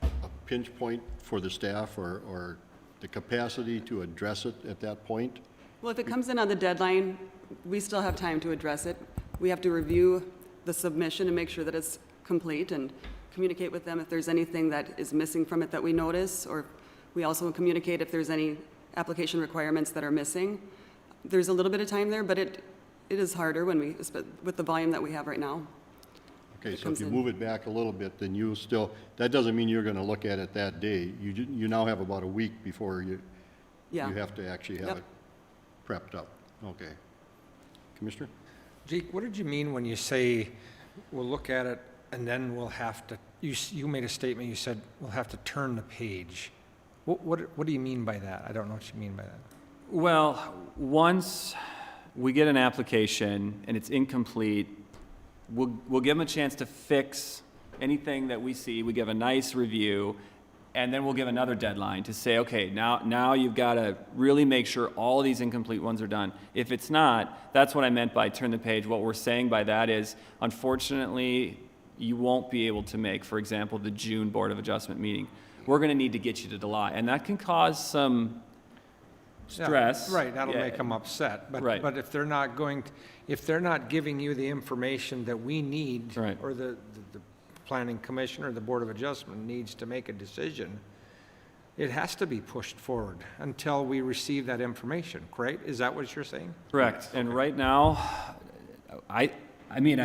a pinch point for the staff or the capacity to address it at that point? Well, if it comes in on the deadline, we still have time to address it. We have to review the submission and make sure that it's complete and communicate with them if there's anything that is missing from it that we notice, or we also communicate if there's any application requirements that are missing. There's a little bit of time there, but it is harder when with the volume that we have right now. Okay, so if you move it back a little bit, then you still, that doesn't mean you're going to look at it that day. You now have about a week before you have to actually have it prepped up. Okay. Commissioner? Jake, what did you mean when you say we'll look at it and then we'll have to, you made a statement, you said we'll have to turn the page. What do you mean by that? I don't know what you mean by that. Well, once we get an application and it's incomplete, we'll give them a chance to fix anything that we see. We give a nice review, and then we'll give another deadline to say, okay, now you've got to really make sure all of these incomplete ones are done. If it's not, that's what I meant by turn the page. What we're saying by that is, unfortunately, you won't be able to make, for example, the June Board of Adjustment meeting. We're going to need to get you to July, and that can cause some stress. Yeah, right, that'll make them upset. But, right. But if they're not giving you the information that we need, right, or the Planning Commission or the Board of Adjustment needs to make a decision, it has to be pushed forward until we receive that information, correct? Is that what you're saying? Correct. And right now, I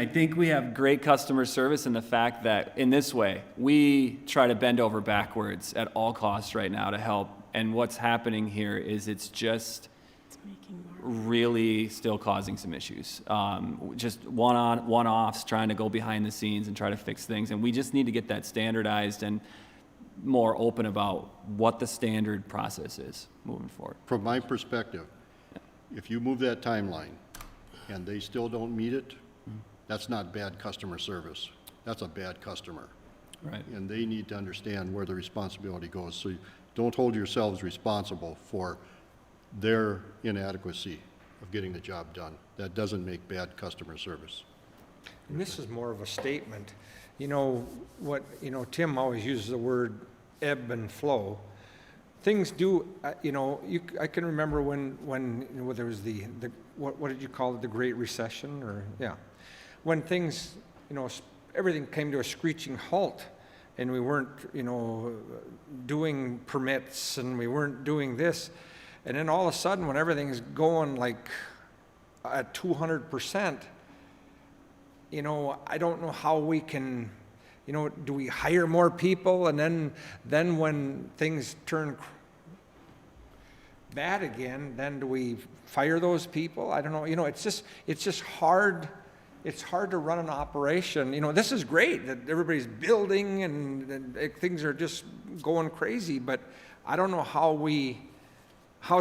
think we have great customer service in the fact that in this way, we try to bend over backwards at all costs right now to help. And what's happening here is it's just really still causing some issues. Just one-offs, trying to go behind the scenes and try to fix things. And we just need to get that standardized and more open about what the standard process is moving forward. From my perspective, if you move that timeline and they still don't meet it, that's not bad customer service. That's a bad customer. Right. And they need to understand where the responsibility goes. So don't hold yourselves responsible for their inadequacy of getting the job done. That doesn't make bad customer service. And this is more of a statement. You know, Tim always uses the word ebb and flow. Things do, I can remember when there was what did you call it, the Great Recession, or, yeah. When things, everything came to a screeching halt, and we weren't, doing permits, and we weren't doing this. And then all of a sudden, when everything's going like at 200%, I don't know how we can you know, do we hire more people and then when things turn bad again, then do we fire those people? I don't know, you know, it's just hard. It's hard to run an operation. You know, this is great that everybody's building and things are just going crazy, but I don't know how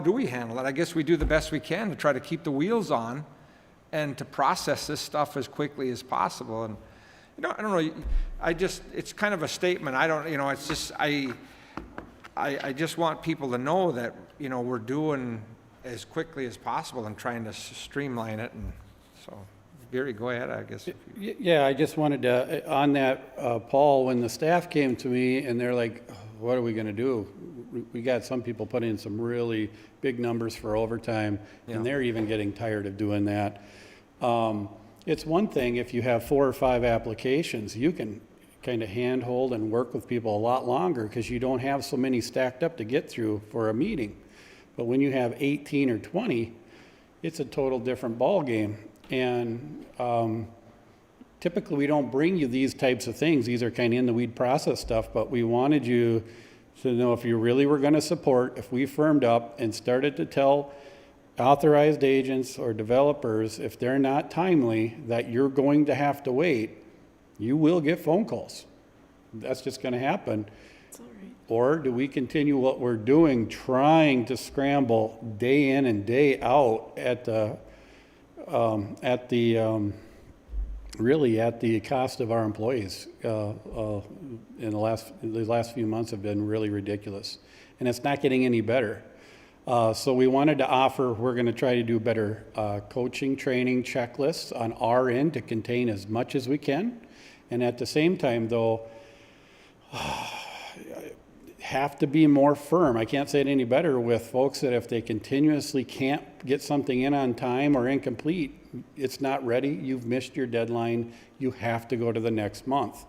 do we handle it? I guess we do the best we can to try to keep the wheels on and to process this stuff as quickly as possible. And, you know, I don't know, it's kind of a statement. I don't, you know, it's just, I just want people to know that, you know, we're doing as quickly as possible and trying to streamline it. And so, Gary, go ahead, I guess. Yeah, I just wanted to, on that, Paul, when the staff came to me and they're like, what are we going to do? We got some people putting in some really big numbers for overtime, and they're even getting tired of doing that. It's one thing if you have 4 or 5 applications, you can kind of handhold and work with people a lot longer because you don't have so many stacked up to get through for a meeting. But when you have 18 or 20, it's a total different ballgame. And typically we don't bring you these types of things. These are kind of in the weed process stuff, but we wanted you to know if you really were going to support, if we firmed up and started to tell authorized agents or developers, if they're not timely, that you're going to have to wait, you will get phone calls. That's just going to happen. It's all right. Or do we continue what we're doing, trying to scramble day in and day out really at the cost of our employees? In the last few months have been really ridiculous, and it's not getting any better. So we wanted to offer, we're going to try to do better coaching, training, checklists on our end to contain as much as we can. And at the same time, though, have to be more firm. I can't say it any better with folks that if they continuously can't get something in on time or incomplete, it's not ready, you've missed your deadline, you have to go to the next month.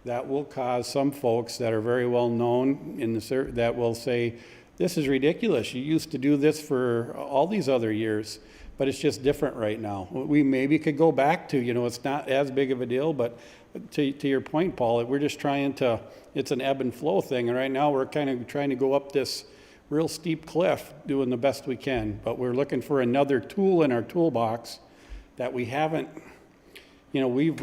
That will cause some folks that are very well known in the that will say, this is ridiculous. You used to do this for all these other years, but it's just different right now. We maybe could go back to, you know, it's not as big of a deal, but to your point, Paul, we're just trying to, it's an ebb and flow thing. And right now we're kind of trying to go up this real steep cliff, doing the best we can. But we're looking for another tool in our toolbox that we haven't, you know, we've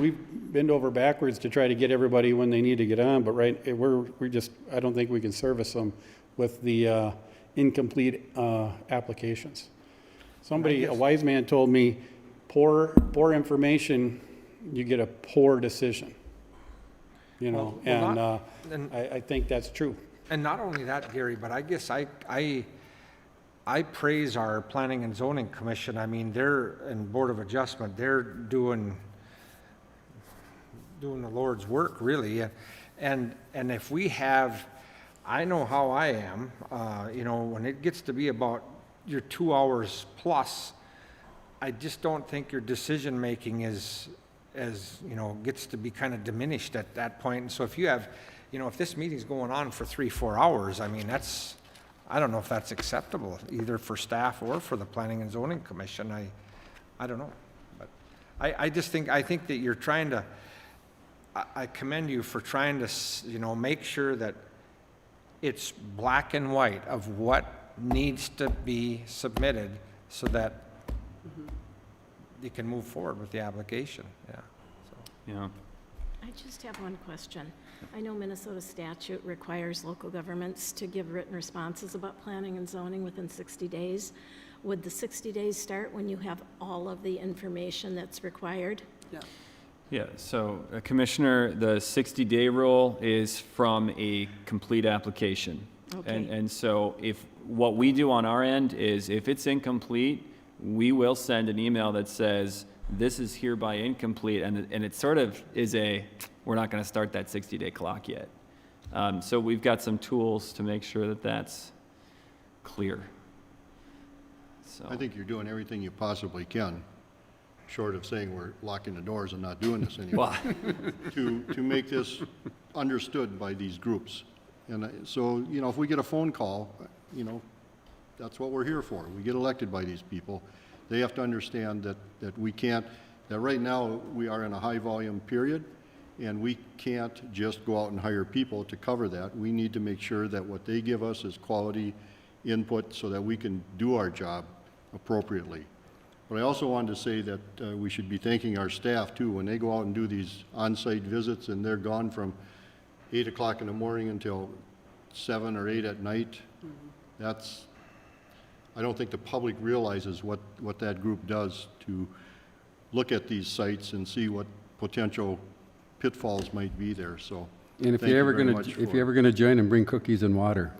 bent over backwards to try to get everybody when they need to get on, but we're just, I don't think we can service them with the incomplete applications. Somebody, a wise man told me, poor information, you get a poor decision. You know, I think that's true. And not only that, Gary, but I guess I praise our Planning and Zoning Commission. I mean, and Board of Adjustment, they're doing the Lord's work, really. And if we have, I know how I am, you know, when it gets to be about your 2 hours plus, I just don't think your decision-making is, you know, gets to be kind of diminished at that point. And so if you have, you know, if this meeting's going on for 3-4 hours, I mean, I don't know if that's acceptable, either for staff or for the Planning and Zoning Commission. I don't know. But I think that you're trying to, I commend you for trying to, you know, make sure that it's black and white of what needs to be submitted so that you can move forward with the application. Yeah. So. Yeah. I just have one question. I know Minnesota statute requires local governments to give written responses about planning and zoning within 60 days. Would the 60 days start when you have all of the information that's required? Yeah. Yeah, so Commissioner, the 60-day rule is from a complete application. Okay. And so if what we do on our end is if it's incomplete, we will send an email that says, this is hereby incomplete, and it sort of is we're not going to start that 60-day clock yet. So we've got some tools to make sure that that's clear. So. I think you're doing everything you possibly can, short of saying we're locking the doors and not doing this anymore, to make this understood by these groups. And so, you know, if we get a phone call, you know, that's what we're here for. We get elected by these people. They have to understand that we can't, that right now we are in a high volume period, and we can't just go out and hire people to cover that. We need to make sure that what they give us is quality input so that we can do our job appropriately. But I also wanted to say that we should be thanking our staff too. When they go out and do these on-site visits and they're gone from 8 o'clock in the morning until 7 or 8 at night, that's, I don't think the public realizes what that group does to look at these sites and see what potential pitfalls might be there, so. And if thank you're you ever very going much to, if for- you're ever going to join them, bring cookies and water.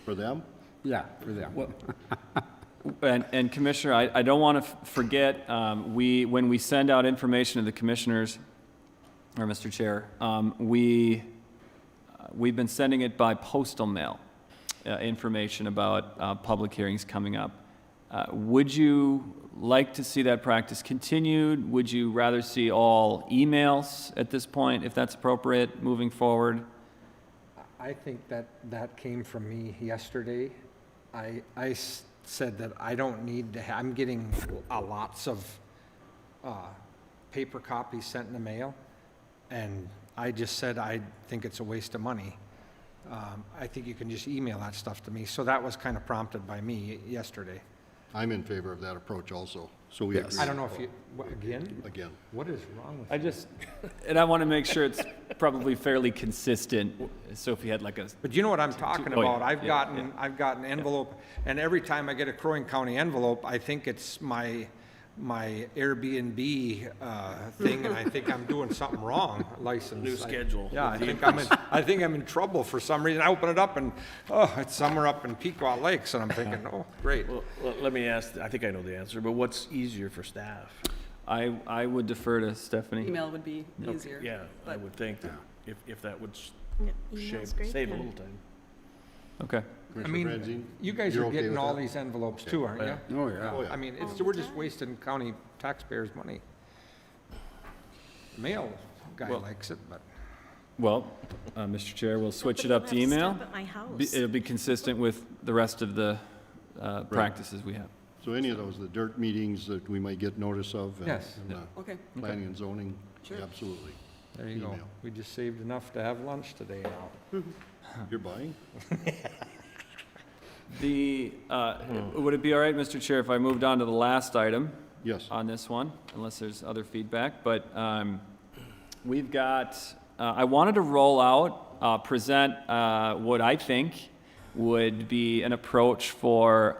For them? Yeah, for them. And Commissioner, I don't want to forget, when we send out information to the commissioners, or Mr. Chair, we've been sending it by postal mail, information about public hearings coming up. Would you like to see that practice continued? Would you rather see all emails at this point, if that's appropriate, moving forward? I think that came from me yesterday. I said that I don't need to, I'm getting lots of paper copies sent in the mail, and I just said I think it's a waste of money. I think you can just email that stuff to me. So that was kind of prompted by me yesterday. I'm in favor of that approach also, so we agree. I don't know if you, again? Again. What is wrong with And I want to make sure it's probably fairly consistent, so if you had like a, But you know what I'm talking Oh, yeah, about? I've yeah, gotten envelope, and every time I get a Crow Wing County envelope, I think it's my Airbnb thing, and I think I'm doing something wrong, license. New schedule. Yeah, I think I'm in trouble for some reason. I open it up and, it's somewhere up in Pequot Lakes, and I'm thinking, oh, great. Well, let me ask, I think I know the answer, but what's easier for staff? I would defer to Stephanie. Email would be easier. Yeah, I but- would think that if that would Yeah, email's great save a then. little time. Okay. I Commissioner mean, Franzen, you guys you're are okay getting with all that? these envelopes too, aren't you? Oh, yeah. Oh, yeah. I mean, All the we're just time. wasting county taxpayers' money. Mail guy likes it, but. Well, Mr. Chair, we'll switch it But up to you'll have email. stop at my house. It'll be consistent with the rest of the practices we have. So any of those, the dirt meetings that we might get notice of? and- Yes. and, Okay. Planning and zoning, Sure. absolutely. There you go. Email. We just saved enough to have lunch today now. You're buying? Would it be all right, Mr. Chair, if I moved on to the last item Yes. on this one, unless there's other feedback? But we've got, I wanted to roll out, present what I think would be an approach for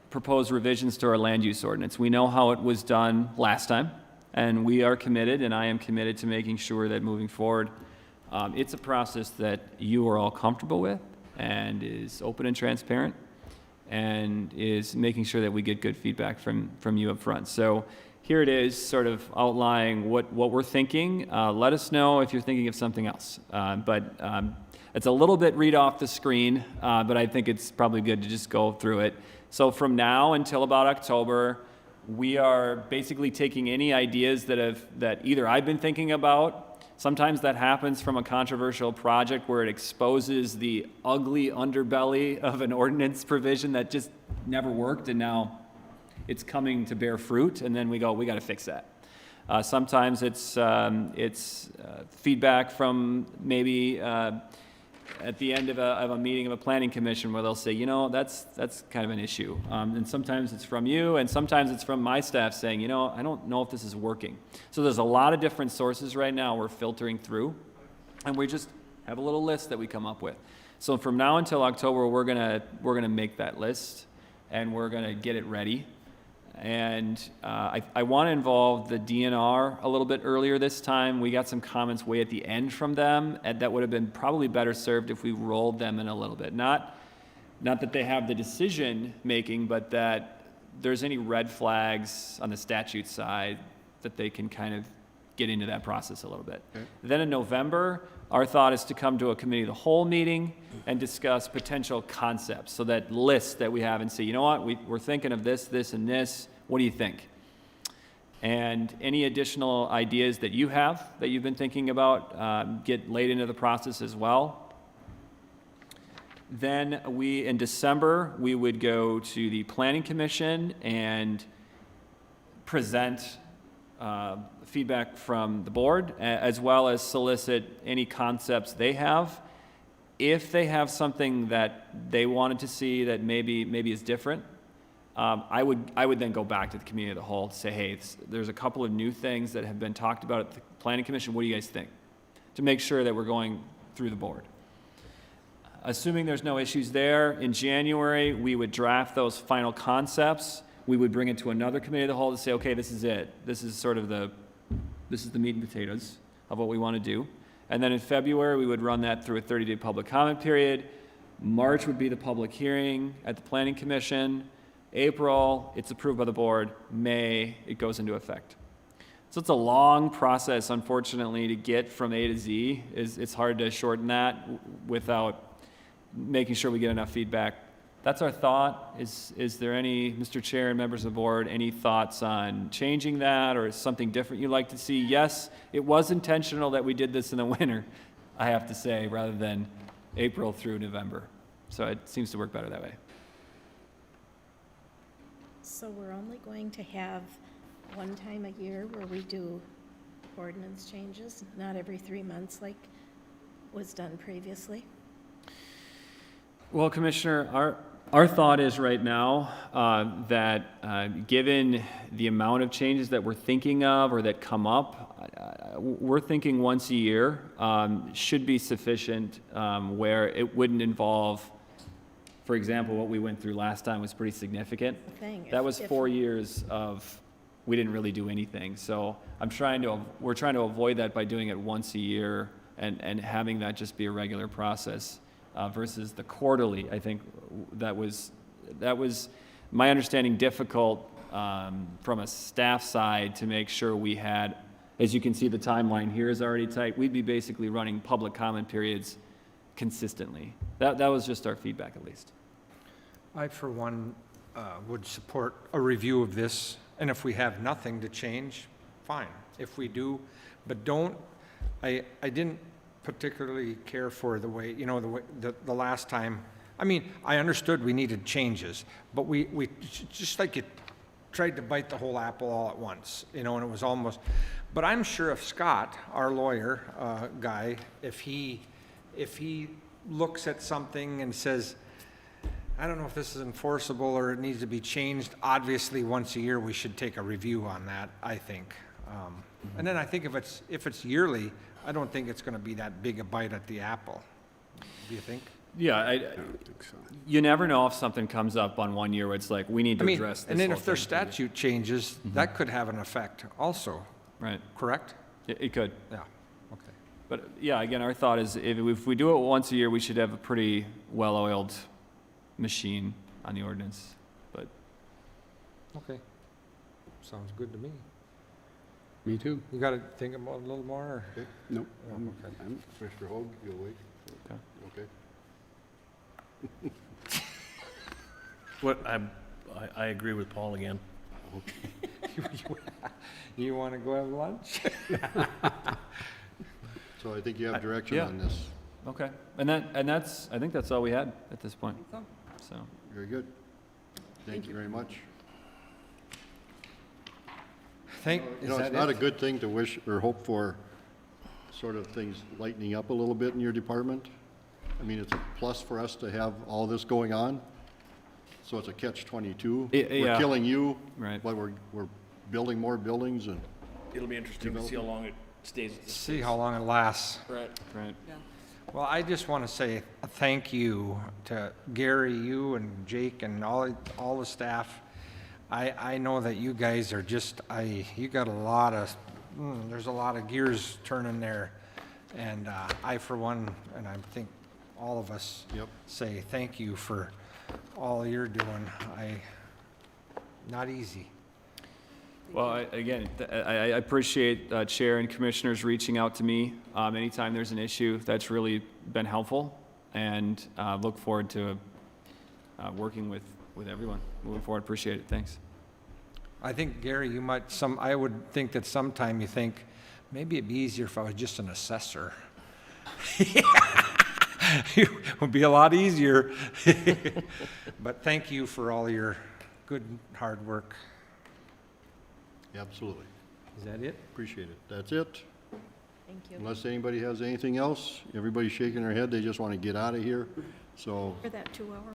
proposed revisions to our land use ordinance. We know how it was done last time, and we are committed, and I am committed to making sure that moving forward, it's a process that you are all comfortable with and is open and transparent and is making sure that we get good feedback from you up front. So here it is, sort of outlining what we're thinking. Let us know if you're thinking of something else. But it's a little bit read off the screen, but I think it's probably good to just go through it. So from now until about October, we are basically taking any ideas that either I've been thinking about. Sometimes that happens from a controversial project where it exposes the ugly underbelly of an ordinance provision that just never worked, and now it's coming to bear fruit, and then we go, we got to fix that. Sometimes it's feedback from maybe at the end of a meeting of a planning commission where they'll say, you know, that's kind of an issue. And sometimes it's from you, and sometimes it's from my staff saying, you know, I don't know if this is working. So there's a lot of different sources right now we're filtering through, and we just have a little list that we come up with. So from now until October, we're gonna make that list, and we're gonna get it ready. And I want to involve the DNR a little bit earlier this time. We got some comments way at the end from them, and that would have been probably better served if we rolled them in a little bit. Not that they have the decision making, but that there's any red flags on the statute side that they can kind of get into that process a little bit. Okay. Then in November, our thought is to come to a committee of the whole meeting and discuss potential concepts. So that list that we have and say, you know what, we're thinking of this, this, and this. What do you think? And any additional ideas that you have that you've been thinking about get laid into the process as well. Then in December, we would go to the Planning Commission and present feedback from the board, as well as solicit any concepts they have. If they have something that they wanted to see that maybe is different, I would then go back to the committee of the whole to say, hey, there's a couple of new things that have been talked about at the Planning Commission. What do you guys think? To make sure that we're going through the board. Assuming there's no issues there, in January, we would draft those final concepts. We would bring it to another committee of the whole to say, okay, this is it. This is sort of this is the meat and potatoes of what we want to do. And then in February, we would run that through a 30-day public comment period. March would be the public hearing at the Planning Commission. April, it's approved by the board. May, it goes into effect. So it's a long process, unfortunately, to get from A to Z. It's hard to shorten that without making sure we get enough feedback. That's our thought. Is there any, Mr. Chair and members of the board, any thoughts on changing that or something different you'd like to see? Yes, it was intentional that we did this in the winter, I have to say, rather than April through November. So it seems to work better that way. So we're only going to have one time a year where we do ordinance changes, not every 3 months like was done previously? Well, Commissioner, our thought is right now that given the amount of changes that we're thinking of or that come up, we're thinking once a year should be sufficient where it wouldn't involve, for example, what we went through last time was pretty significant. That was 4 years of we didn't really do anything. So we're trying to avoid that by doing it once a year and having that just be a regular process. Versus the quarterly, I think that was my understanding difficult from a staff side to make sure we had, as you can see the timeline here is already tight, we'd be basically running public comment periods consistently. That was just our feedback at least. I, for one, would support a review of this, and if we have nothing to change, fine. If we do, but I didn't particularly care for the way, the last time. I mean, I understood we needed changes, but we just like it tried to bite the whole apple all at once, and it was almost, but I'm sure if Scott, our lawyer guy, if he looks at something and says, I don't know if this is enforceable or it needs to be changed, obviously once a year we should take a review on that, I think. And then I think if it's yearly, I don't think it's going to be that big a bite at the apple. Do you think? Yeah, I don't think so. You never know if something comes up on 1 year where it's like, we need to address this. And then whole if their thing. statute changes, that could have an effect also. Right. Correct? It could. Yeah, okay. But yeah, again, our thought is if we do it once a year, we should have a pretty well-oiled machine on the ordinance. But Okay. Sounds good to me. Me too. You got to think about it a little more? Or? Okay. Nope. Mr. Hoag, you'll wait? Okay. What, I agree with Paul again. You want to go have lunch? So I think you have direction on this. okay, and that's I think that's all we had at this point. So Very good. Thank you very much. It's not a good thing to wish or hope for sort of things lightening up a little bit in your department. I mean, it's a plus for us to have all this going on. So it's a catch-22. Yeah. We're killing you, Right. but we're building more buildings and It'll be interesting to see how long it stays at this See pace. how long it lasts. Right. right. Well, I just want to say a thank you to Gary, you and Jake and all the staff. I know that you guys are just, you got a lot of, there's a lot of gears turning there. And I, for one, and I think all of us say thank you for all you're doing. Not easy. Well, I appreciate Chair and Commissioners reaching out to me anytime there's an issue. That's really been helpful, and look forward to working with everyone moving forward. Appreciate it. Thanks. I think, Gary, I would think that sometime you think, maybe it'd be easier if I was just an assessor. It would be a lot easier. But thank you for all your good, hard work. absolutely. Is that it? Appreciate it. That's it. Thank you. Unless anybody has anything else, everybody's shaking their head, they just want to get out of here. So For that 2 hour